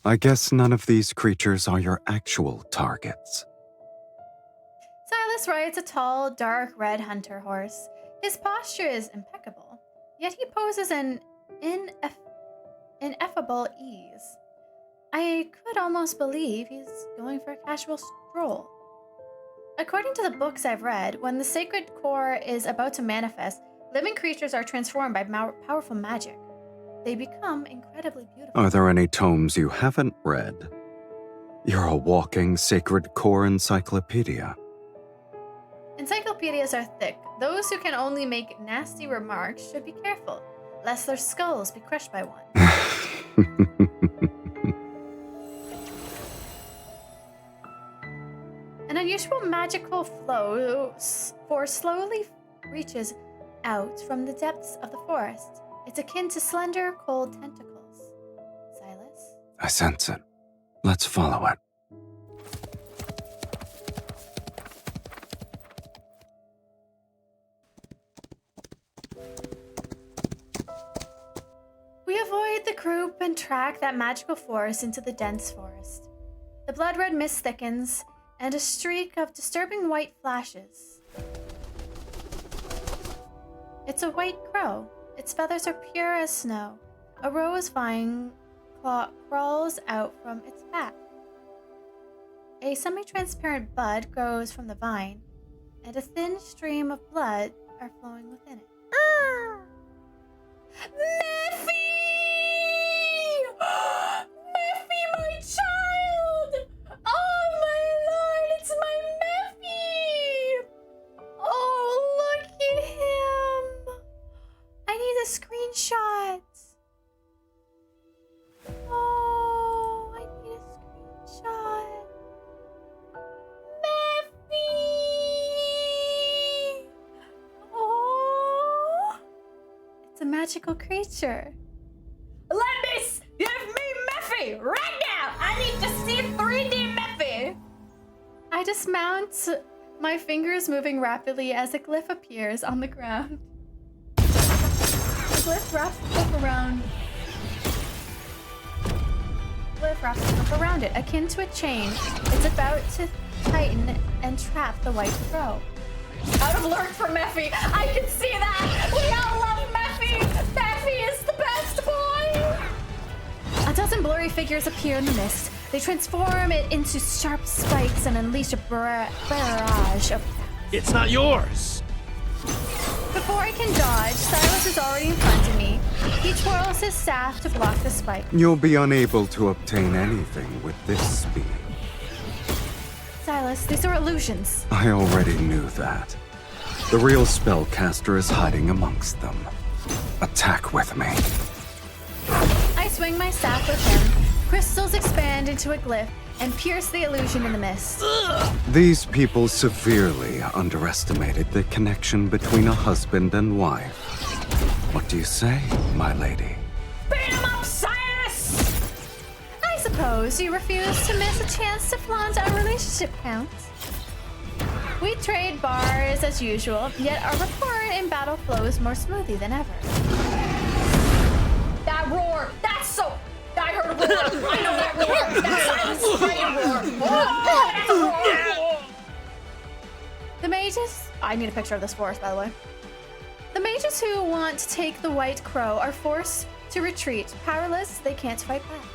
I guess none of these creatures are your actual targets. Silas rides a tall, dark red hunter horse. His posture is impeccable, yet he poses an ineffable ease. I could almost believe he's going for a casual stroll. According to the books I've read, when the sacred core is about to manifest, living creatures are transformed by powerful magic. They become incredibly beautiful. Are there any tomes you haven't read? You're a walking sacred core encyclopedia. Encyclopedias are thick. Those who can only make nasty remarks should be careful, lest their skulls be crushed by one. An unusual magical force slowly reaches out from the depths of the forest. It's akin to slender, cold tentacles. Silas? I sense it. Let's follow it. We avoid the group and track that magical force into the dense forest. The blood-red mist thickens, and a streak of disturbing white flashes. It's a white crow. Its feathers are pure as snow. A rose vine crawls out from its back. A semi-transparent bud grows from the vine, and a thin stream of blood are flowing within it. Mephi! Mephi, my child! Oh my lord, it's my Mephi! Oh, look at him! I need a screenshot. Oh, I need a screenshot. Mephi! Oh, it's a magical creature. Lembis, give me Mephi right now! I need to see 3D Mephi! I dismount, my fingers moving rapidly as a glyph appears on the ground. The glyph wraps itself around. glyph wraps itself around it, akin to a chain. It's about to tighten and trap the white crow. Out of lurk for Mephi. I can see that. We all love Mephi. Mephi is the best boy. A dozen blurry figures appear in the mist. They transform it into sharp spikes and unleash a barrage of. It's not yours! Before I can dodge, Silas is already in front of me. He twirls his staff to block the spike. You'll be unable to obtain anything with this speed. Silas, these are illusions. I already knew that. The real spellcaster is hiding amongst them. Attack with me. I swing my staff with him. Crystals expand into a glyph and pierce the illusion in the mist. These people severely underestimated the connection between a husband and wife. What do you say, my lady? Beat him up, Silas! I suppose you refuse to miss a chance to flaunt our relationship counts. We trade bars as usual, yet our rapport in battle flows more smoothly than ever. That roar! That's so... I heard a roar! I know that roar! That's Silas' dragon roar! Oh, that's a roar! The mages... I need a picture of this forest, by the way. The mages who want to take the white crow are forced to retreat. Powerless, they can't fight back.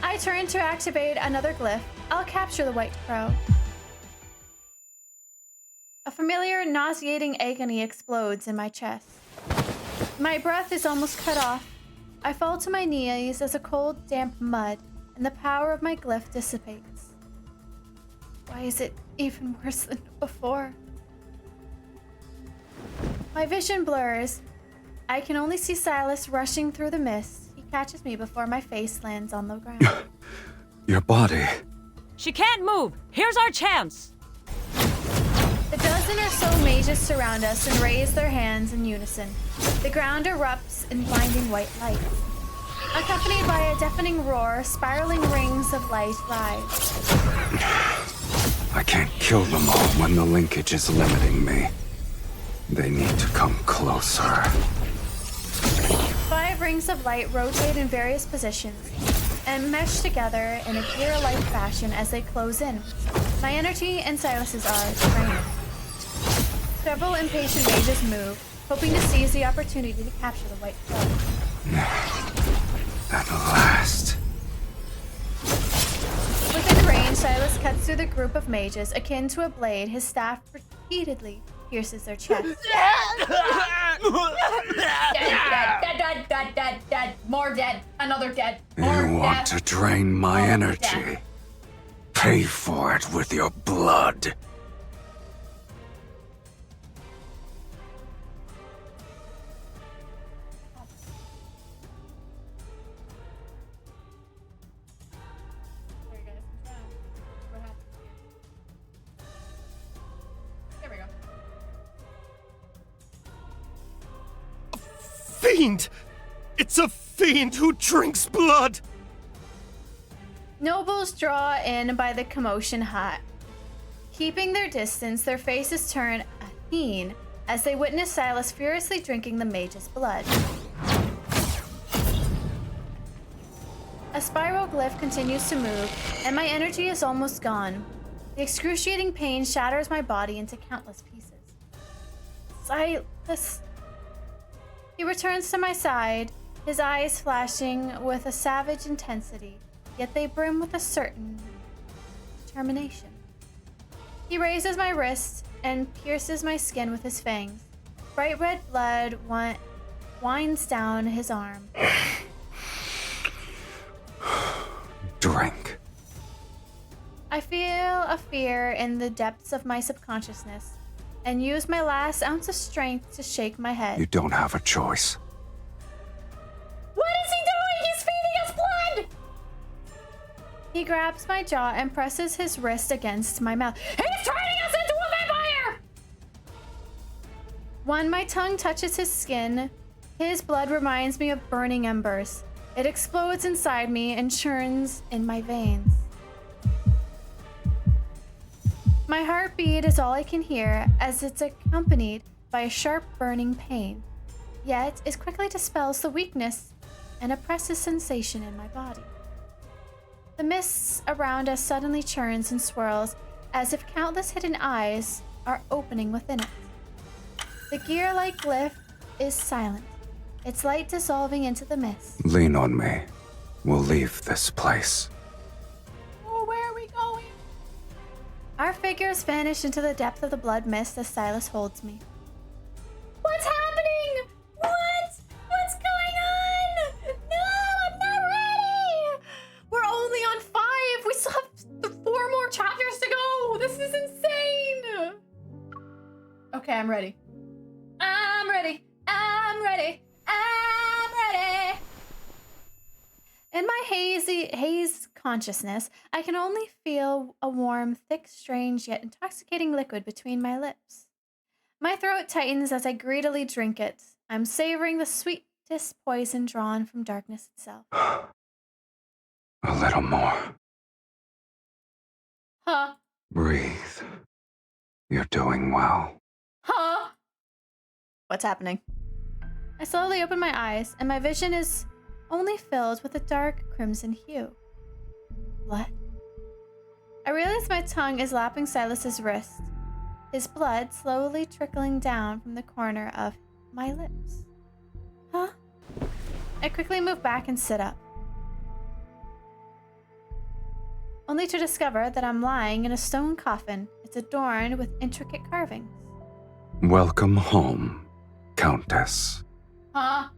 I turn to activate another glyph. I'll capture the white crow. A familiar, nauseating agony explodes in my chest. My breath is almost cut off. I fall to my knees as a cold, damp mud, and the power of my glyph dissipates. Why is it even worse than before? My vision blurs. I can only see Silas rushing through the mist. He catches me before my face lands on the ground. Your body. She can't move. Here's our chance. A dozen or so mages surround us and raise their hands in unison. The ground erupts in blinding white light. Accompanied by a deafening roar, spiraling rings of light rise. I can't kill them all when the linkage is limiting me. They need to come closer. 5 rings of light rotate in various positions and mesh together in a gear-like fashion as they close in. My energy and Silas's are draining. Several impatient mages move, hoping to seize the opportunity to capture the white crow. At last. Within range, Silas cuts through the group of mages, akin to a blade. His staff repeatedly pierces their chest. Dead. More dead. Another dead. More You want to drain my energy? Pay for it with your blood. There we go. Fiend! It's a fiend who drinks blood! Nobles draw in by the commotion hot. Keeping their distance, their faces turn keen as they witness Silas furiously drinking the mage's blood. A spiral glyph continues to move, and my energy is almost gone. The excruciating pain shatters my body into countless pieces. Silas. He returns to my side, his eyes flashing with a savage intensity, yet they brim with a certain determination. He raises my wrist and pierces my skin with his fangs. Bright red blood winds down his arm. Drink. I feel a fear in the depths of my subconsciousness and use my last ounce of strength to shake my head. You don't have a choice. What is he doing? He's feeding us blood! He grabs my jaw and presses his wrist against my mouth. He's turning us into a vampire! When my tongue touches his skin, his blood reminds me of burning embers. It explodes inside me and churns in my veins. My heartbeat is all I can hear as it's accompanied by a sharp burning pain. Yet it quickly dispels the weakness and oppresses sensation in my body. The mist around us suddenly churns and swirls as if countless hidden eyes are opening within it. The gear-like glyph is silent, its light dissolving into the mist. Lean on me. We'll leave this place. Oh, where are we going? Our figures vanish into the depth of the blood mist as Silas holds me. What's happening? What? What's going on? No, I'm not ready! We're only on 5. We still have 4 more chapters to go. This is insane. Okay, I'm ready. I'm ready. I'm ready. I'm ready. In my haze consciousness, I can only feel a warm, thick, strange, yet intoxicating liquid between my lips. My throat tightens as I greedily drink it. I'm savoring the sweetest poison drawn from darkness itself. A little more. Huh? Breathe. You're doing well. Huh? What's happening? I slowly open my eyes, and my vision is only filled with a dark crimson hue. Blood? I realize my tongue is lapping Silas's wrist, his blood slowly trickling down from the corner of my lips. Huh? I quickly move back and sit up, only to discover that I'm lying in a stone coffin. It's adorned with intricate carvings. Welcome home, Countess. Huh?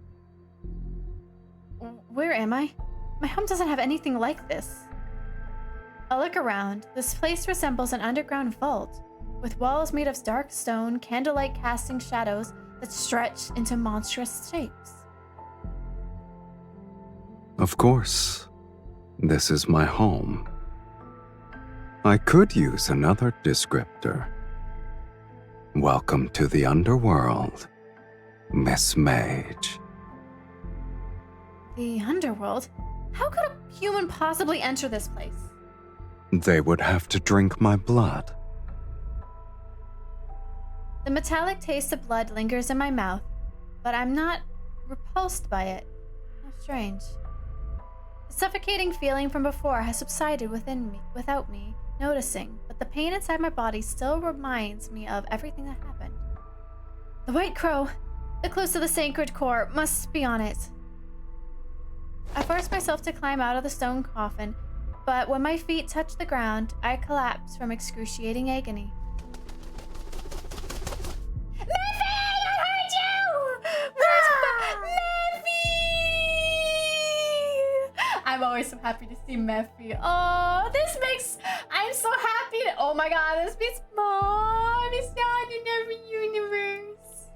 Where am I? My home doesn't have anything like this. I look around. This place resembles an underground vault, with walls made of dark stone, candlelight casting shadows that stretch into monstrous shapes. Of course, this is my home. I could use another descriptor. Welcome to the underworld, Miss Mage. The underworld? How could a human possibly enter this place? They would have to drink my blood. The metallic taste of blood lingers in my mouth, but I'm not repulsed by it. How strange. The suffocating feeling from before has subsided within me, without me noticing, but the pain inside my body still reminds me of everything that happened. The White Crow, the clues to the sacred core, must be on it. I force myself to climb out of the stone coffin, but when my feet touch the ground, I collapse from excruciating agony. Mephi! I heard you! Where's Mephi? I'm always so happy to see Mephi. Oh, this makes... I'm so happy to... Oh my god, this makes Mom is not in every universe.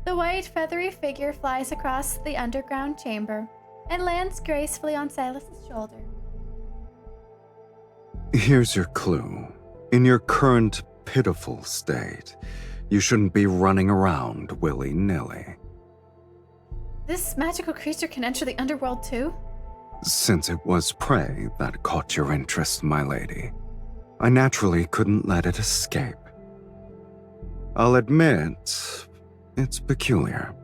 The white, feathery figure flies across the underground chamber and lands gracefully on Silas's shoulder. Here's your clue. In your current pitiful state, you shouldn't be running around willy-nilly. This magical creature can enter the underworld too? Since it was prey that caught your interest, my lady, I naturally couldn't let it escape. I'll admit, it's peculiar.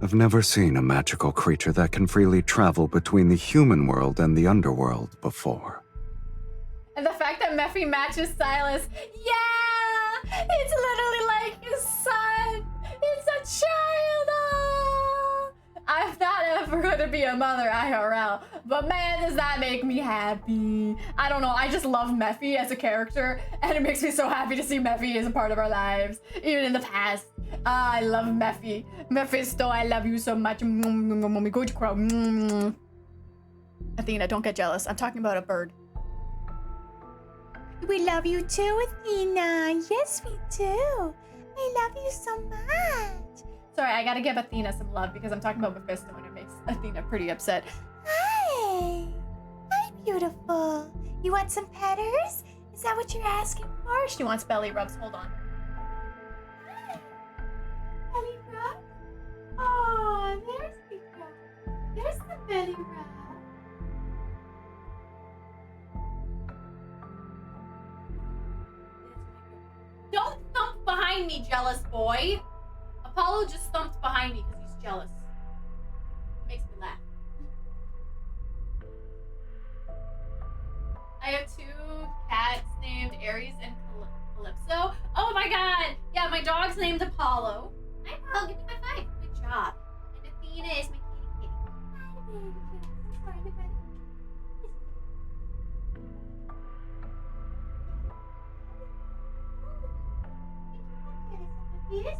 I've never seen a magical creature that can freely travel between the human world and the underworld before. And the fact that Mephi matches Silas, yeah! It's literally like his son! It's a child! Oh! I'm not ever gonna be a mother IRL, but man, does that make me happy. I don't know, I just love Mephi as a character, and it makes me so happy to see Mephi as a part of our lives, even in the past. I love Mephi. Mephisto, I love you so much. Good crow. Athena, don't get jealous. I'm talking about a bird. We love you too, Athena. Yes, we do. I love you so much. Sorry, I gotta give Athena some love because I'm talking about Mephisto and it makes Athena pretty upset. Hi. Hi, beautiful. You want some petters? Is that what you're asking for? She wants belly rubs. Hold on. Hi. Belly rub? Oh, there's the rub. There's the belly rub. Don't thump behind me, jealous boy. Apollo just thumped behind me because he's jealous. It makes me laugh. I have 2 cats named Aries and Calypso. Oh my god! Yeah, my dog's named Apollo. Hi, Apollo. Give me a high 5. Good job. And Athena is my kitty. Hi, baby. Sorry, everybody. Yes.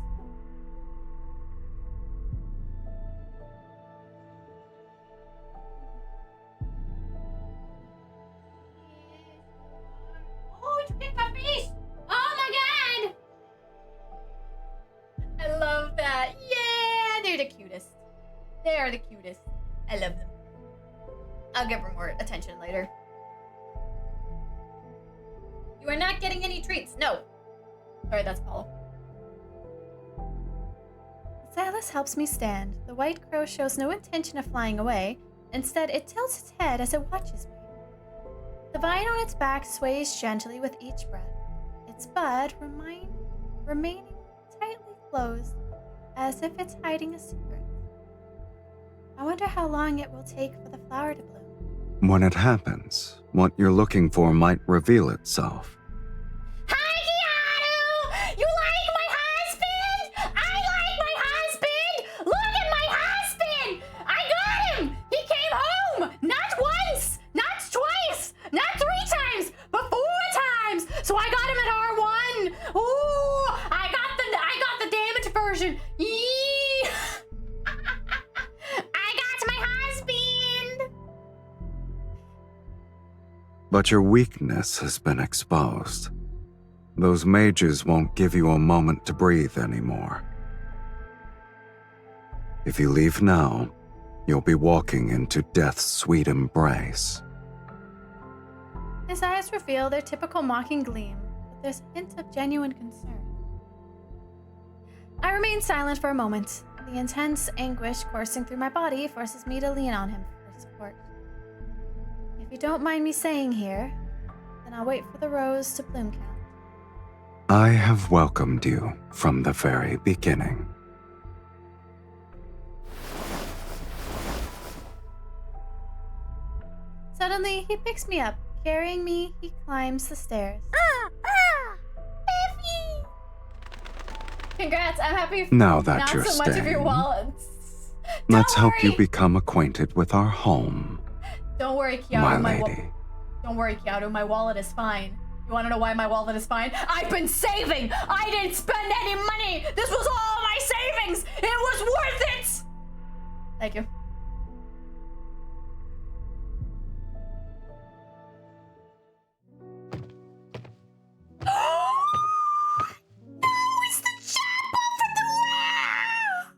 Oh, you picked my face! Oh my god! I love that. Yeah, they're the cutest. They are the cutest. I love them. I'll give her more attention later. You are not getting any treats. No. Sorry, that's Paul. Silas helps me stand. The white crow shows no intention of flying away. Instead, it tilts its head as it watches me. The vine on its back sways gently with each breath, its bud remaining tightly closed, as if it's hiding a secret. I wonder how long it will take for the flower to bloom. When it happens, what you're looking for might reveal itself. Hi, Keanu! You like my husband? I like my husband! Look at my husband! I got him! He came home! Not once! Not twice! Not 3 times! But 4 times! So I got him at R1! Ooh! I got the damaged version! Yee! I got my husband! But your weakness has been exposed. Those mages won't give you a moment to breathe anymore. If you leave now, you'll be walking into death's sweet embrace. His eyes reveal their typical mocking gleam, but there's a hint of genuine concern. I remain silent for a moment. The intense anguish coursing through my body forces me to lean on him for support. If you don't mind me saying here, then I'll wait for the rose to bloom count. I have welcomed you from the very beginning. Suddenly, he picks me up. Carrying me, he climbs the stairs. Effie! Congrats, I'm happy. Now that not you're so much of your staying, wallets. Let's help you worry. become acquainted with our home, Don't worry, Keanu. my lady. Don't worry, Keanu. My wallet is fine. You want to know why my wallet is fine? I've been saving. I didn't spend any money. This was all my savings. It was worth it. Thank you. No, it's the chapel for the wow!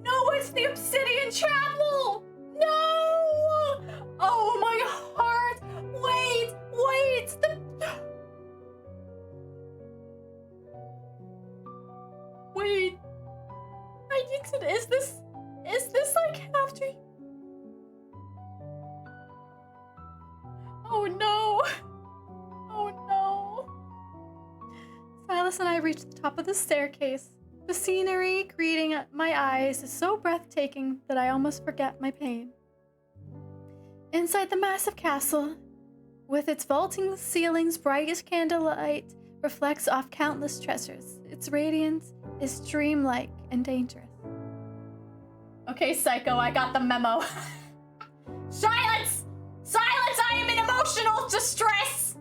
No, it's the obsidian chapel. No! Oh my heart! Wait! Wait! I need to. Is this like after? Oh no! Silas and I reach the top of the staircase. The scenery greeting my eyes is so breathtaking that I almost forget my pain. Inside the massive castle, with its vaulting ceilings bright as candlelight, reflects off countless treasures. Its radiance is dreamlike and dangerous. Okay, Psycho, I got the memo. Silence! Silence! I am in emotional distress!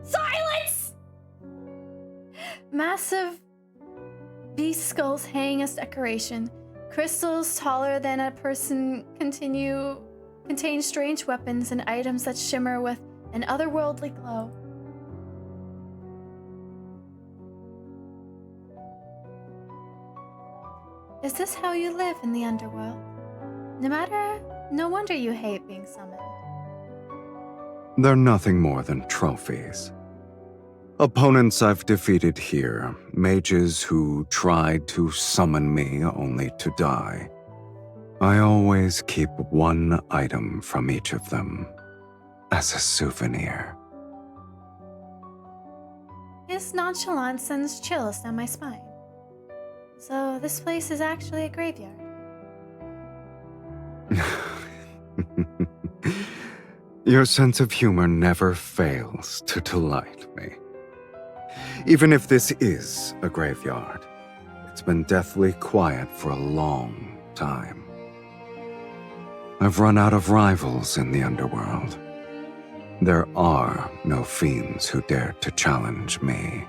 Silence! Massive beast skulls hang as decoration. Crystals taller than a person contain strange weapons and items that shimmer with an otherworldly glow. Is this how you live in the underworld? No wonder you hate being summoned. They're nothing more than trophies. Opponents I've defeated here, mages who tried to summon me only to die. I always keep one item from each of them as a souvenir. His nonchalance sends chills down my spine. So this place is actually a graveyard. Your sense of humor never fails to delight me. Even if this is a graveyard, it's been deathly quiet for a long time. I've run out of rivals in the underworld. There are no fiends who dare to challenge me.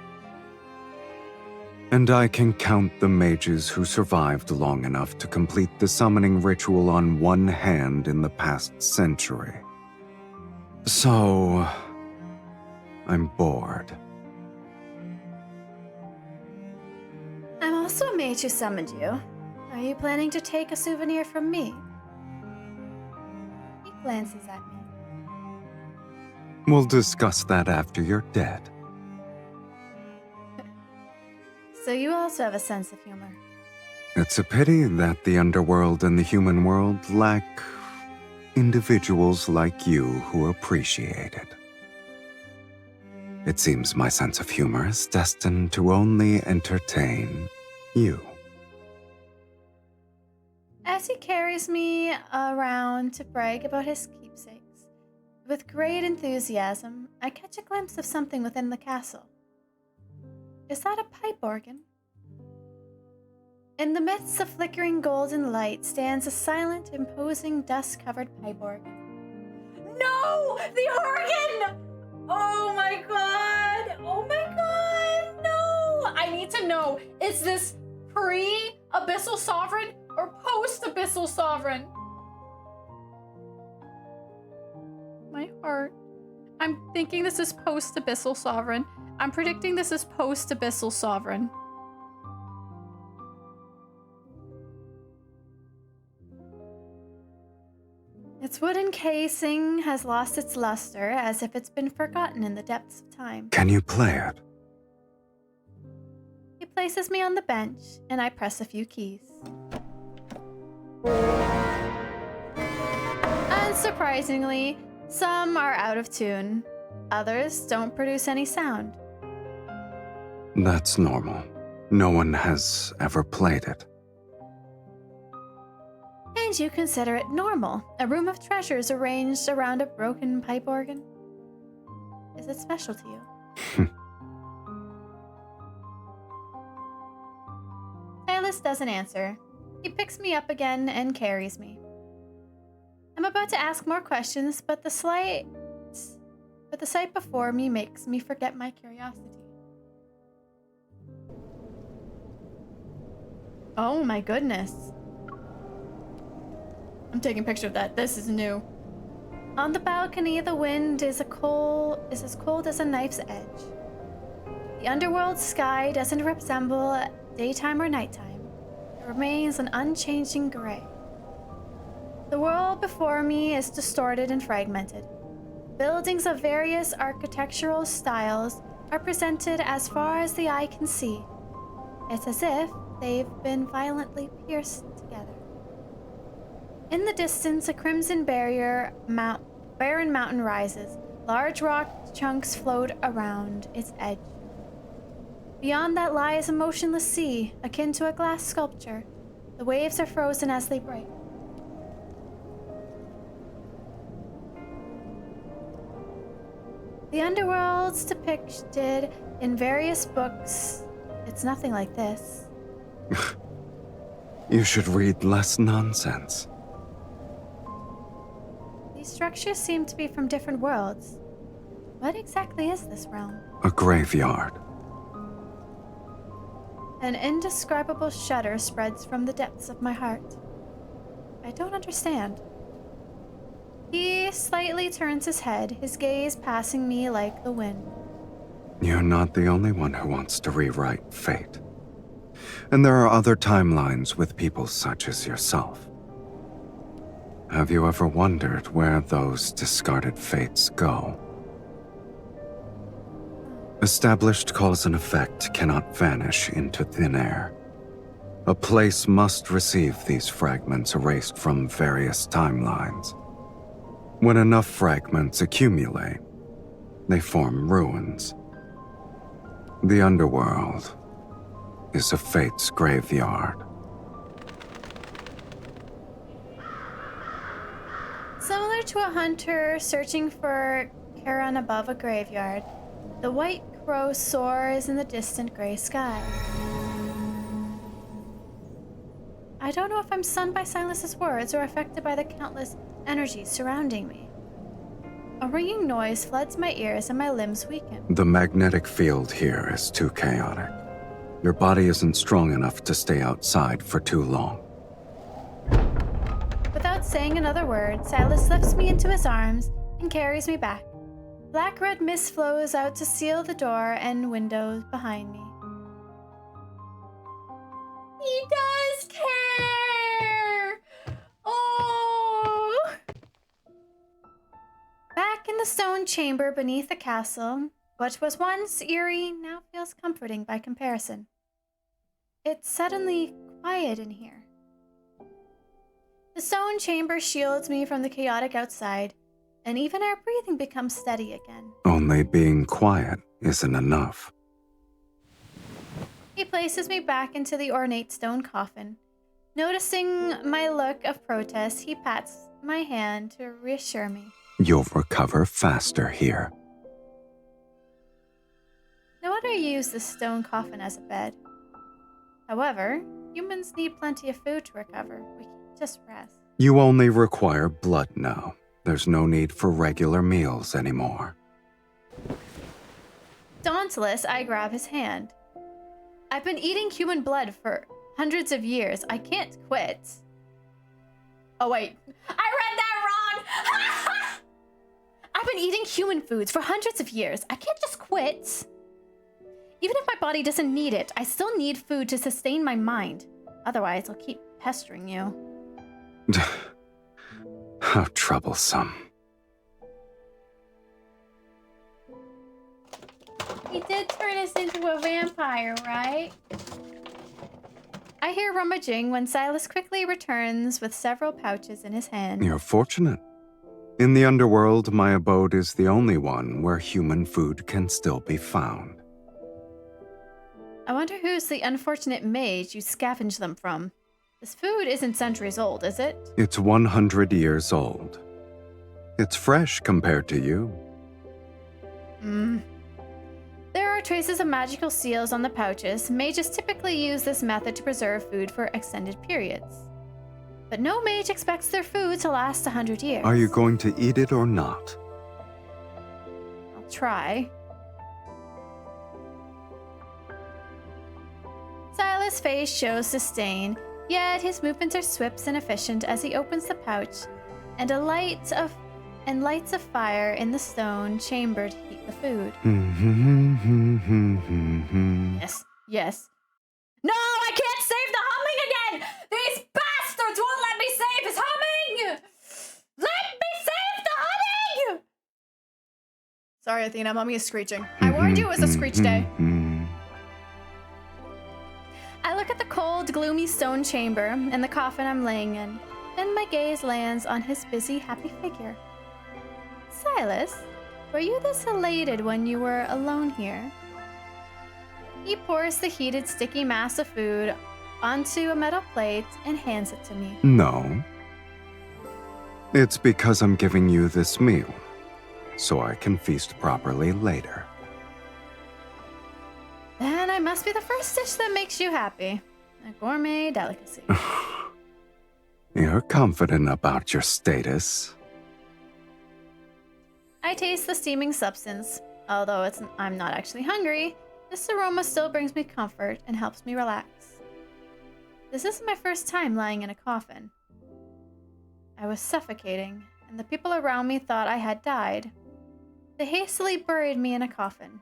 And I can count the mages who survived long enough to complete the summoning ritual on one hand in the past century. So, I'm bored. I'm also a mage who summoned you. Are you planning to take a souvenir from me? He glances at me. We'll discuss that after you're dead. So you also have a sense of humor. It's a pity that the underworld and the human world lack individuals like you who appreciate it. It seems my sense of humor is destined to only entertain you. As he carries me around to brag about his keepsakes, with great enthusiasm, I catch a glimpse of something within the castle. Is that a pipe organ? In the midst of flickering golden light stands a silent, imposing, dust-covered pipe organ. No! The organ! Oh my god! Oh my god! No! I need to know, is this pre-Abyssal Sovereign or post-Abyssal Sovereign? My heart. I'm thinking this is post-Abyssal Sovereign. I'm predicting this is post-Abyssal Sovereign. Its wooden casing has lost its luster, as if it's been forgotten in the depths of time. Can you play it? He places me on the bench, and I press a few keys. Unsurprisingly, some are out of tune. Others don't produce any sound. That's normal. No one has ever played it. And you consider it normal, a room of treasures arranged around a broken pipe organ? Is it special to you? Silas doesn't answer. He picks me up again and carries me. I'm about to ask more questions, but the sight before me makes me forget my curiosity. Oh my goodness. I'm taking a picture of that. This is new. On the balcony, the wind is as cold as a knife's edge. The underworld sky doesn't resemble daytime or nighttime. It remains an unchanging gray. The world before me is distorted and fragmented. Buildings of various architectural styles are presented as far as the eye can see. It's as if they've been violently pierced together. In the distance, a crimson barren mountain rises. Large rock chunks float around its edge. Beyond that lies a motionless sea, akin to a glass sculpture. The waves are frozen as they break. The underworld's depicted in various books. It's nothing like this. You should read less nonsense. These structures seem to be from different worlds. What exactly is this realm? A graveyard. An indescribable shudder spreads from the depths of my heart. I don't understand. He slightly turns his head, his gaze passing me like the wind. You're not the only one who wants to rewrite fate. And there are other timelines with people such as yourself. Have you ever wondered where those discarded fates go? Established cause and effect cannot vanish into thin air. A place must receive these fragments erased from various timelines. When enough fragments accumulate, they form ruins. The underworld is a fate's graveyard. Similar to a hunter searching for Charon above a graveyard, the white crow soars in the distant gray sky. I don't know if I'm stunned by Silas's words or affected by the countless energies surrounding me. A ringing noise floods my ears and my limbs weaken. The magnetic field here is too chaotic. Your body isn't strong enough to stay outside for too long. Without saying another word, Silas lifts me into his arms and carries me back. Black-red mist flows out to seal the door and windows behind me. He does care! Oh! Back in the stone chamber beneath the castle, what was once eerie now feels comforting by comparison. It's suddenly quiet in here. The stone chamber shields me from the chaotic outside, and even our breathing becomes steady again. Only being quiet isn't enough. He places me back into the ornate stone coffin. Noticing my look of protest, he pats my hand to reassure me. You'll recover faster here. No wonder you use the stone coffin as a bed. However, humans need plenty of food to recover. We can't just rest. You only require blood now. There's no need for regular meals anymore. Dauntless, I grab his hand. I've been eating human blood for hundreds of years. I can't quit. Oh wait, I read that wrong! I've been eating human foods for hundreds of years. I can't just quit. Even if my body doesn't need it, I still need food to sustain my mind. Otherwise, I'll keep pestering you. How troublesome. He did turn us into a vampire, right? I hear rummaging when Silas quickly returns with several pouches in his hand. You're fortunate. In the underworld, my abode is the only one where human food can still be found. I wonder who's the unfortunate mage you scavenge them from. This food isn't centuries old, is it? It's 100 years old. It's fresh compared to you. There are traces of magical seals on the pouches. Mages typically use this method to preserve food for extended periods. But no mage expects their food to last 100 years. Are you going to eat it or not? I'll try. Silas' face shows disdain, yet his movements are swift and efficient as he opens the pouch, and lights a fire in the stone chamber to heat the food. Yes. No, I can't save the humming again! These bastards won't let me save his humming! Let me save the humming! Sorry, Athena, mommy is screeching. I warned you it was a screech day. I look at the cold, gloomy stone chamber and the coffin I'm laying in. Then my gaze lands on his busy, happy figure. Silas, were you this elated when you were alone here? He pours the heated, sticky mass of food onto a metal plate and hands it to me. No. It's because I'm giving you this meal, so I can feast properly later. Then I must be the first dish that makes you happy. A gourmet delicacy. You're confident about your status. I taste the steaming substance. Although I'm not actually hungry, this aroma still brings me comfort and helps me relax. This isn't my first time lying in a coffin. I was suffocating, and the people around me thought I had died. They hastily buried me in a coffin.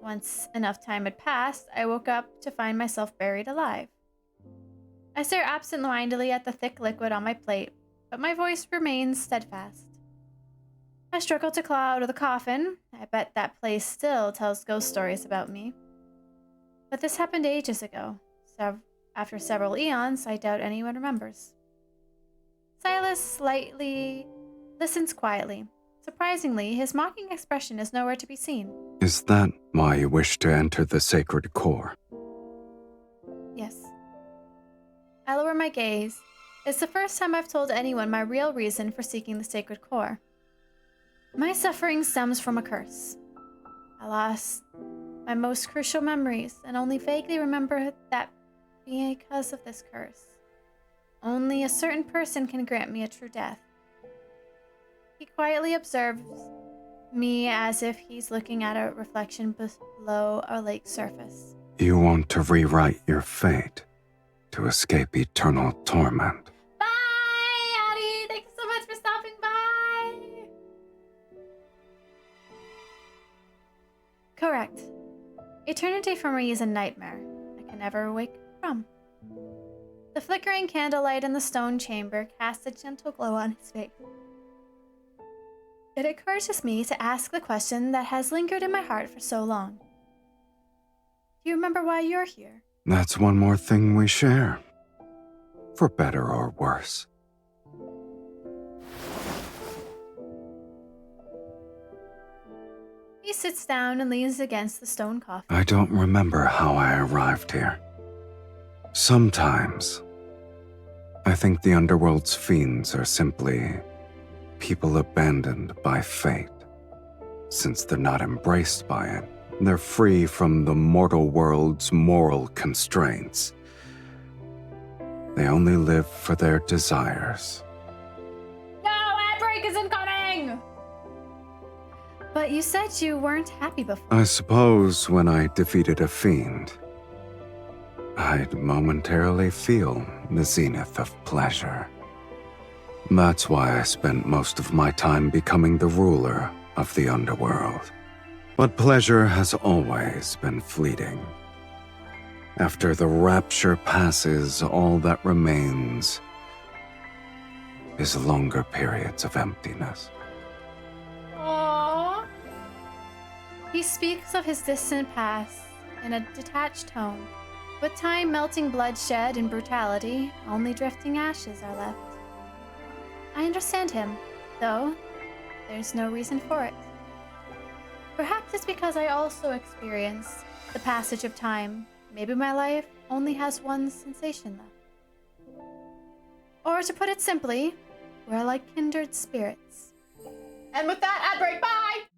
Once enough time had passed, I woke up to find myself buried alive. I stare absent-mindedly at the thick liquid on my plate, but my voice remains steadfast. I struggle to claw out of the coffin. I bet that place still tells ghost stories about me. But this happened ages ago, so after several eons, I doubt anyone remembers. Silas listens quietly, Surprisingly, his mocking expression is nowhere to be seen. Is that why you wish to enter the sacred core? Yes. I lower my gaze. It's the first time I've told anyone my real reason for seeking the sacred core. My suffering stems from a curse. I lost my most crucial memories and only vaguely remember that because of this curse. Only a certain person can grant me a true death. He quietly observes me as if he's looking at a reflection below a lake's surface. You want to rewrite your fate to escape eternal torment. Bye, Addie! Thank you so much for stopping by! Correct. Eternity for me is a nightmare I can never wake from. The flickering candlelight in the stone chamber casts a gentle glow on his face. It encourages me to ask the question that has lingered in my heart for so long. Do you remember why you're here? That's one more thing we share. For better or worse. He sits down and leans against the stone coffin. I don't remember how I arrived here. Sometimes, I think the underworld's fiends are simply people abandoned by fate. Since they're not embraced by it, they're free from the mortal world's moral constraints. They only live for their desires. No, ad break is incoming! But you said you weren't happy before. I suppose when I defeated a fiend, I'd momentarily feel the zenith of pleasure. That's why I spent most of my time becoming the ruler of the underworld. But pleasure has always been fleeting. After the rapture passes, all that remains is longer periods of emptiness. Aww. He speaks of his distant past in a detached tone. With time melting bloodshed and brutality, only drifting ashes are left. I understand him, though there's no reason for it. Perhaps it's because I also experienced the passage of time. Maybe my life only has one sensation left. Or to put it simply, we're like kindred spirits. And with that, ad break, bye!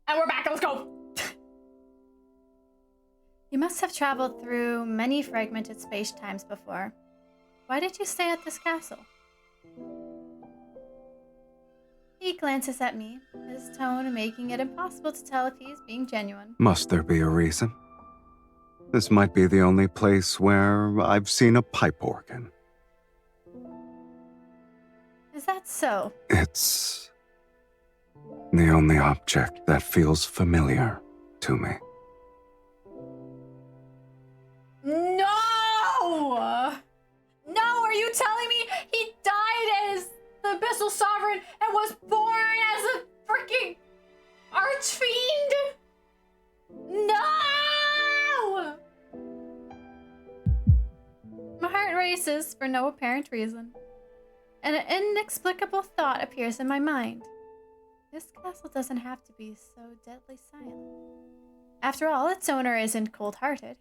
And we're back. Let's go. You must have traveled through many fragmented space-times before. Why did you stay at this castle? He glances at me, his tone making it impossible to tell if he is being genuine. Must there be a reason? This might be the only place where I've seen a pipe organ. Is that so? It's the only object that feels familiar to me. No! No, are you telling me he died as the Abyssal Sovereign and was born as a freaking archfiend? No! My heart races for no apparent reason. An inexplicable thought appears in my mind. This castle doesn't have to be so deadly silent. After all, its owner isn't cold-hearted.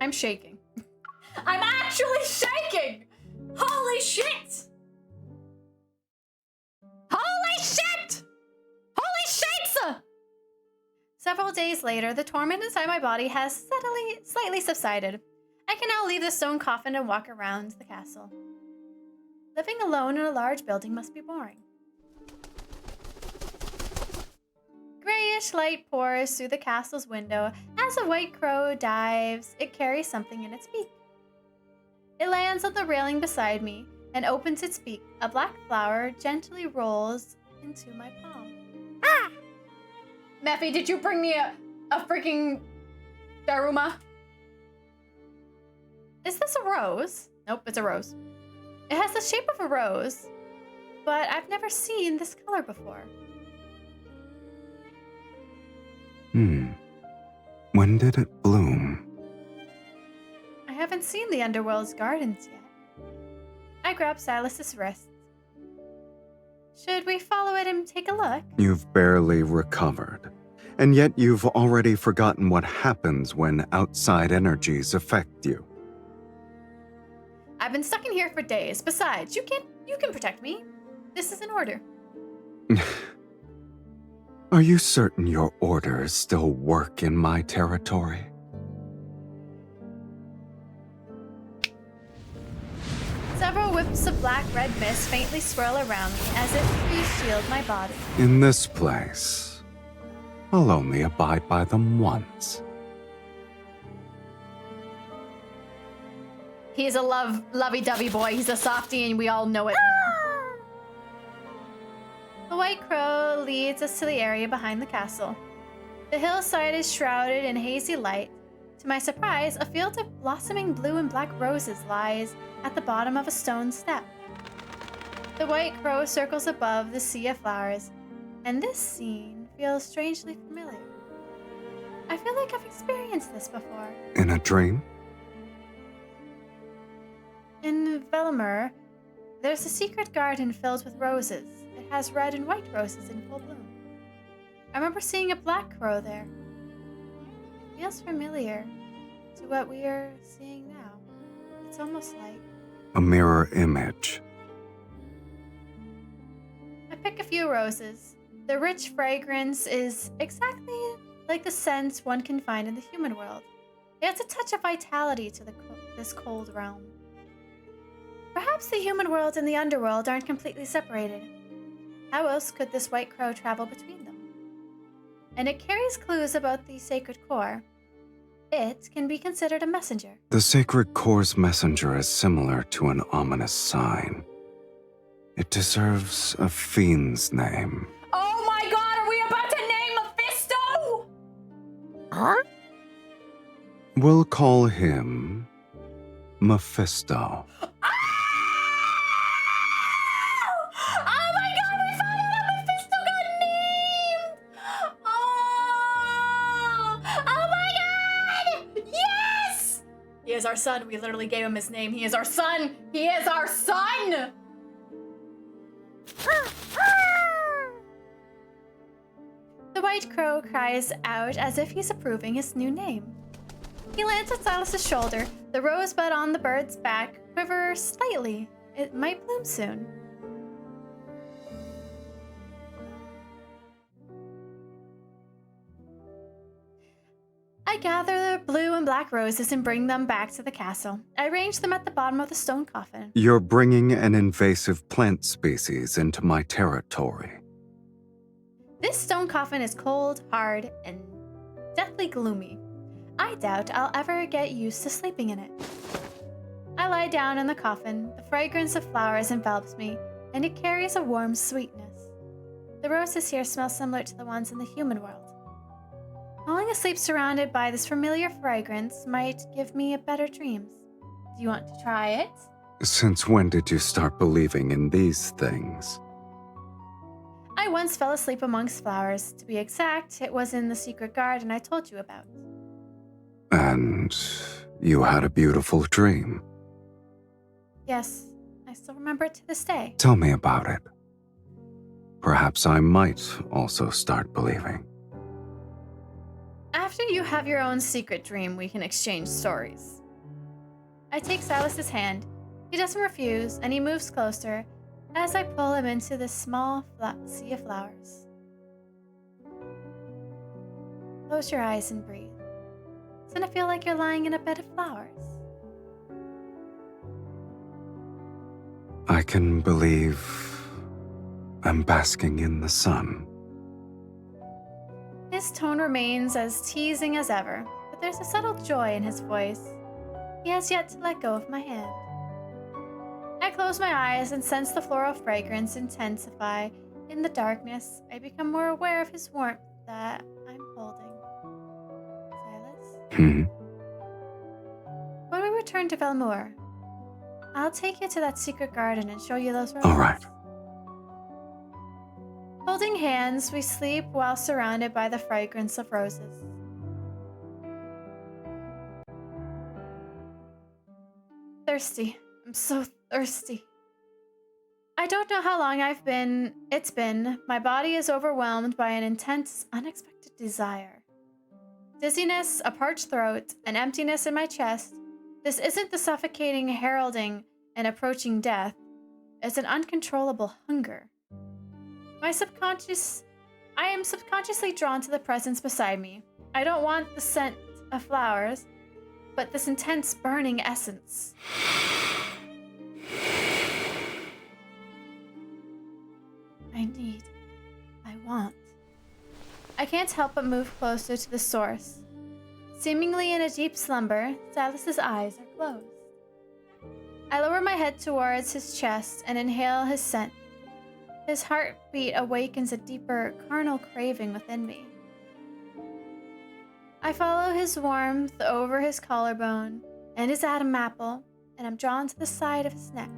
I'm shaking. I'm actually shaking! Holy shit! Holy shit! Holy shakes! Several days later, the torment inside my body has slightly subsided. I can now leave the stone coffin and walk around the castle. Living alone in a large building must be boring. Grayish light pours through the castle's window. As a white crow dives, it carries something in its beak. It lands on the railing beside me and opens its beak. A black flower gently rolls into my palm. Ah! Mephi, did you bring me a freaking Daruma? Is this a rose? Nope, it's a rose. It has the shape of a rose, but I've never seen this color before. When did it bloom? I haven't seen the Underworld's gardens yet. I grab Silas's wrist. Should we follow it and take a look? You've barely recovered, and yet you've already forgotten what happens when outside energies affect you. I've been stuck in here for days. Besides, you can protect me. This is an order. Are you certain your orders still work in my territory? Several whips of black-red mist faintly swirl around me as if to shield my body. In this place, I'll only abide by them once. He's a lovey-dovey boy. He's a softie and we all know it. The white crow leads us to the area behind the castle. The hillside is shrouded in hazy light. To my surprise, a field of blossoming blue and black roses lies at the bottom of a stone step. The white crow circles above the sea of flowers, and this scene feels strangely familiar. I feel like I've experienced this before. In a dream? In Velmir, there's a secret garden filled with roses. It has red and white roses in full bloom. I remember seeing a black crow there. It feels familiar to what we are seeing now. It's almost like A mirror image. I pick a few roses. The rich fragrance is exactly like the scents one can find in the human world. It adds a touch of vitality to this cold realm. Perhaps the human world and the underworld aren't completely separated. How else could this white crow travel between them? And it carries clues about the sacred core. It can be considered a messenger. The sacred core's messenger is similar to an ominous sign. It deserves a fiend's name. Oh my god, are we about to name Mephisto? Huh? We'll call him Mephisto. He is our son. We literally gave him his name. He is our son. He is our son! The white crow cries out as if he's approving his new name. He lands at Silas's shoulder. The rosebud on the bird's back quivers slightly. It might bloom soon. I gather the blue and black roses and bring them back to the castle. I arrange them at the bottom of the stone coffin. You're bringing an invasive plant species into my territory. This stone coffin is cold, hard, and deathly gloomy. I doubt I'll ever get used to sleeping in it. I lie down in the coffin. The fragrance of flowers envelops me, and it carries a warm sweetness. The roses here smell similar to the ones in the human world. Falling asleep surrounded by this familiar fragrance might give me a better dreams. Do you want to try it? Since when did you start believing in these things? I once fell asleep amongst flowers. To be exact, it was in the secret garden I told you about. And you had a beautiful dream. Yes, I still remember it to this day. Tell me about it. Perhaps I might also start believing. After you have your own secret dream, we can exchange stories. I take Silas's hand. He doesn't refuse, and he moves closer as I pull him into this small sea of flowers. Close your eyes and breathe. Doesn't it feel like you're lying in a bed of flowers? I can believe I'm basking in the sun. His tone remains as teasing as ever, but there's a subtle joy in his voice. He has yet to let go of my hand. I close my eyes and sense the floral fragrance intensify. In the darkness, I become more aware of his warmth that I'm holding. Silas? When we return to Velmur, I'll take you to that secret garden and show you those roses. All right. Holding hands, we sleep while surrounded by the fragrance of roses. Thirsty. I'm so thirsty. I don't know how long it's been. My body is overwhelmed by an intense, unexpected desire. Dizziness, a parched throat, an emptiness in my chest. This isn't the suffocating heralding an approaching death. It's an uncontrollable hunger. I am subconsciously drawn to the presence beside me. I don't want the scent of flowers, but this intense burning essence. I want. I can't help but move closer to the source. Seemingly in a deep slumber, Silas's eyes are closed. I lower my head towards his chest and inhale his scent. His heartbeat awakens a deeper, carnal craving within me. I follow his warmth over his collarbone and his Adam apple, and I'm drawn to the side of his neck.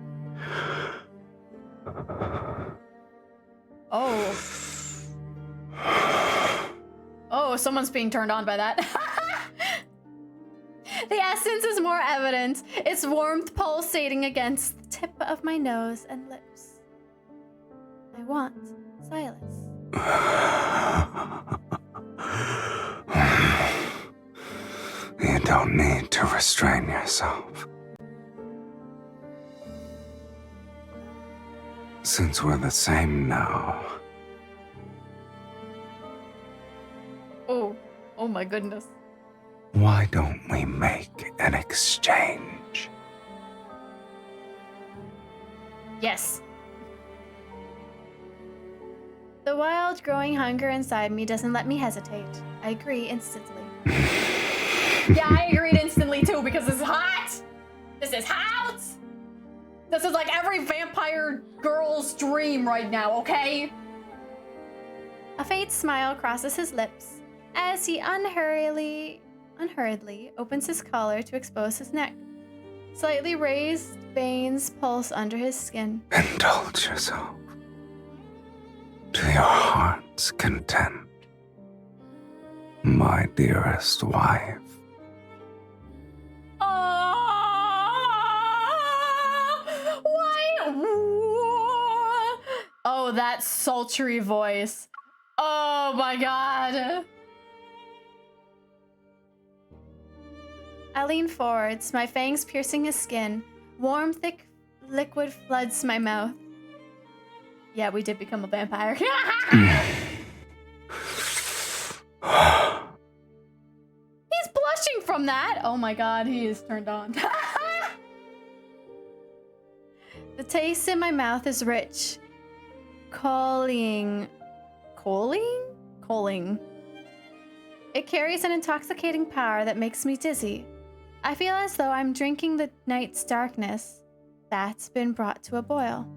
Oh, someone's being turned on by that. The essence is more evident, its warmth pulsating against the tip of my nose and lips. I want Silas. You don't need to restrain yourself. Since we're the same now. Oh my goodness. Why don't we make an exchange? Yes. The wild growing hunger inside me doesn't let me hesitate. I agree instantly. Yeah, I agreed instantly too because this is hot! This is hot! This is like every vampire girl's dream right now, okay? A faint smile crosses his lips as he unhurriedly opens his collar to expose his neck. Slightly raised veins pulse under his skin. Indulge yourself to your heart's content, my dearest wife. Why? Oh, that sultry voice. Oh my god. I lean forwards, my fangs piercing his skin. Warm, thick liquid floods my mouth. Yeah, we did become a vampire. He's blushing from that. Oh my god, he is turned on. The taste in my mouth is rich. Calling. It carries an intoxicating power that makes me dizzy. I feel as though I'm drinking the night's darkness that's been brought to a boil.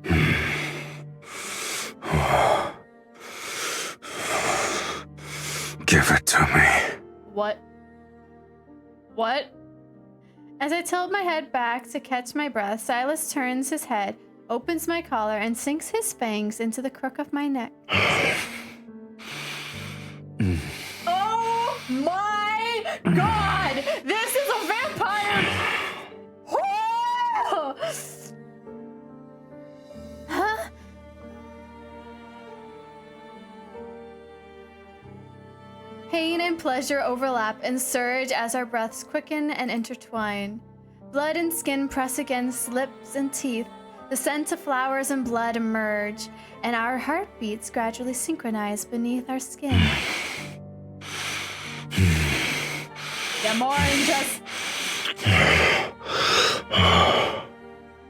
Give it to me. What? As I tilt my head back to catch my breath, Silas turns his head, opens my collar, and sinks his fangs into the crook of my neck. Oh my god! This is a vampire! Huh? Pain and pleasure overlap and surge as our breaths quicken and intertwine. Blood and skin press against lips and teeth. The scent of flowers and blood emerge, and our heartbeats gradually synchronize beneath our skin. Yeah, more than just...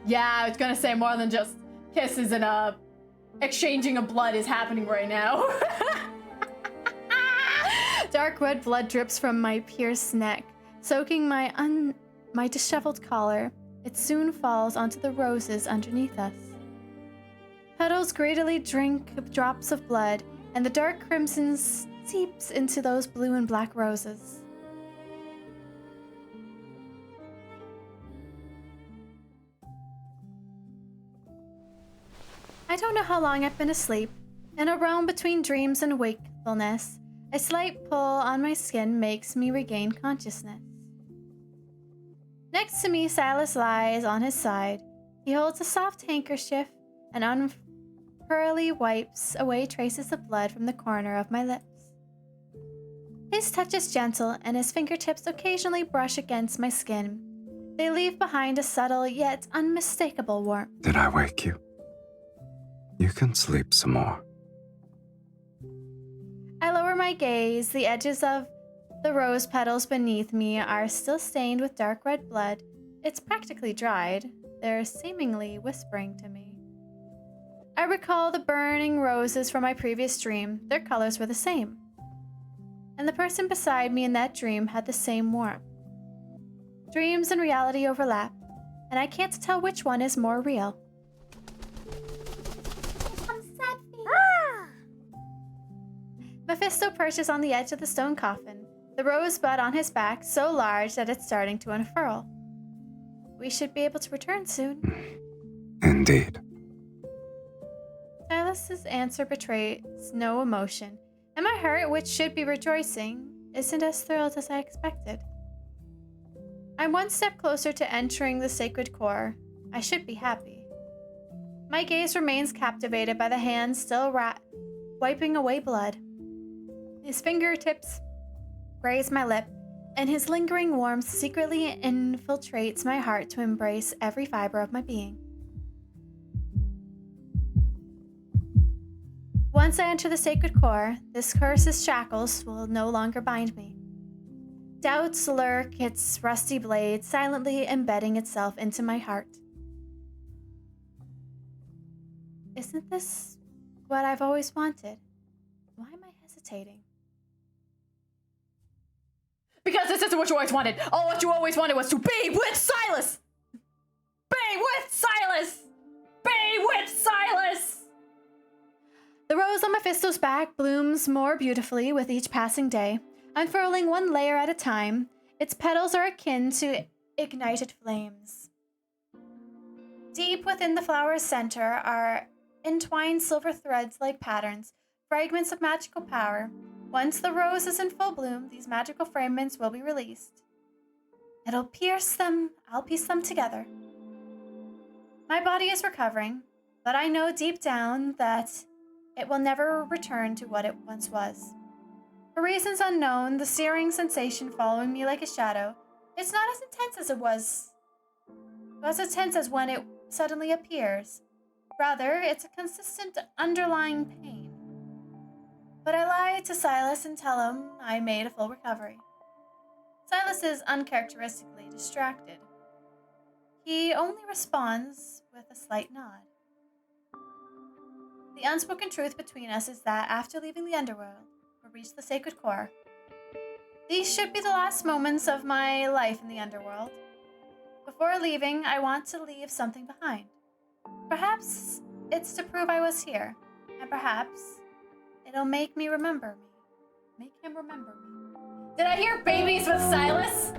Yeah, I was gonna say more than just kisses and exchanging of blood is happening right now. Dark red blood drips from my pierced neck, soaking my disheveled collar. It soon falls onto the roses underneath us. Petals greedily drink drops of blood, and the dark crimson seeps into those blue and black roses. I don't know how long I've been asleep. In a realm between dreams and wakefulness, a slight pull on my skin makes me regain consciousness. Next to me, Silas lies on his side. He holds a soft handkerchief and unpearly wipes away traces of blood from the corner of my lips. His touch is gentle, and his fingertips occasionally brush against my skin. They leave behind a subtle yet unmistakable warmth. Did I wake you? You can sleep some more. I lower my gaze. The edges of the rose petals beneath me are still stained with dark red blood. It's practically dried. They're seemingly whispering to me. I recall the burning roses from my previous dream. Their colors were the same. And the person beside me in that dream had the same warmth. Dreams and reality overlap, and I can't tell which one is more real. Mephisto perches on the edge of the stone coffin, the rosebud on his back so large that it's starting to unfurl. We should be able to return soon. Indeed. Silas's answer betrays no emotion, and my heart, which should be rejoicing, isn't as thrilled as I expected. I'm one step closer to entering the sacred core. I should be happy. My gaze remains captivated by the hand still wiping away blood. His fingertips graze my lip, and his lingering warmth secretly infiltrates my heart to embrace every fiber of my being. Once I enter the sacred core, this curse's shackles will no longer bind me. Doubts lurk its rusty blade, silently embedding itself into my heart. Isn't this what I've always wanted? Why am I hesitating? Because this isn't what you always wanted. All what you always wanted was to be with Silas! Be with Silas! Be with Silas! The rose on Mephisto's back blooms more beautifully with each passing day, unfurling one layer at a time. Its petals are akin to ignited flames. Deep within the flower's center are entwined silver threads like patterns, fragments of magical power. Once the rose is in full bloom, these magical fragments will be released. I'll piece them together. My body is recovering, but I know deep down that it will never return to what it once was. For reasons unknown, the searing sensation following me like a shadow, It's not as intense as it was. As intense as when it suddenly appears. Rather, it's a consistent underlying pain. But I lie to Silas and tell him I made a full recovery. Silas is uncharacteristically distracted. He only responds with a slight nod. The unspoken truth between us is that after leaving the underworld, we'll reach the sacred core. These should be the last moments of my life in the underworld. Before leaving, I want to leave something behind. Perhaps it's to prove I was here, and perhaps it'll make me remember me. Make him remember me. Did I hear babies with Silas?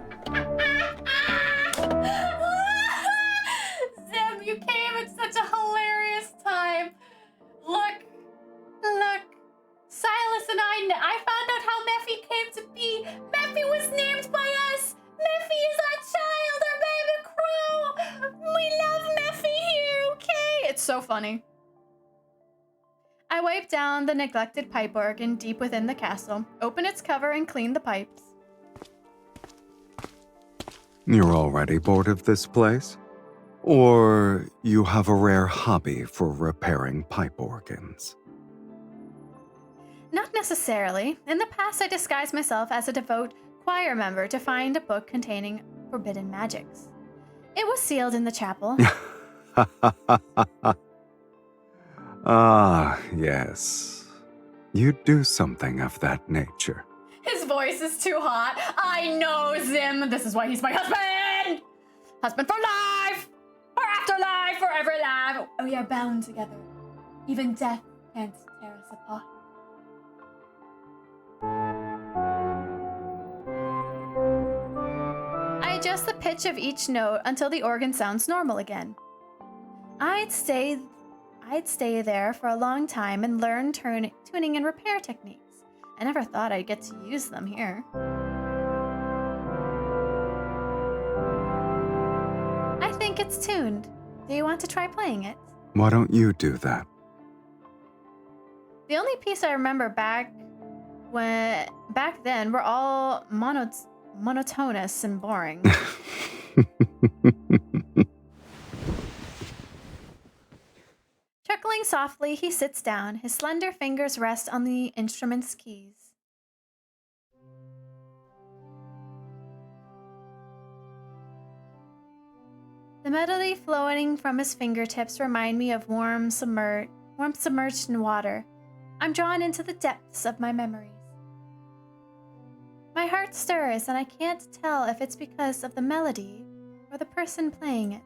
Zim, you came at such a hilarious time. Look. Silas and I found out how Mephi came to be. Mephi was named by us. Mephi is our child, our baby crow. We love Mephi here, okay? It's so funny. I wipe down the neglected pipe organ deep within the castle, open its cover, and clean the pipes. You're already bored of this place? Or you have a rare hobby for repairing pipe organs? Not necessarily. In the past, I disguised myself as a devout choir member to find a book containing forbidden magics. It was sealed in the chapel. Ah, yes. You do something of that nature. His voice is too hot. I know, Zim. This is why he's my husband! Husband for life! For afterlife! Forever life! We are bound together. Even death can't tear us apart. I adjust the pitch of each note until the organ sounds normal again. I'd stay there for a long time and learn tuning and repair techniques. I never thought I'd get to use them here. I think it's tuned. Do you want to try playing it? Why don't you do that? The only piece I remember back then were all monotonous and boring. Chuckling softly, he sits down. His slender fingers rest on the instrument's keys. The melody flowing from his fingertips remind me of warmth submerged in water. I'm drawn into the depths of my memories. My heart stirs, and I can't tell if it's because of the melody or the person playing it.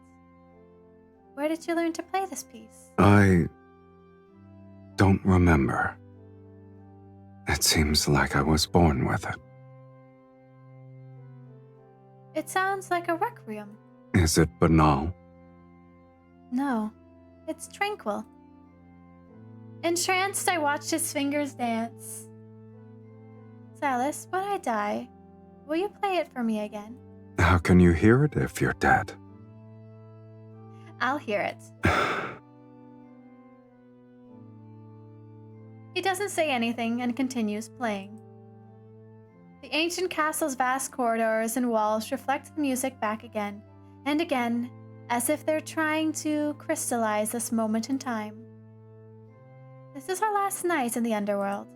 Where did you learn to play this piece? I don't remember. It seems like I was born with it. It sounds like a requiem. Is it banal? No, it's tranquil. Entranced, I watched his fingers dance. Silas, when I die, will you play it for me again? How can you hear it if you're dead? I'll hear it. He doesn't say anything and continues playing. The ancient castle's vast corridors and walls reflect the music back again and again, as if they're trying to crystallize this moment in time. This is our last night in the underworld.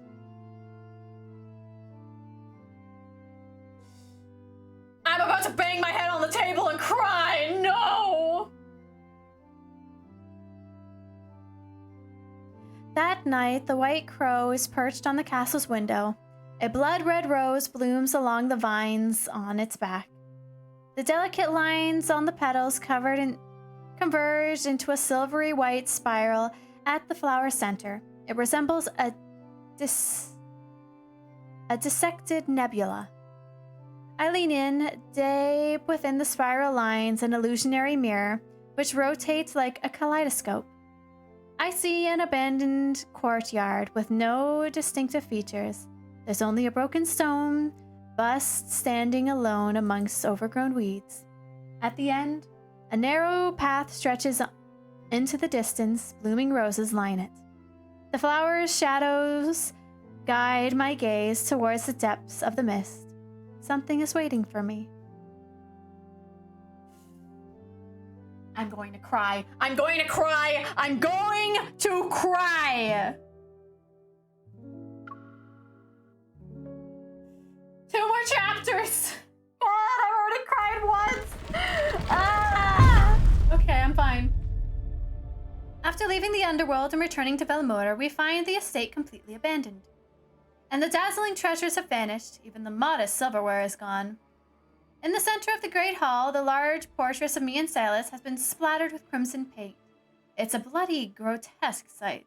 I'm about to bang my head on the table and cry! No! That night, the white crow is perched on the castle's window. A blood-red rose blooms along the vines on its back. The delicate lines on the petals converge into a silvery white spiral at the flower center. It resembles a dissected nebula. I lean in, deep within the spiral lines, an illusionary mirror, which rotates like a kaleidoscope. I see an abandoned courtyard with no distinctive features. There's only a broken stone bust standing alone amongst overgrown weeds. At the end, a narrow path stretches into the distance. Blooming roses line it. The flowers' shadows guide my gaze towards the depths of the mist. Something is waiting for me. I'm going to cry. I'm going to cry. I'm going to cry. 2 more chapters. God, I've already cried once. Ah! Okay, I'm fine. After leaving the underworld and returning to Velmora, we find the estate completely abandoned. And the dazzling treasures have vanished. Even the modest silverware is gone. In the center of the great hall, the large portrait of me and Silas has been splattered with crimson paint. It's a bloody, grotesque sight.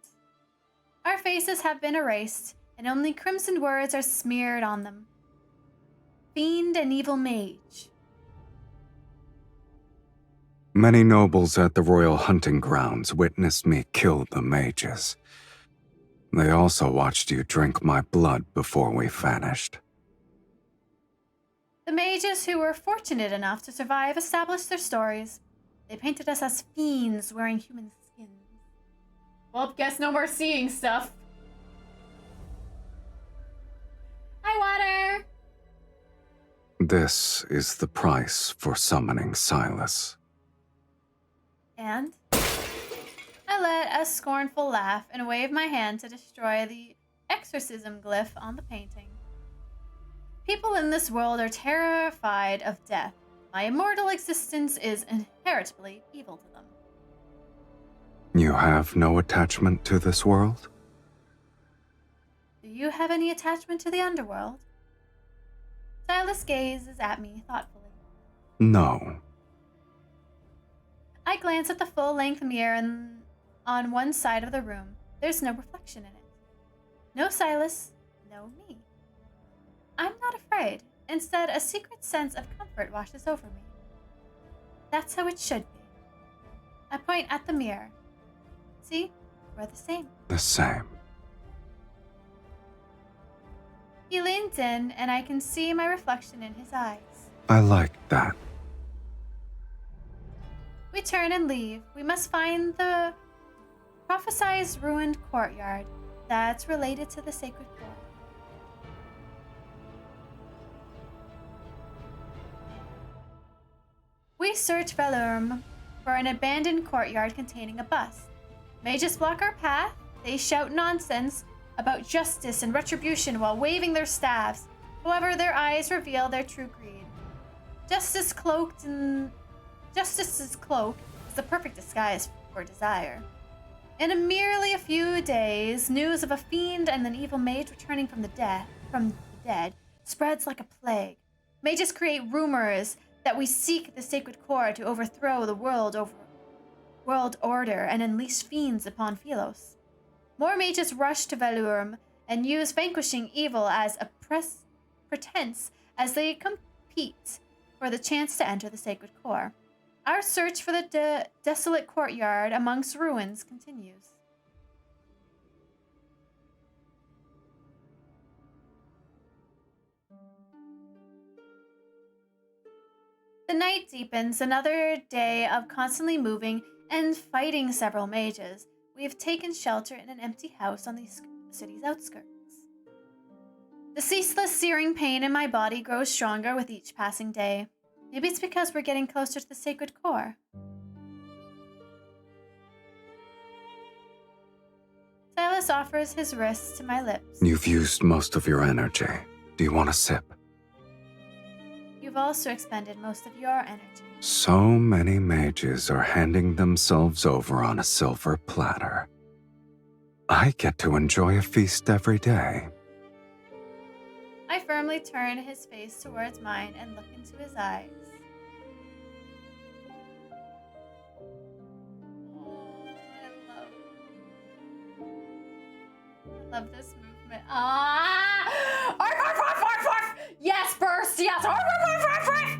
Our faces have been erased, and only crimson words are smeared on them. Fiend and evil mage. Many nobles at the royal hunting grounds witnessed me kill the mages. They also watched you drink my blood before we vanished. The mages who were fortunate enough to survive established their stories. They painted us as fiends wearing human skins. Well, guess no more seeing stuff. Hi, Water! This is the price for summoning Silas. And? I let a scornful laugh and wave my hand to destroy the exorcism glyph on the painting. People in this world are terrified of death. My immortal existence is inherently evil to them. You have no attachment to this world? Do you have any attachment to the underworld? Silas gazes at me thoughtfully. No. I glance at the full-length mirror on one side of the room. There's no reflection in it. No Silas, no me. I'm not afraid. Instead, a secret sense of comfort washes over me. That's how it should be. I point at the mirror. See? We're the same. The same. He leans in, and I can see my reflection in his eyes. I like that. We turn and leave. We must find the prophesized ruined courtyard that's related to the sacred core. We search Velurm for an abandoned courtyard containing a bust. Mages block our path. They shout nonsense about justice and retribution while waving their staffs. However, their eyes reveal their true greed. Justice's cloak is the perfect disguise for desire. In merely a few days, news of a fiend and an evil mage returning from the dead spreads like a plague. Mages create rumors that we seek the sacred core to overthrow the world order and unleash fiends upon Philos. More mages rush to Velurm and use vanquishing evil as a pretense as they compete for the chance to enter the sacred core. Our search for the desolate courtyard amongst ruins continues. The night deepens, another day of constantly moving and fighting several mages. We have taken shelter in an empty house on the city's outskirts. The ceaseless searing pain in my body grows stronger with each passing day. Maybe it's because we're getting closer to the sacred core. Silas offers his wrist to my lips. You've used most of your energy. Do you want a sip? You've also expended most of your energy. So many mages are handing themselves over on a silver platter. I get to enjoy a feast every day. I firmly turn his face towards mine and look into his eyes. I love this movement. Ah! Arf, arf, arf, arf, arf! Yes, burst, yes! Arf, arf, arf, arf, arf!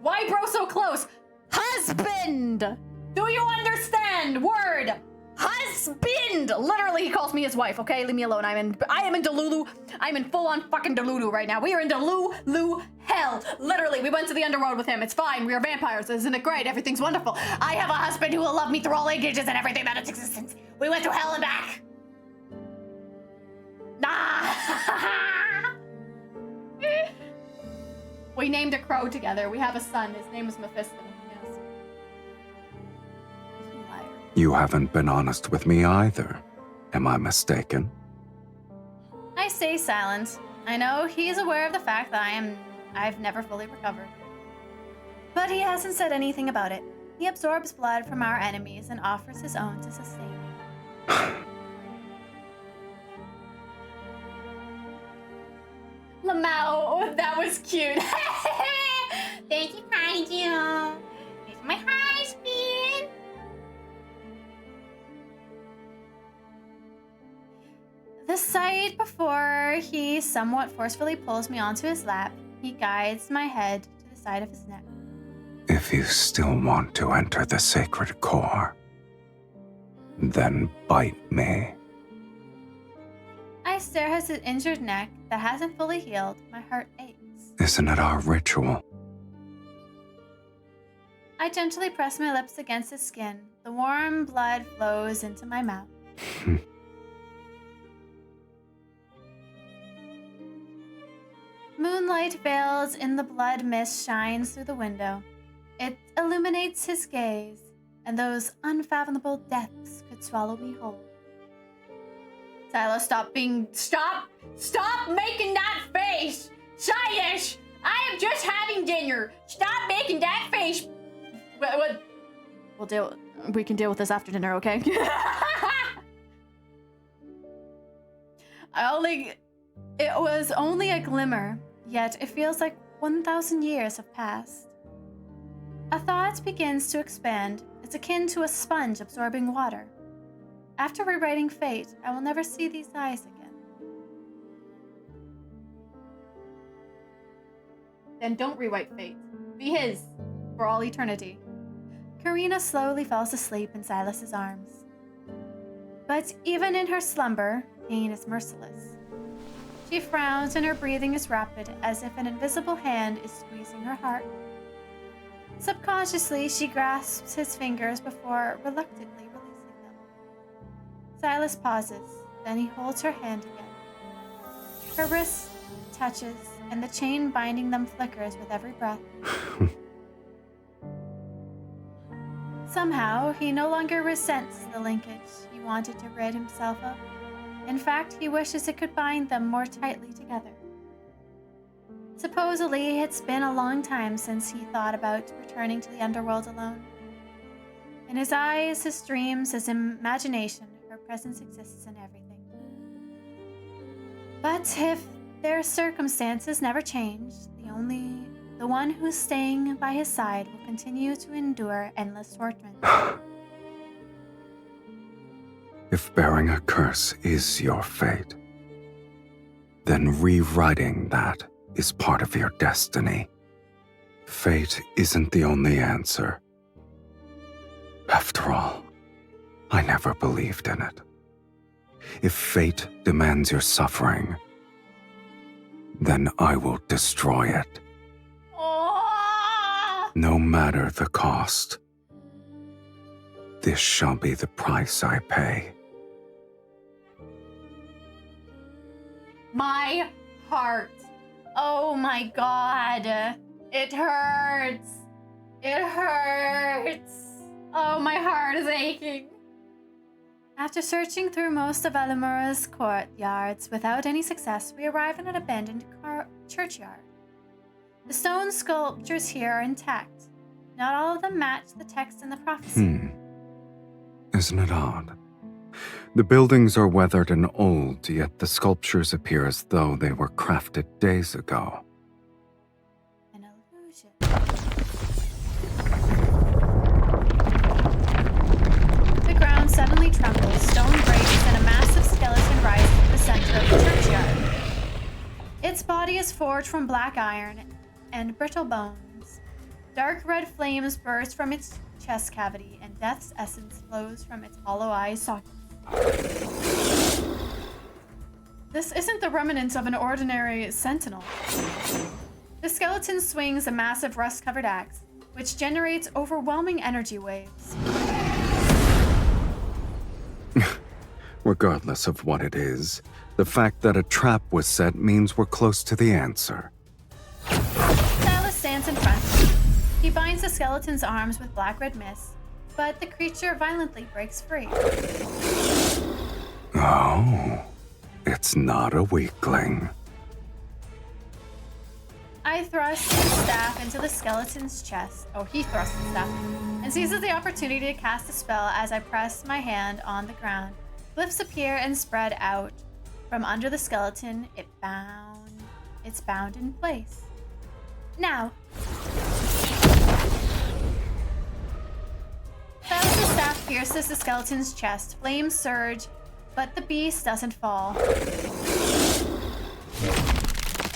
Why bro so close? Husband! Do you understand? Word! Husband! Literally, he calls me his wife, okay? Leave me alone. I am in Delulu. I'm in full-on fucking Delulu right now. We are in Delulu hell. Literally, we went to the underworld with him. It's fine. We are vampires. Isn't it great? Everything's wonderful. I have a husband who will love me through all ages and everything that is existence. We went through hell and back. Nah! We named a crow together. We have a son. His name is Mephisto. Yes. You haven't been honest with me either. Am I mistaken? I stay silent. I know he's aware of the fact that I've never fully recovered. But he hasn't said anything about it. He absorbs blood from our enemies and offers his own to sustain. Lamau, that was cute. Thank you, Kaiju. Here's my high speed. The sight before he somewhat forcefully pulls me onto his lap, he guides my head to the side of his neck. If you still want to enter the sacred core, then bite me. I stare at his injured neck that hasn't fully healed. My heart aches. Isn't it our ritual? I gently press my lips against his skin. The warm blood flows into my mouth. Moonlight veils in the blood mist shines through the window. It illuminates his gaze, and those unfathomable depths could swallow me whole. Silas, stop making that face! Silas, I am just having dinner. Stop making that face. We can deal with this after dinner, okay? It was only a glimmer, yet it feels like 1,000 years have passed. A thought begins to expand. It's akin to a sponge absorbing water. After rewriting fate, I will never see these eyes again. Then don't rewrite fate. Be his for all eternity. Karina slowly falls asleep in Silas's arms. But even in her slumber, pain is merciless. She frowns and her breathing is rapid, as if an invisible hand is squeezing her heart. Subconsciously, she grasps his fingers before reluctantly releasing them. Silas pauses, then he holds her hand again. Her wrist touches, and the chain binding them flickers with every breath. Somehow, he no longer resents the linkage he wanted to rid himself of. In fact, he wishes it could bind them more tightly together. Supposedly, it's been a long time since he thought about returning to the underworld alone. In his eyes, his dreams, his imagination, her presence exists in everything. But if their circumstances never change, the one who's staying by his side will continue to endure endless torment. If bearing a curse is your fate, then rewriting that is part of your destiny. Fate isn't the only answer. After all, I never believed in it. If fate demands your suffering, then I will destroy it. No matter the cost. This shall be the price I pay. My heart. Oh my god. It hurts. It hurts. Oh, my heart is aching. After searching through most of Alamura's courtyards without any success, we arrive at an abandoned churchyard. The stone sculptures here are intact. Not all of them match the text in the prophecy. Isn't it odd? The buildings are weathered and old, yet the sculptures appear as though they were crafted days ago. An illusion. The ground suddenly trembles, stone breaks, and a massive skeleton rises to the center of the churchyard. Its body is forged from black iron and brittle bones. Dark red flames burst from its chest cavity, and death's essence flows from its hollow eye sockets. This isn't the remnants of an ordinary sentinel. The skeleton swings a massive rust-covered axe, which generates overwhelming energy waves. Regardless of what it is, the fact that a trap was set means we're close to the answer. Silas stands in front. He binds the skeleton's arms with black-red mist, but the creature violently breaks free. Oh, it's not a weakling. I thrust his staff into the skeleton's chest. Oh, he thrusts his staff. And seizes the opportunity to cast a spell as I press my hand on the ground. Glyphs appear and spread out. From under the skeleton, it's bound in place. Now. Silas's staff pierces the skeleton's chest. Flames surge, but the beast doesn't fall.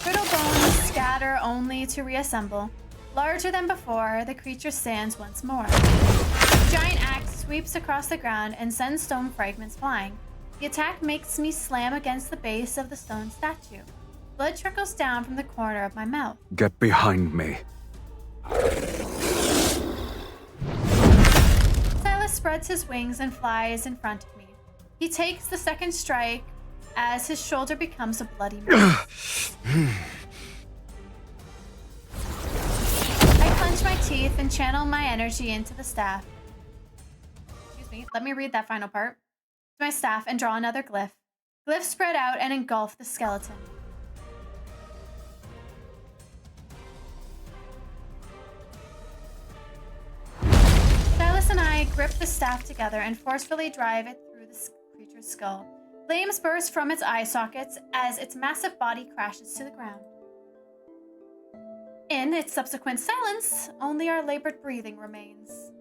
Brittle bones scatter only to reassemble. Larger than before, the creature stands once more. The giant axe sweeps across the ground and sends stone fragments flying. The attack makes me slam against the base of the stone statue. Blood trickles down from the corner of my mouth. Get behind me. Silas spreads his wings and flies in front of me. He takes the second strike as his shoulder becomes a bloody mess. I clench my teeth and channel my energy into the staff. Excuse me, let me read that final part. My staff and draw another glyph. Glyphs spread out and engulf the skeleton. Silas and I grip the staff together and forcefully drive it through the creature's skull. Flames burst from its eye sockets as its massive body crashes to the ground. In its subsequent silence, only our labored breathing remains.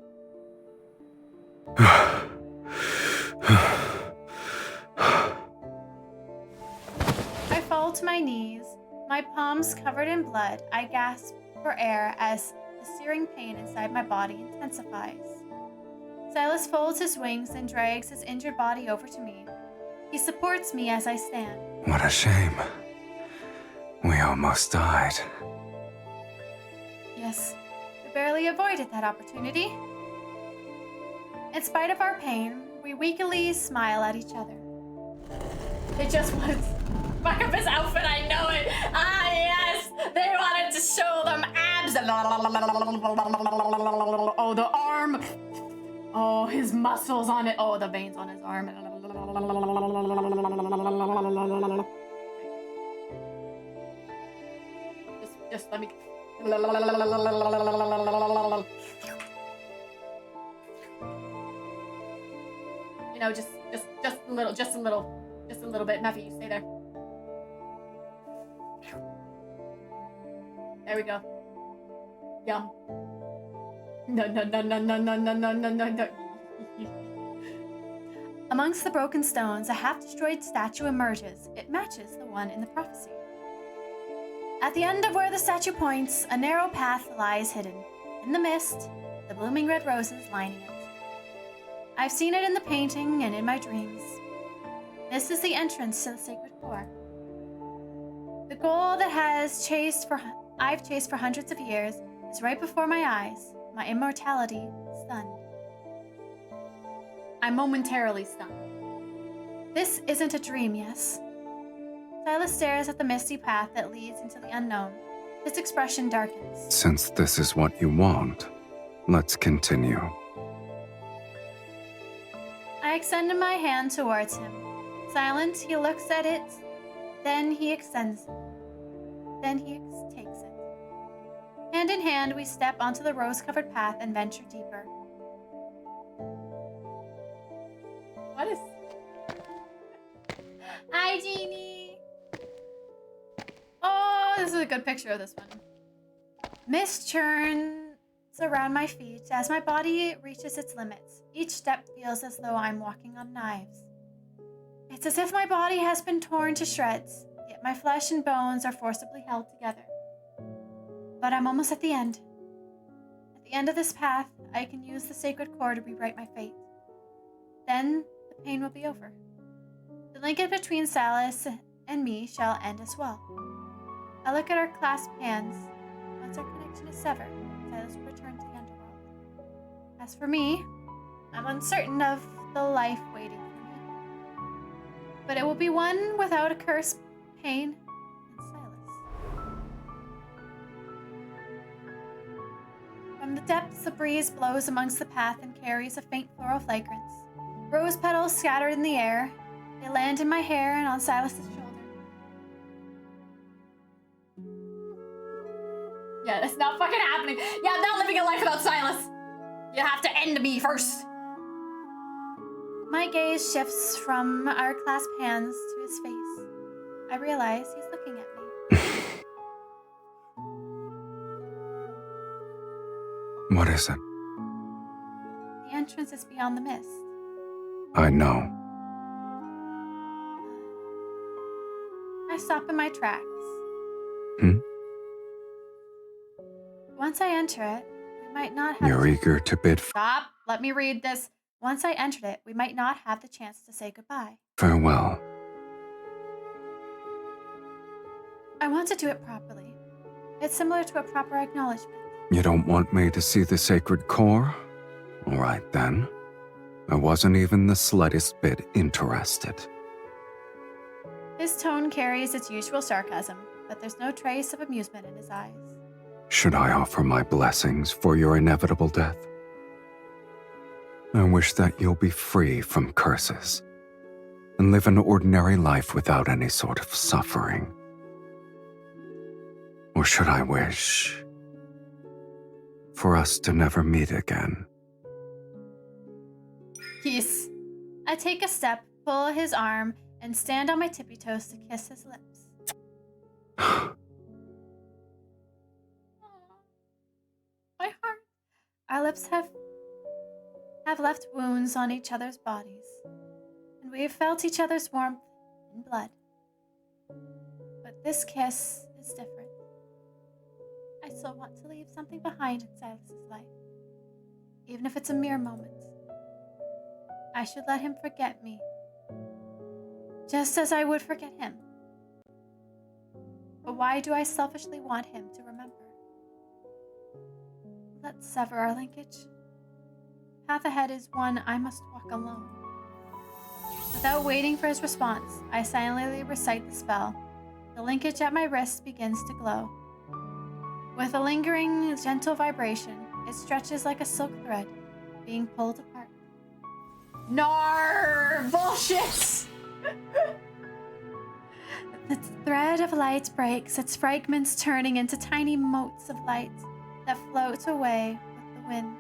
I fall to my knees, my palms covered in blood. I gasp for air as the searing pain inside my body intensifies. Silas folds his wings and drags his injured body over to me. He supports me as I stand. What a shame. We almost died. Yes, we barely avoided that opportunity. In spite of our pain, we weakly smile at each other. They just wanted to fuck up his outfit, I know it! Ah, yes! They wanted to show them abs! Oh, the arm! Oh, his muscles on it. Oh, the veins on his arm. Just let me... You know, just a little bit. Nuffy, you stay there. There we go. Yum. No. Amongst the broken stones, a half-destroyed statue emerges. It matches the one in the prophecy. At the end of where the statue points, a narrow path lies hidden. In the mist, the blooming red roses lining it. I've seen it in the painting and in my dreams. This is the entrance to the sacred core. The goal that I've chased for hundreds of years is right before my eyes, my immortality stunned. I'm momentarily stunned. This isn't a dream, yes? Silas stares at the misty path that leads into the unknown. His expression darkens. Since this is what you want, let's continue. I extend my hand towards him. Silent, he looks at it, then he extends it. Then he takes it. Hand in hand, we step onto the rose-covered path and venture deeper. What is... Hi, Jeannie! Oh, this is a good picture of this one. Mist churns around my feet as my body reaches its limits. Each step feels as though I'm walking on knives. It's as if my body has been torn to shreds, yet my flesh and bones are forcibly held together. But I'm almost at the end. At the end of this path, I can use the sacred core to rewrite my fate. Then, the pain will be over. The linkage between Silas and me shall end as well. I look at our clasped hands. Once our connection is severed, Silas will return to the underworld. As for me, I'm uncertain of the life waiting for me. But it will be one without a curse, pain, and Silas. From the depths, a breeze blows amongst the path and carries a faint floral fragrance. Rose petals scattered in the air. They land in my hair and on Silas's shoulder. Yeah, that's not fucking happening. Yeah, I'm not living a life without Silas. You have to end me first. My gaze shifts from our clasped hands to his face. I realize he's looking at me. What is it? The entrance is beyond the mist. I know. I stop in my tracks. Once I enter it, we might not have... You're eager to bid Stop! Let me read this. Once I entered it, we might not have the chance to say goodbye. farewell. I want to do it properly. It's similar to a proper acknowledgement. You don't want me to see the sacred core? All right, then. I wasn't even the slightest bit interested. His tone carries its usual sarcasm, but there's no trace of amusement in his eyes. Should I offer my blessings for your inevitable death? I wish that you'll be free from curses and live an ordinary life without any sort of suffering. Or should I wish for us to never meet again? Kiss. I take a step, pull his arm, and stand on my tippy toes to kiss his lips. My heart. Our lips have left wounds on each other's bodies, and we have felt each other's warmth and blood. But this kiss is different. I still want to leave something behind in Silas's life, even if it's a mere moment. I should let him forget me, just as I would forget him. But why do I selfishly want him to remember? Let's sever our linkage. The path ahead is one I must walk alone. Without waiting for his response, I silently recite the spell. The linkage at my wrist begins to glow. With a lingering, gentle vibration, it stretches like a silk thread, being pulled apart. Nar! Bullshit! The thread of light breaks, its fragments turning into tiny motes of light that float away with the wind.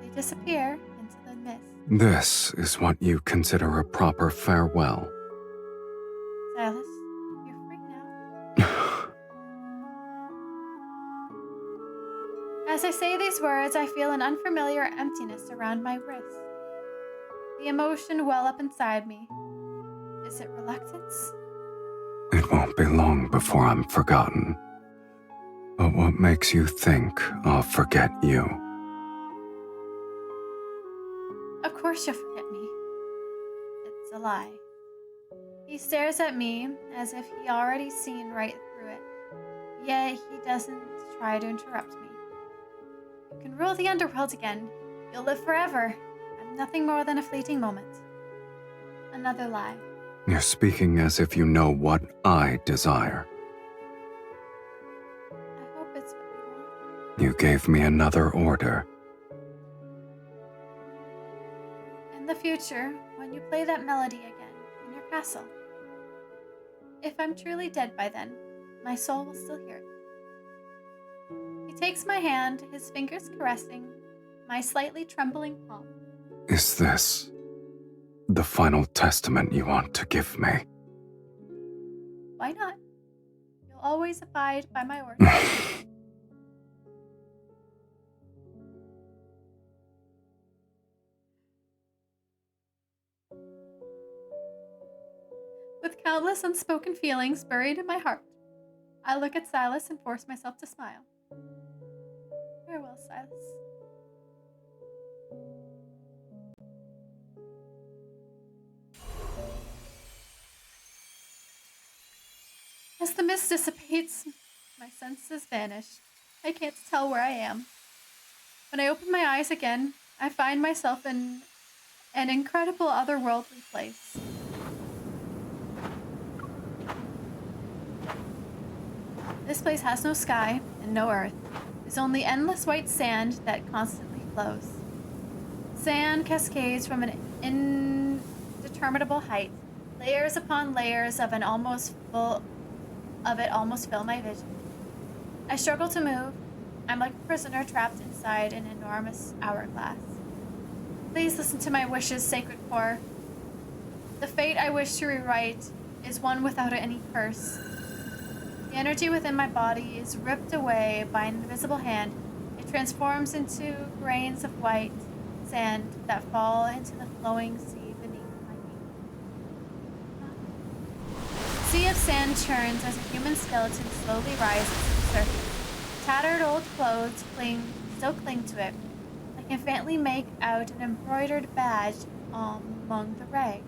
They disappear into the mist. This is what you consider a proper farewell. Silas, you're free now. As I say these words, I feel an unfamiliar emptiness around my wrist. The emotion well up inside me. Is it reluctance? It won't be long before I'm forgotten. But what makes you think I'll forget you? Of course you'll forget me. It's a lie. He stares at me as if he already seen right through it. Yet he doesn't try to interrupt me. You can rule the underworld again. You'll live forever. I'm nothing more than a fleeting moment. Another lie. You're speaking as if you know what I desire. I hope it's what you want. You gave me another order. In the future, when you play that melody again in your castle, if I'm truly dead by then, my soul will still hear it. He takes my hand, his fingers caressing my slightly trembling palm. Is this the final testament you want to give me? Why not? You'll always abide by my orders. With countless unspoken feelings buried in my heart, I look at Silas and force myself to smile. Farewell, Silas. As the mist dissipates, my senses vanish. I can't tell where I am. When I open my eyes again, I find myself in an incredible otherworldly place. This place has no sky and no earth. is only endless white sand that constantly flows. Sand cascades from an indeterminable height. Layers upon layers of it almost fill my vision. I struggle to move. I'm like a prisoner trapped inside an enormous hourglass. Please listen to my wishes, Sacred Core. The fate I wish to rewrite is one without any curse. The energy within my body is ripped away by an invisible hand. It transforms into grains of white sand that fall into the flowing sea beneath my feet. Sea of sand churns as a human skeleton slowly rises to the surface. Tattered old clothes still cling to it. I can faintly make out an embroidered badge among the rags.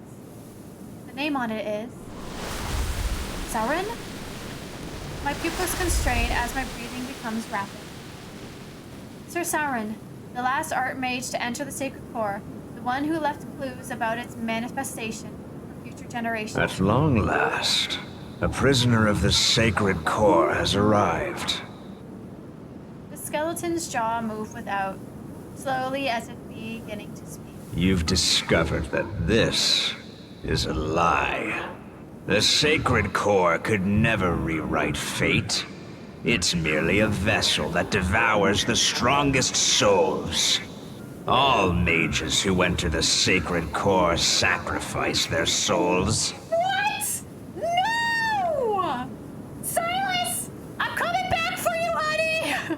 The name on it is Sauron? My pupils constrain as my breathing becomes rapid. Sir Sauron, the last archmage to enter the Sacred Core, the one who left clues about its manifestation for future generations. At long last, a prisoner of the Sacred Core has arrived. The skeleton's jaw moved without, slowly as if beginning to speak. You've discovered that this is a lie. The Sacred Core could never rewrite fate. It's merely a vessel that devours the strongest souls. All mages who enter the Sacred Core sacrifice their souls. What? No! Silas! I'm coming back for you, honey!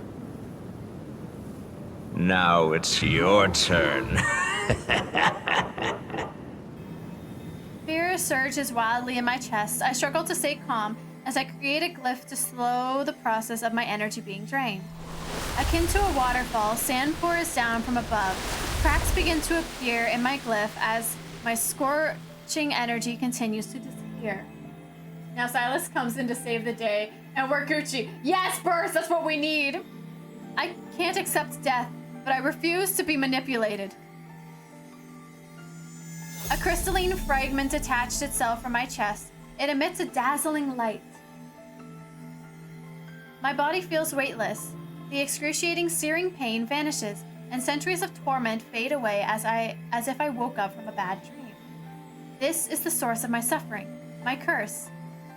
Now it's your turn. Fear surges wildly in my chest. I struggle to stay calm as I create a glyph to slow the process of my energy being drained. Akin to a waterfall, sand pours down from above. Cracks begin to appear in my glyph as my scorching energy continues to disappear. Now Silas comes in to save the day, and we're Gucci. Yes, Burst, that's what we need! I can't accept death, but I refuse to be manipulated. A crystalline fragment detached itself from my chest. It emits a dazzling light. My body feels weightless. The excruciating, searing pain vanishes, and centuries of torment fade away as if I woke up from a bad dream. This is the source of my suffering. My curse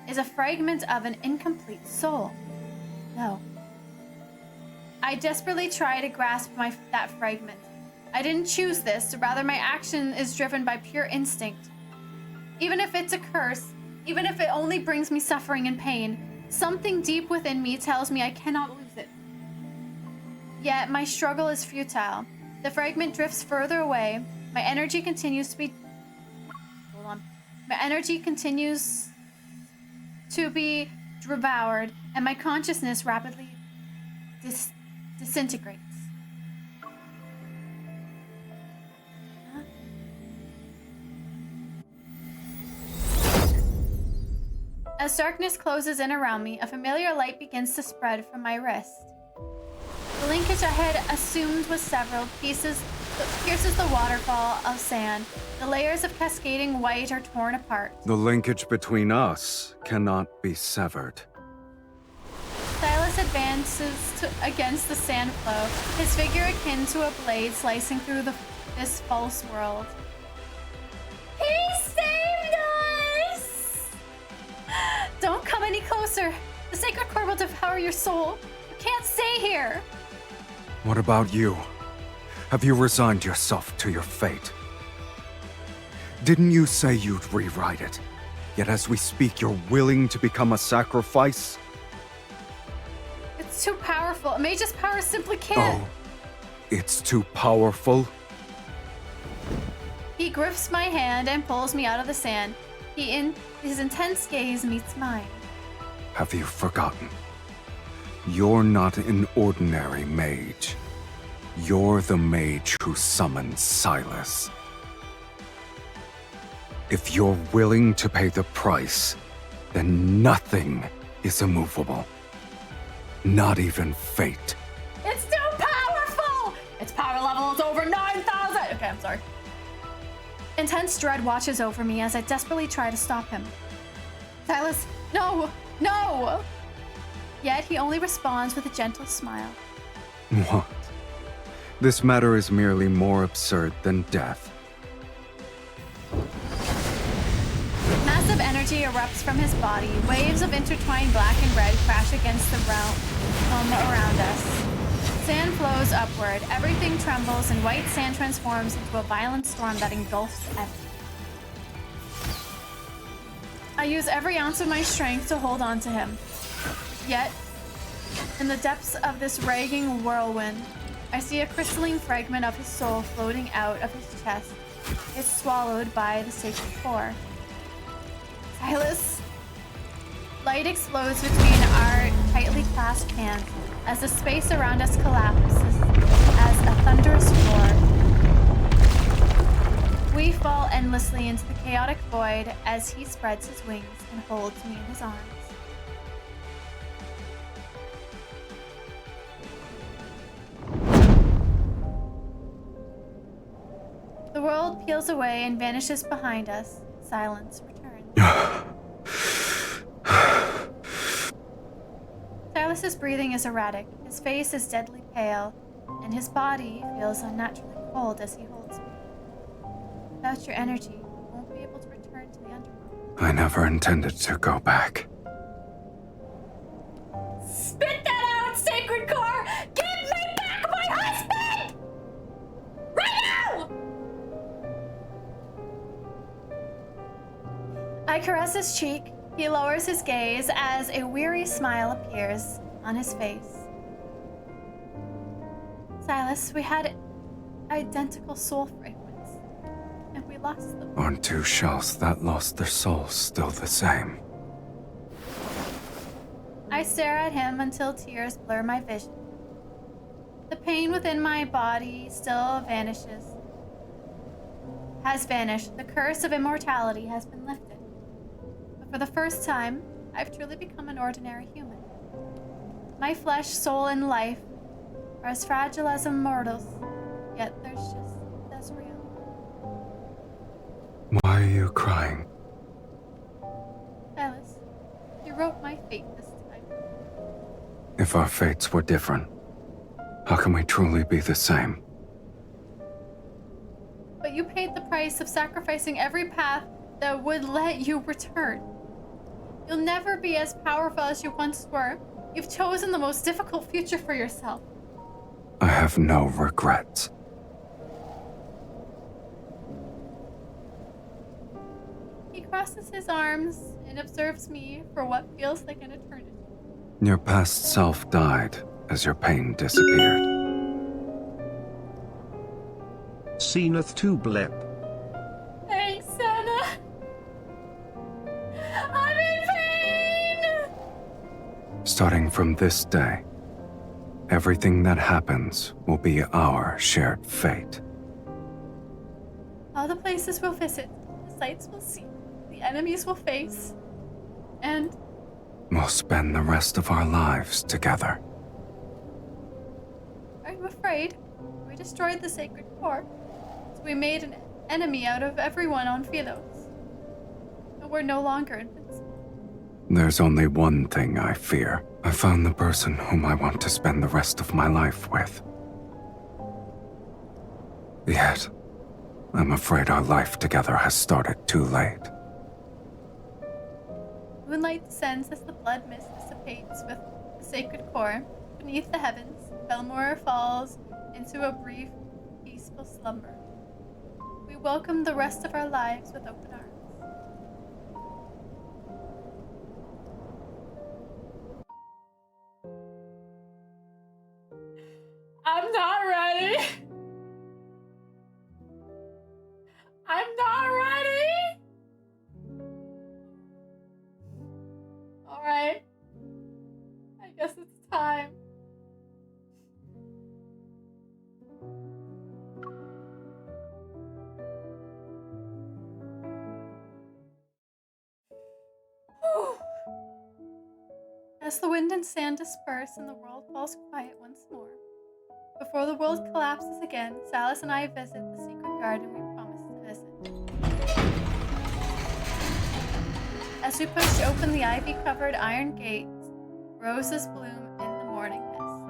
is a fragment of an incomplete soul. No. I desperately try to grasp that fragment. I didn't choose this, rather my action is driven by pure instinct. Even if it's a curse, even if it only brings me suffering and pain, something deep within me tells me I cannot lose it. Yet my struggle is futile. The fragment drifts further away. My energy continues to be devoured, and my consciousness rapidly disintegrates. As darkness closes in around me, a familiar light begins to spread from my wrist. The linkage I had assumed was severed, pierces the waterfall of sand. The layers of cascading white are torn apart. The linkage between us cannot be severed. Silas advances against the sand flow, his figure akin to a blade slicing through this false world. He saved us! Don't come any closer. The Sacred Core will devour your soul. You can't stay here. What about you? Have you resigned yourself to your fate? Didn't you say you'd rewrite it? Yet as we speak, you're willing to become a sacrifice? It's too powerful. A mage's power simply can't. Oh, it's too powerful? He grips my hand and pulls me out of the sand. His intense gaze meets mine. Have you forgotten? You're not an ordinary mage. You're the mage who summoned Silas. If you're willing to pay the price, then nothing is immovable. Not even fate. It's too powerful! Its power level is over 9,000! Okay, I'm sorry. Intense dread watches over me as I desperately try to stop him. Silas, no! No! Yet he only responds with a gentle smile. What? This matter is merely more absurd than death. Massive energy erupts from his body. Waves of intertwined black and red crash against the realm around us. Sand flows upward. Everything trembles, and white sand transforms into a violent storm that engulfs everything. I use every ounce of my strength to hold on to him. Yet, in the depths of this raging whirlwind, I see a crystalline fragment of his soul floating out of his chest. It's swallowed by the sacred core. Silas! Light explodes between our tightly clasped hands as the space around us collapses as a thunderous roar. We fall endlessly into the chaotic void as he spreads his wings and holds me in his arms. The world peels away and vanishes behind us. Silence returns. Silas's breathing is erratic. His face is deadly pale, and his body feels unnaturally cold as he holds me. Without your energy, you won't be able to return to the underworld. I never intended to go back. Spit that out, Sacred Core! Give me back my husband! Right now! I caress his cheek. He lowers his gaze as a weary smile appears on his face. Silas, we had identical soul fragments, and we lost them. On two shells that lost their souls still the same. I stare at him until tears blur my vision. The pain within my body still has vanished. The curse of immortality has been lifted. But for the first time, I've truly become an ordinary human. My flesh, soul, and life are as fragile as a mortal's, yet they're just as real. Why are you crying? Silas, you wrote my fate this time. If our fates were different, how can we truly be the same? But you paid the price of sacrificing every path that would let you return. You'll never be as powerful as you once were. You've chosen the most difficult future for yourself. I have no regrets. He crosses his arms and observes me for what feels like an eternity. Your past self died as your pain disappeared. Zenith 2 blip. Thanks, Anna. I'm in pain! Starting from this day, everything that happens will be our shared fate. All the places we'll visit, the sights we'll see, the enemies we'll face, and We'll spend the rest of our lives together. are you afraid? We destroyed the sacred core, so we made an enemy out of everyone on Philos. And we're no longer invincible. There's only one thing I fear. I found the person whom I want to spend the rest of my life with. Yet, I'm afraid our life together has started too late. Moonlight descends as the blood mist dissipates with the sacred core. Beneath the heavens, Belmore falls into a brief, peaceful slumber. We welcome the rest of our lives with open arms. I'm not ready. I'm not ready. All right. I guess it's time. As the wind and sand disperse and the world falls quiet once more, before the world collapses again, Silas and I visit the secret garden we promised to visit. As we push open the ivy-covered iron gates, roses bloom in the morning mist.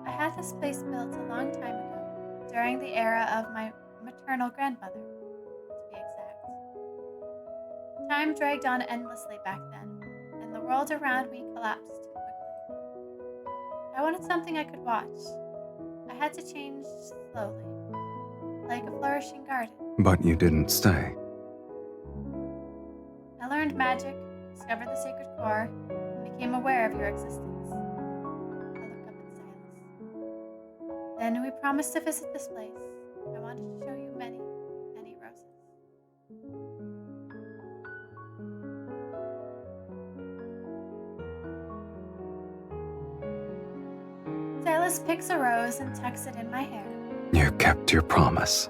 I had this place built a long time ago, during the era of my maternal grandmother, to be exact. Time dragged on endlessly back then, and the world around me collapsed too quickly. I wanted something I could watch. I had to change slowly, like a flourishing garden. But you didn't stay. I learned magic, discovered the sacred core, and became aware of your existence. I looked up in silence. Then we promised to visit this place. I wanted to show you many, many roses. Silas picks a rose and tucks it in my hair. You kept your promise.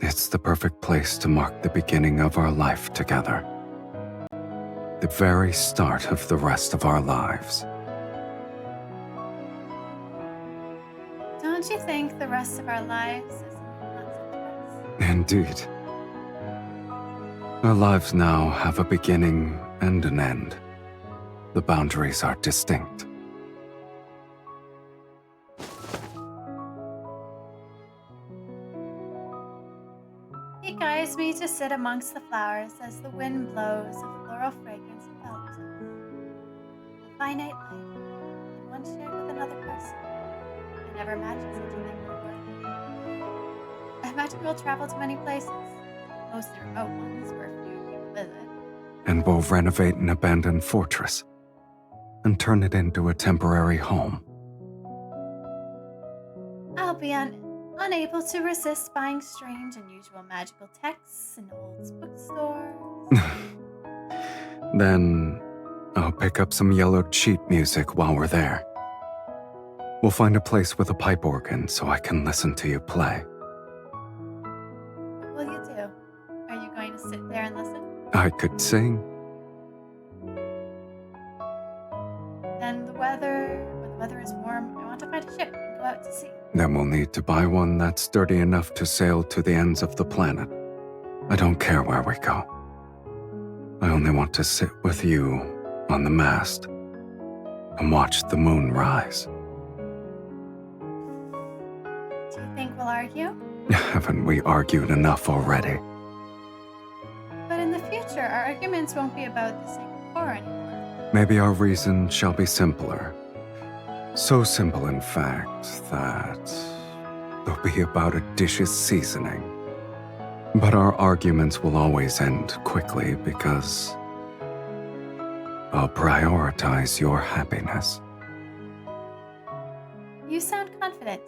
It's the perfect place to mark the beginning of our life together. The very start of the rest of our lives. Don't you think the rest of our lives is a concept for us? Indeed. Our lives now have a beginning and an end. The boundaries are distinct. He guides me to sit amongst the flowers as the wind blows a floral fragrance envelops us. A finite life, and one shared with another person. I never imagined such a thing before. I imagine we'll travel to many places, mostly remote ones where few people visit. And we'll renovate an abandoned fortress and turn it into a temporary home. I'll be unable to resist buying strange, unusual magical texts in old bookstores. Then I'll pick up some yellowed sheet music while we're there. We'll find a place with a pipe organ so I can listen to you play. What will you do? Are you going to sit there and listen? I could sing. Then when the weather is warm, I want to find a ship and go out to sea. Then we'll need to buy one that's sturdy enough to sail to the ends of the planet. I don't care where we go. I only want to sit with you on the mast and watch the moon rise. Do you think we'll argue? Haven't we argued enough already? But in the future, our arguments won't be about the sacred core anymore. Maybe our reason shall be simpler. So simple, in fact, that they'll be about a dish's seasoning. But our arguments will always end quickly because I'll prioritize your happiness. You sound confident.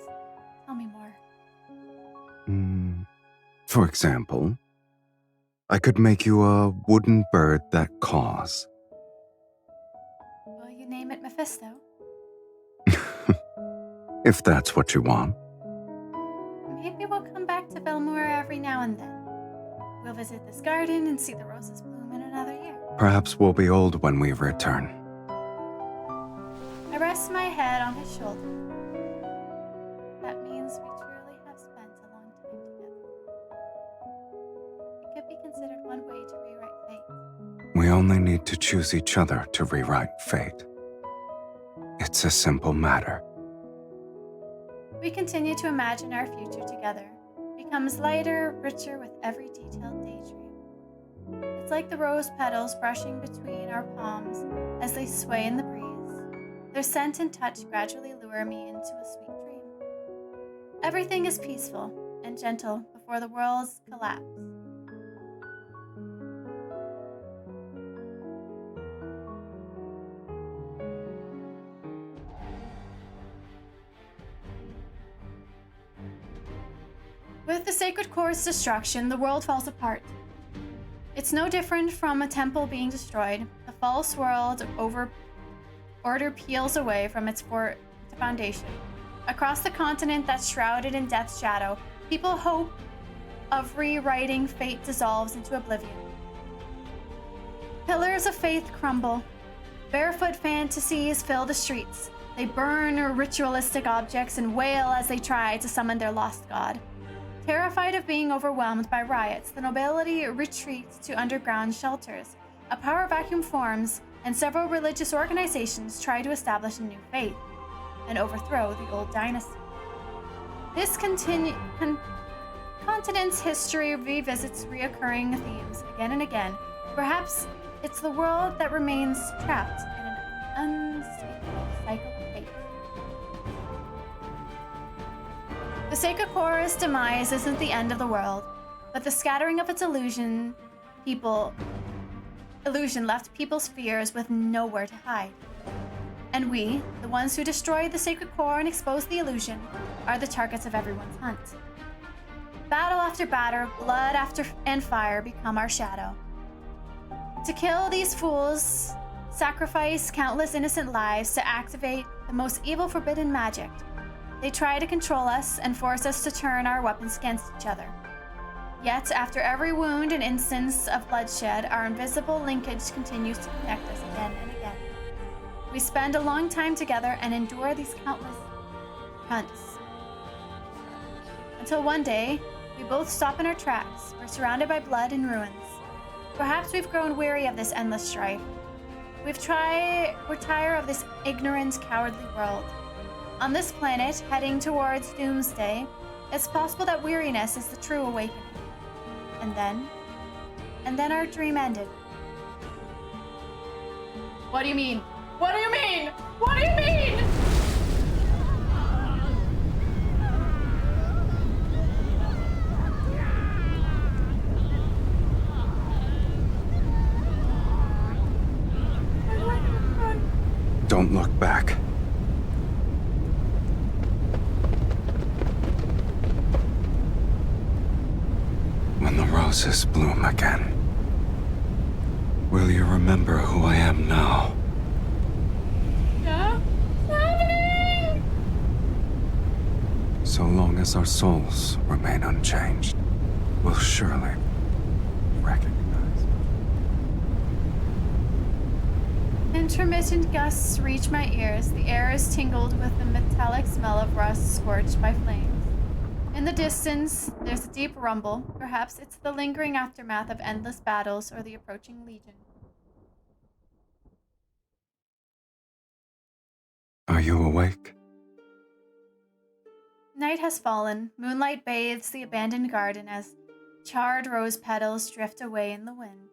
Tell me more. For example, I could make you a wooden bird that caws. Will you name it Mephisto? If that's what you want. Maybe we'll come back to Belmore every now and then. We'll visit this garden and see the roses bloom in another year. Perhaps we'll be old when we return. I rest my head on his shoulder. That means we truly have spent a long time together. It could be considered one way to rewrite fate. We only need to choose each other to rewrite fate. It's a simple matter. We continue to imagine our future together. It becomes lighter, richer with every detailed daydream. It's like the rose petals brushing between our palms as they sway in the breeze. Their scent and touch gradually lure me into a sweet dream. Everything is peaceful and gentle before the world's collapse. With the sacred core's destruction, the world falls apart. It's no different from a temple being destroyed. The false world of order peels away from its foundation. Across the continent that's shrouded in death's shadow, people hope of rewriting fate dissolves into oblivion. Pillars of faith crumble. Barefoot fantasies fill the streets. They burn ritualistic objects and wail as they try to summon their lost god. Terrified of being overwhelmed by riots, the nobility retreats to underground shelters. A power vacuum forms, and several religious organizations try to establish a new faith. and overthrow the old dynasty. This continent's history revisits reoccurring themes again and again. Perhaps it's the world that remains trapped in an unspeakable cycle of fate. The Sacred Core's demise isn't the end of the world, but the scattering of its illusion left people's fears with nowhere to hide. And we, the ones who destroy the Sacred Core and expose the illusion, are the targets of everyone's hunt. Battle after battle, blood and fire become our shadow. To kill these fools, sacrifice countless innocent lives to activate the most evil forbidden magic. They try to control us and force us to turn our weapons against each other. Yet, after every wound and instance of bloodshed, our invisible linkage continues to connect us again and again. We spend a long time together and endure these countless hunts. Until one day, we both stop in our tracks. We're surrounded by blood and ruins. Perhaps we've grown weary of this endless strife. We're tired of this ignorant, cowardly world. On this planet, heading towards doomsday, it's possible that weariness is the true awakening. And then our dream ended. What do you mean? What do you mean? What do you mean? Don't look back. When the roses bloom again, will you remember who I am now? No? Happening! So long as our souls remain unchanged, we'll surely recognize. Intermittent gusts reach my ears. The air is tingled with the metallic smell of rust scorched by flames. In the distance, there's a deep rumble. Perhaps it's the lingering aftermath of endless battles or the approaching legion. Are you awake? Night has fallen. Moonlight bathes the abandoned garden as charred rose petals drift away in the wind.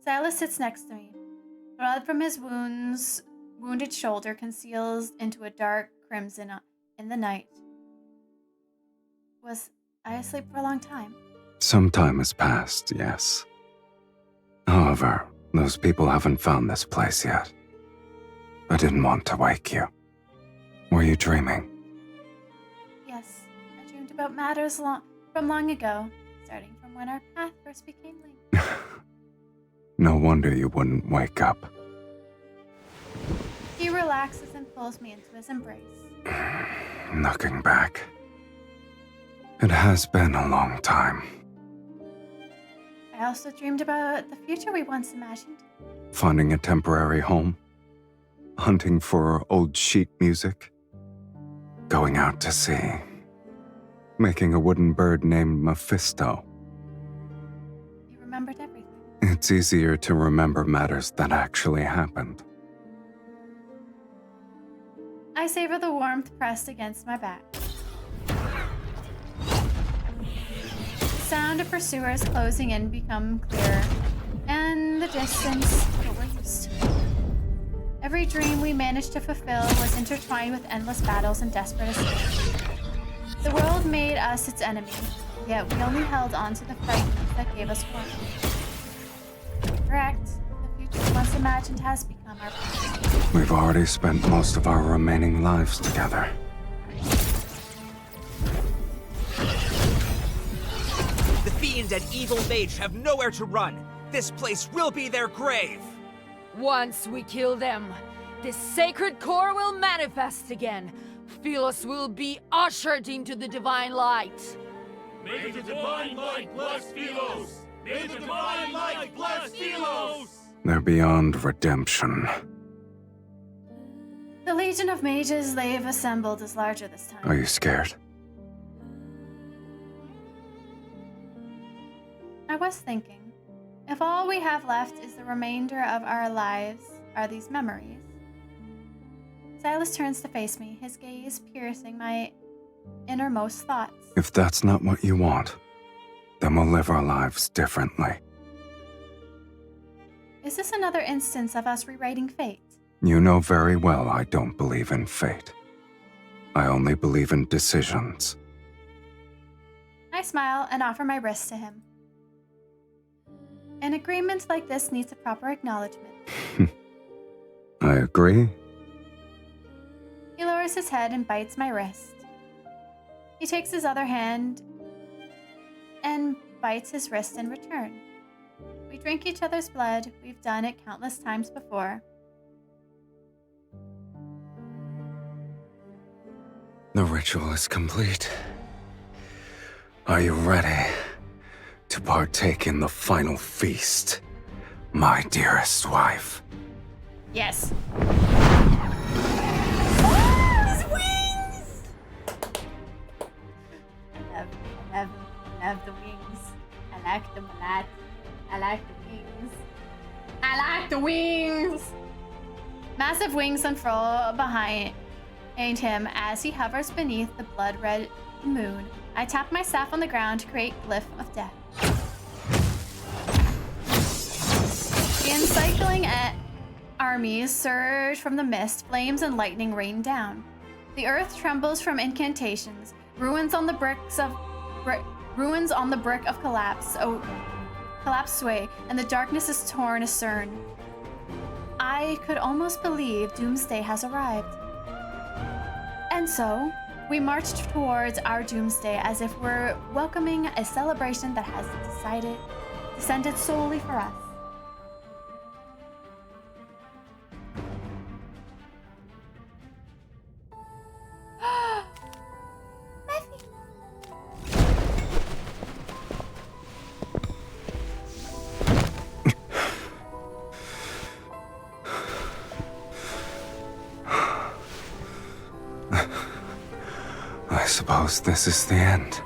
Silas sits next to me. Blood from his wounded shoulder conceals into a dark crimson in the night. Was I asleep for a long time? Some time has passed, yes. However, those people haven't found this place yet. I didn't want to wake you. Were you dreaming? Yes, I dreamed about matters from long ago, starting from when our path first became linked. No wonder you wouldn't wake up. He relaxes and pulls me into his embrace. Looking back, it has been a long time. I also dreamed about the future we once imagined. Finding a temporary home, hunting for old sheet music, going out to sea, making a wooden bird named Mephisto. You remembered everything. It's easier to remember matters that actually happened. I savor the warmth pressed against my back. The sound of pursuers closing in become clearer, and the distance what we're used to. Every dream we managed to fulfill was intertwined with endless battles and desperate escapes. The world made us its enemy, yet we only held on to the fragments that gave us warmth. Correct. The future once imagined has become our past. We've already spent most of our remaining lives together. The fiend and evil mage have nowhere to run. This place will be their grave. Once we kill them, the sacred core will manifest again. Phyllis will be ushered into the divine light. May the divine light bless Philos! May the divine light bless Philos! They're beyond redemption. The legion of mages they've assembled is larger this time. Are you scared? I was thinking, if all we have left is the remainder of our lives are these memories, Silas turns to face me, his gaze piercing my innermost thoughts. If that's not what you want, then we'll live our lives differently. Is this another instance of us rewriting fate? You know very well I don't believe in fate. I only believe in decisions. I smile and offer my wrist to him. An agreement like this needs a proper acknowledgement. I agree. He lowers his head and bites my wrist. He takes his other hand and bites his wrist in return. We drink each other's blood. We've done it countless times before. The ritual is complete. Are you ready to partake in the final feast, my dearest wife? Yes. His wings! I love the wings. I like them a lot. I like the wings. I like the wings! Massive wings unfurl behind him as he hovers beneath the blood-red moon. I tap my staff on the ground to create glyph of death. The encircling armies surge from the mist, flames and lightning rain down. The earth trembles from incantations, ruins on the brick of collapse sway, and the darkness is torn asunder. I could almost believe doomsday has arrived. And so, we march towards our doomsday as if we're welcoming a celebration that has descended solely for us. I suppose this is the end.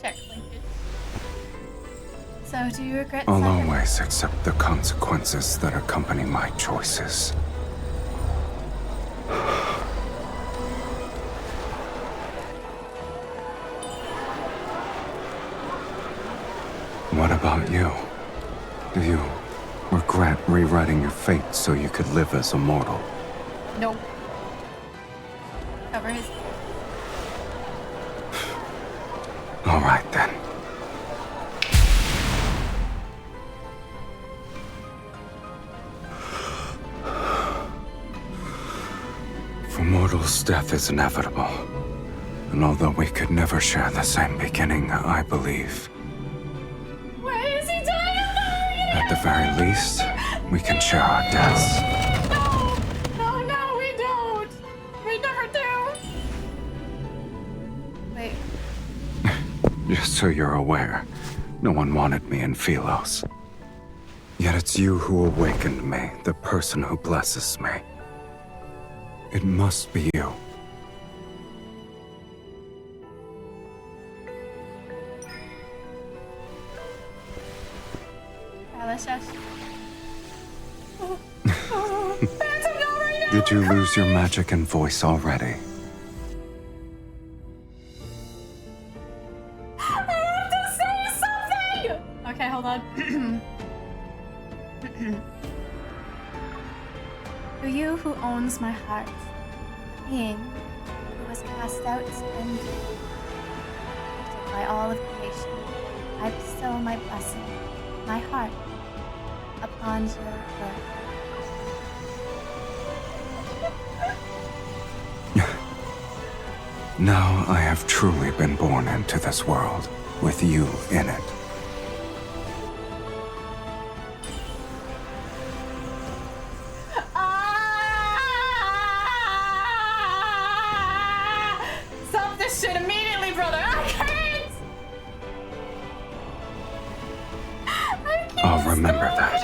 Check linkage. So, do you regret I'll second- always accept the consequences that accompany my choices. What about you? Do you regret rewriting your fate so you could live as a mortal? Nope. Cover his. All right then. For mortals, death is inevitable. And although we could never share the same beginning, I believe, Why is he dying? at the very least, we can share our deaths. No, we don't. We never do. Wait. Just so you're aware, no one wanted me in Philos. Yet it's you who awakened me, the person who blesses me. It must be you. Did you lose your magic and voice already? I have to say something! Okay, hold on. To you who owns my heart, being who was cast out and rejected by all of creation, I bestow my blessing, my heart, upon your birth. Now I have truly been born into this world, with you in it. Stop this shit immediately, brother! I can't! I'll remember that.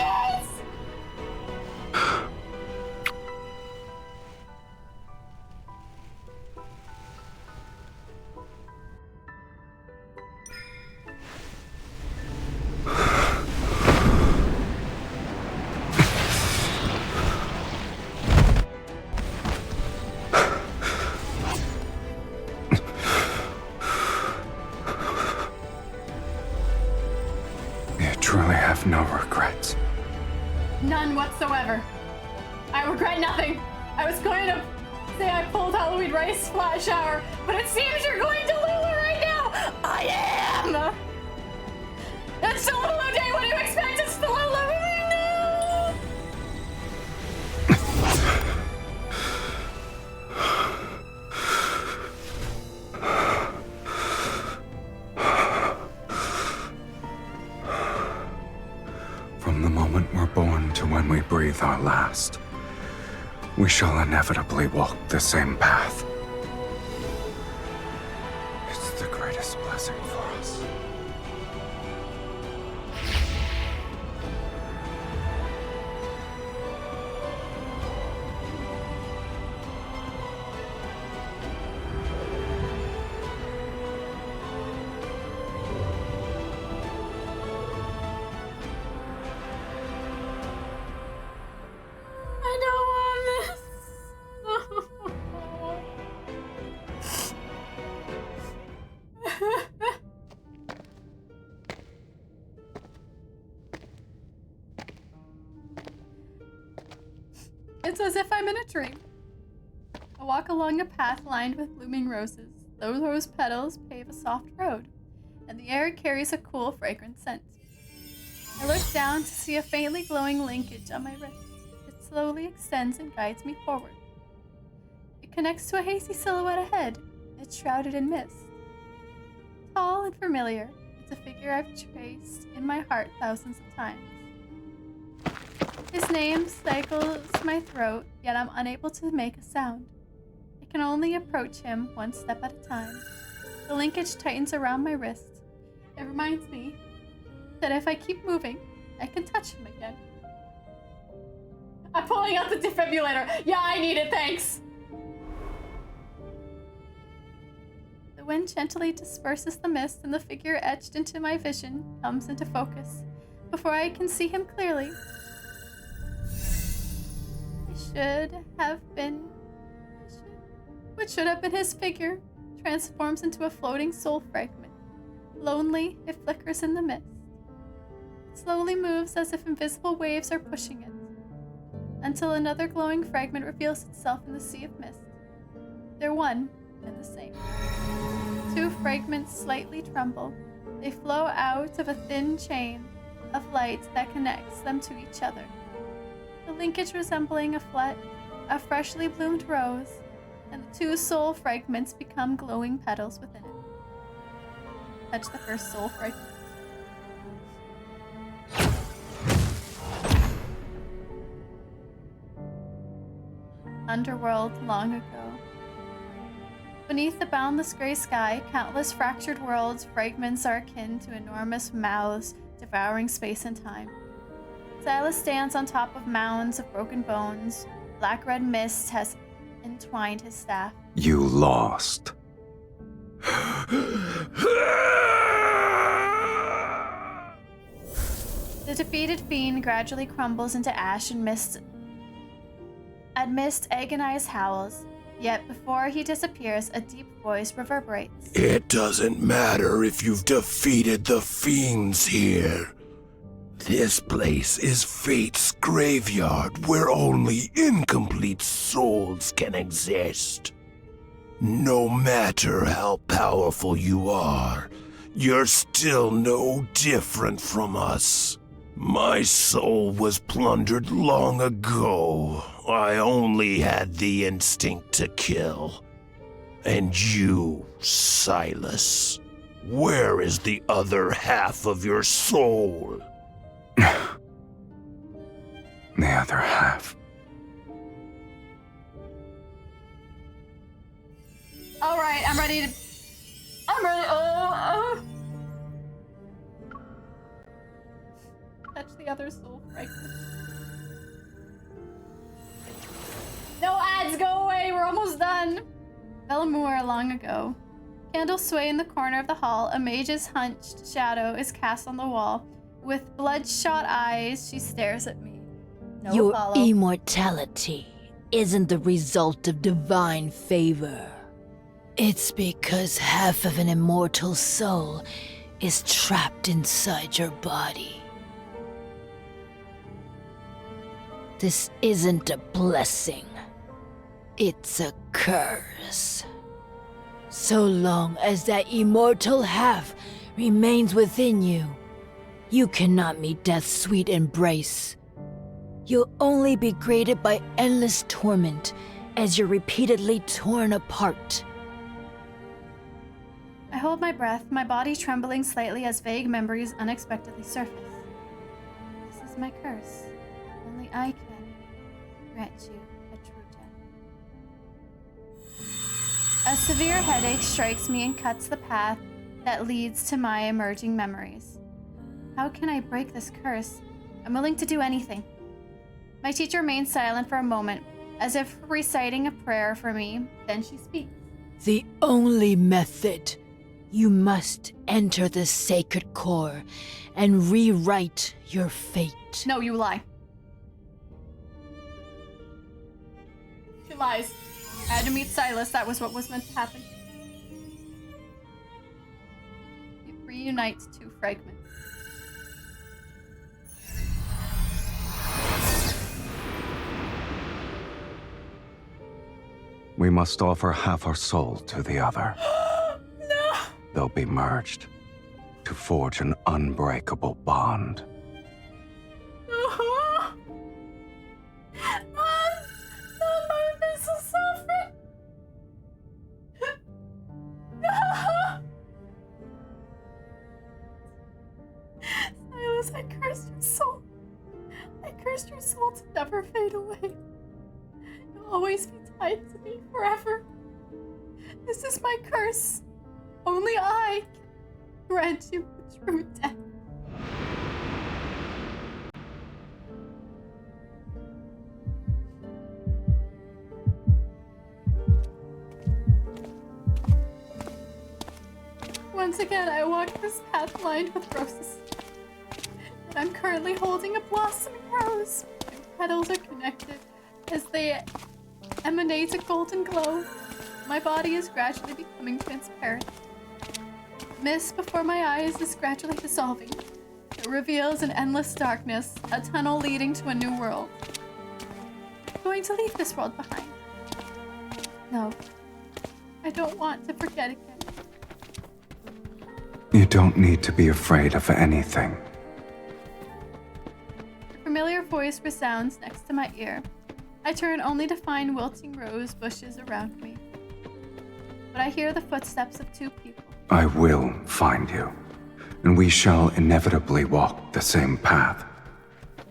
no regrets. None whatsoever. I regret nothing. I was going to say I pulled Halloween rice flat shower, but it seems you're going to Lulu right now. I am. It's still Lulu Day. What do you expect? It's the Lulu. No. From the moment we're born to when we breathe our last, we shall inevitably walk the same path. It's the greatest blessing for us. I don't want this. It's as if I'm in a dream. I walk along a path lined with blooming roses. Those rose petals pave a soft road, and the air carries a cool, fragrant scent. I look down to see a faintly glowing linkage on my wrist. It slowly extends and guides me forward. It connects to a hazy silhouette ahead. It's shrouded in mist. Tall and familiar, it's a figure I've traced in my heart thousands of times. His name stifles my throat, yet I'm unable to make a sound. I can only approach him one step at a time. The linkage tightens around my wrist. It reminds me that if I keep moving, I can touch him again. I'm pulling out the defibrillator. Yeah, I need it, thanks. The wind gently disperses the mist, and the figure etched into my vision comes into focus. Before I can see him clearly, what should have been his figure transforms into a floating soul fragment. Lonely, it flickers in the mist. It slowly moves as if invisible waves are pushing it, until another glowing fragment reveals itself in the sea of mist. They're one and the same. Two fragments slightly tremble. They flow out of a thin chain of light that connects them to each other. The linkage resembling a freshly bloomed rose, and the two soul fragments become glowing petals within it. Touch the first soul fragment. Underworld long ago. Beneath the boundless gray sky, countless fractured worlds, fragments are akin to enormous mouths devouring space and time. Silas stands on top of mounds of broken bones. Black-red mist has entwined his staff. You lost. The defeated fiend gradually crumbles into ash and mist. Amidst agonized howls, yet before he disappears, a deep voice reverberates. It doesn't matter if you've defeated the fiends here. This place is Fate's graveyard where only incomplete souls can exist. No matter how powerful you are, you're still no different from us. My soul was plundered long ago. I only had the instinct to kill. And you, Silas, where is the other half of your soul? The other half. Alright, I'm ready. Touch the other soul fragment. No ads, go away, we're almost done. Bellamore long ago. Candles sway in the corner of the hall. A mage's hunched shadow is cast on the wall. With bloodshot eyes, she stares at me. No Your follow. immortality isn't the result of divine favor. It's because half of an immortal soul is trapped inside your body. This isn't a blessing. It's a curse. So long as that immortal half remains within you, you cannot meet death's sweet embrace. You'll only be graded by endless torment as you're repeatedly torn apart. I hold my breath, my body trembling slightly as vague memories unexpectedly surface. This is my curse. Only I can grant you a true death. A severe headache strikes me and cuts the path that leads to my emerging memories. How can I break this curse? I'm willing to do anything. My teacher remains silent for a moment, as if reciting a prayer for me. Then she speaks. The only method. You must enter the sacred core and rewrite your fate. No, you lie. She lies. I had to meet Silas. That was what was meant to happen. It reunites two fragments. We must offer half our soul to the other. No! They'll be merged to forge an unbreakable bond. Not my vessel suffering. Silas, I cursed your soul. I cursed your soul to never fade away. You'll always be tied to me forever. This is my curse. Only I can grant you a true death. Once again, I walk this path lined with roses. And I'm currently holding a blossoming rose. My petals are connected as they emanate a golden glow. My body is gradually becoming transparent. The mist before my eyes is gradually dissolving. It reveals an endless darkness, a tunnel leading to a new world. I'm going to leave this world behind. No, I don't want to forget again. You don't need to be afraid of anything. A familiar voice resounds next to my ear. I turn only to find wilting rose bushes around me. But I hear the footsteps of two people. I will find you, and we shall inevitably walk the same path.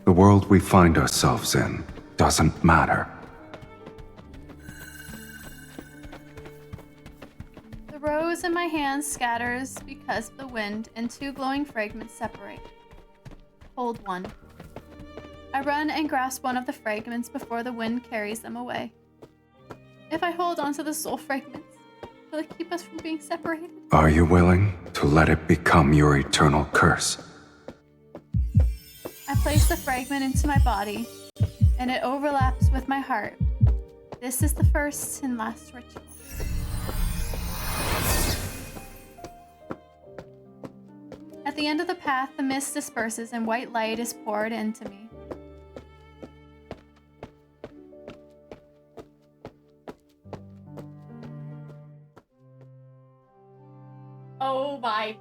The world we find ourselves in doesn't matter. The rose in my hand scatters because of the wind, and two glowing fragments separate. Hold one. I run and grasp one of the fragments before the wind carries them away. If I hold onto the soul fragments, will it keep us from being separated? Are you willing to let it become your eternal curse? I place the fragment into my body, and it overlaps with my heart. This is the first and last ritual. At the end of the path, the mist disperses and white light is poured into me. Oh my.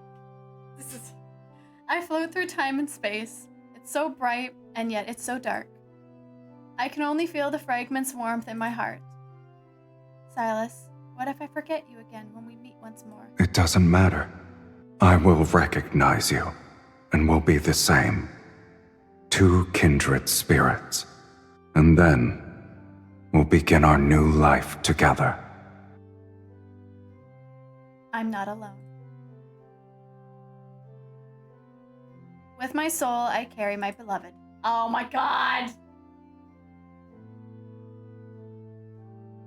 I float through time and space. It's so bright, and yet it's so dark. I can only feel the fragment's warmth in my heart. Silas, what if I forget you again when we meet once more? It doesn't matter. I will recognize you, and we'll be the same. Two kindred spirits. And then, we'll begin our new life together. I'm not alone. With my soul, I carry my beloved. Oh my god!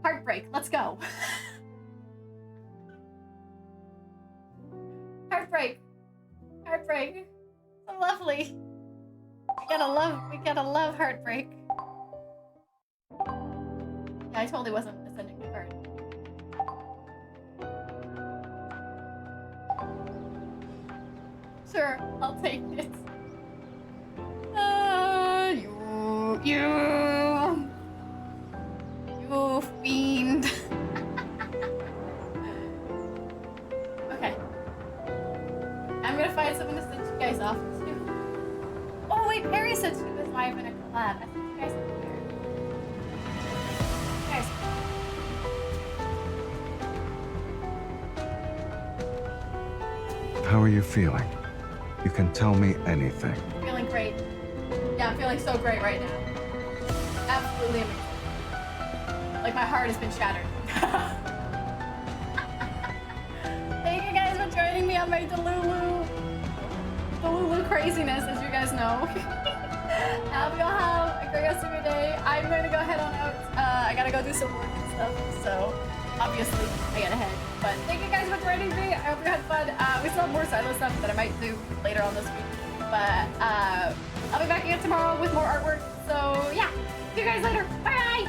Heartbreak, let's go. Heartbreak. Heartbreak. So lovely. We gotta love heartbreak. Yeah, I totally wasn't ascending the card. Sure, I'll take it. You office too. Oh wait, Perry said she was live in a collab. I think you guys are there. Guys. How are you feeling? You can tell me anything. Feeling great. Yeah, I'm feeling so great right now. Absolutely amazing. Like my heart has been shattered. Thank you guys for joining me on my Delulu craziness, as you guys know. I hope you all have a great rest of your day. I'm going to go head on out. I gotta go do some work and stuff, so obviously I gotta head. But thank you guys for joining me. I hope you had fun. We still have more Silo stuff that I might do later on this week. But I'll be back again tomorrow with more artwork. So yeah, see you guys later. Bye!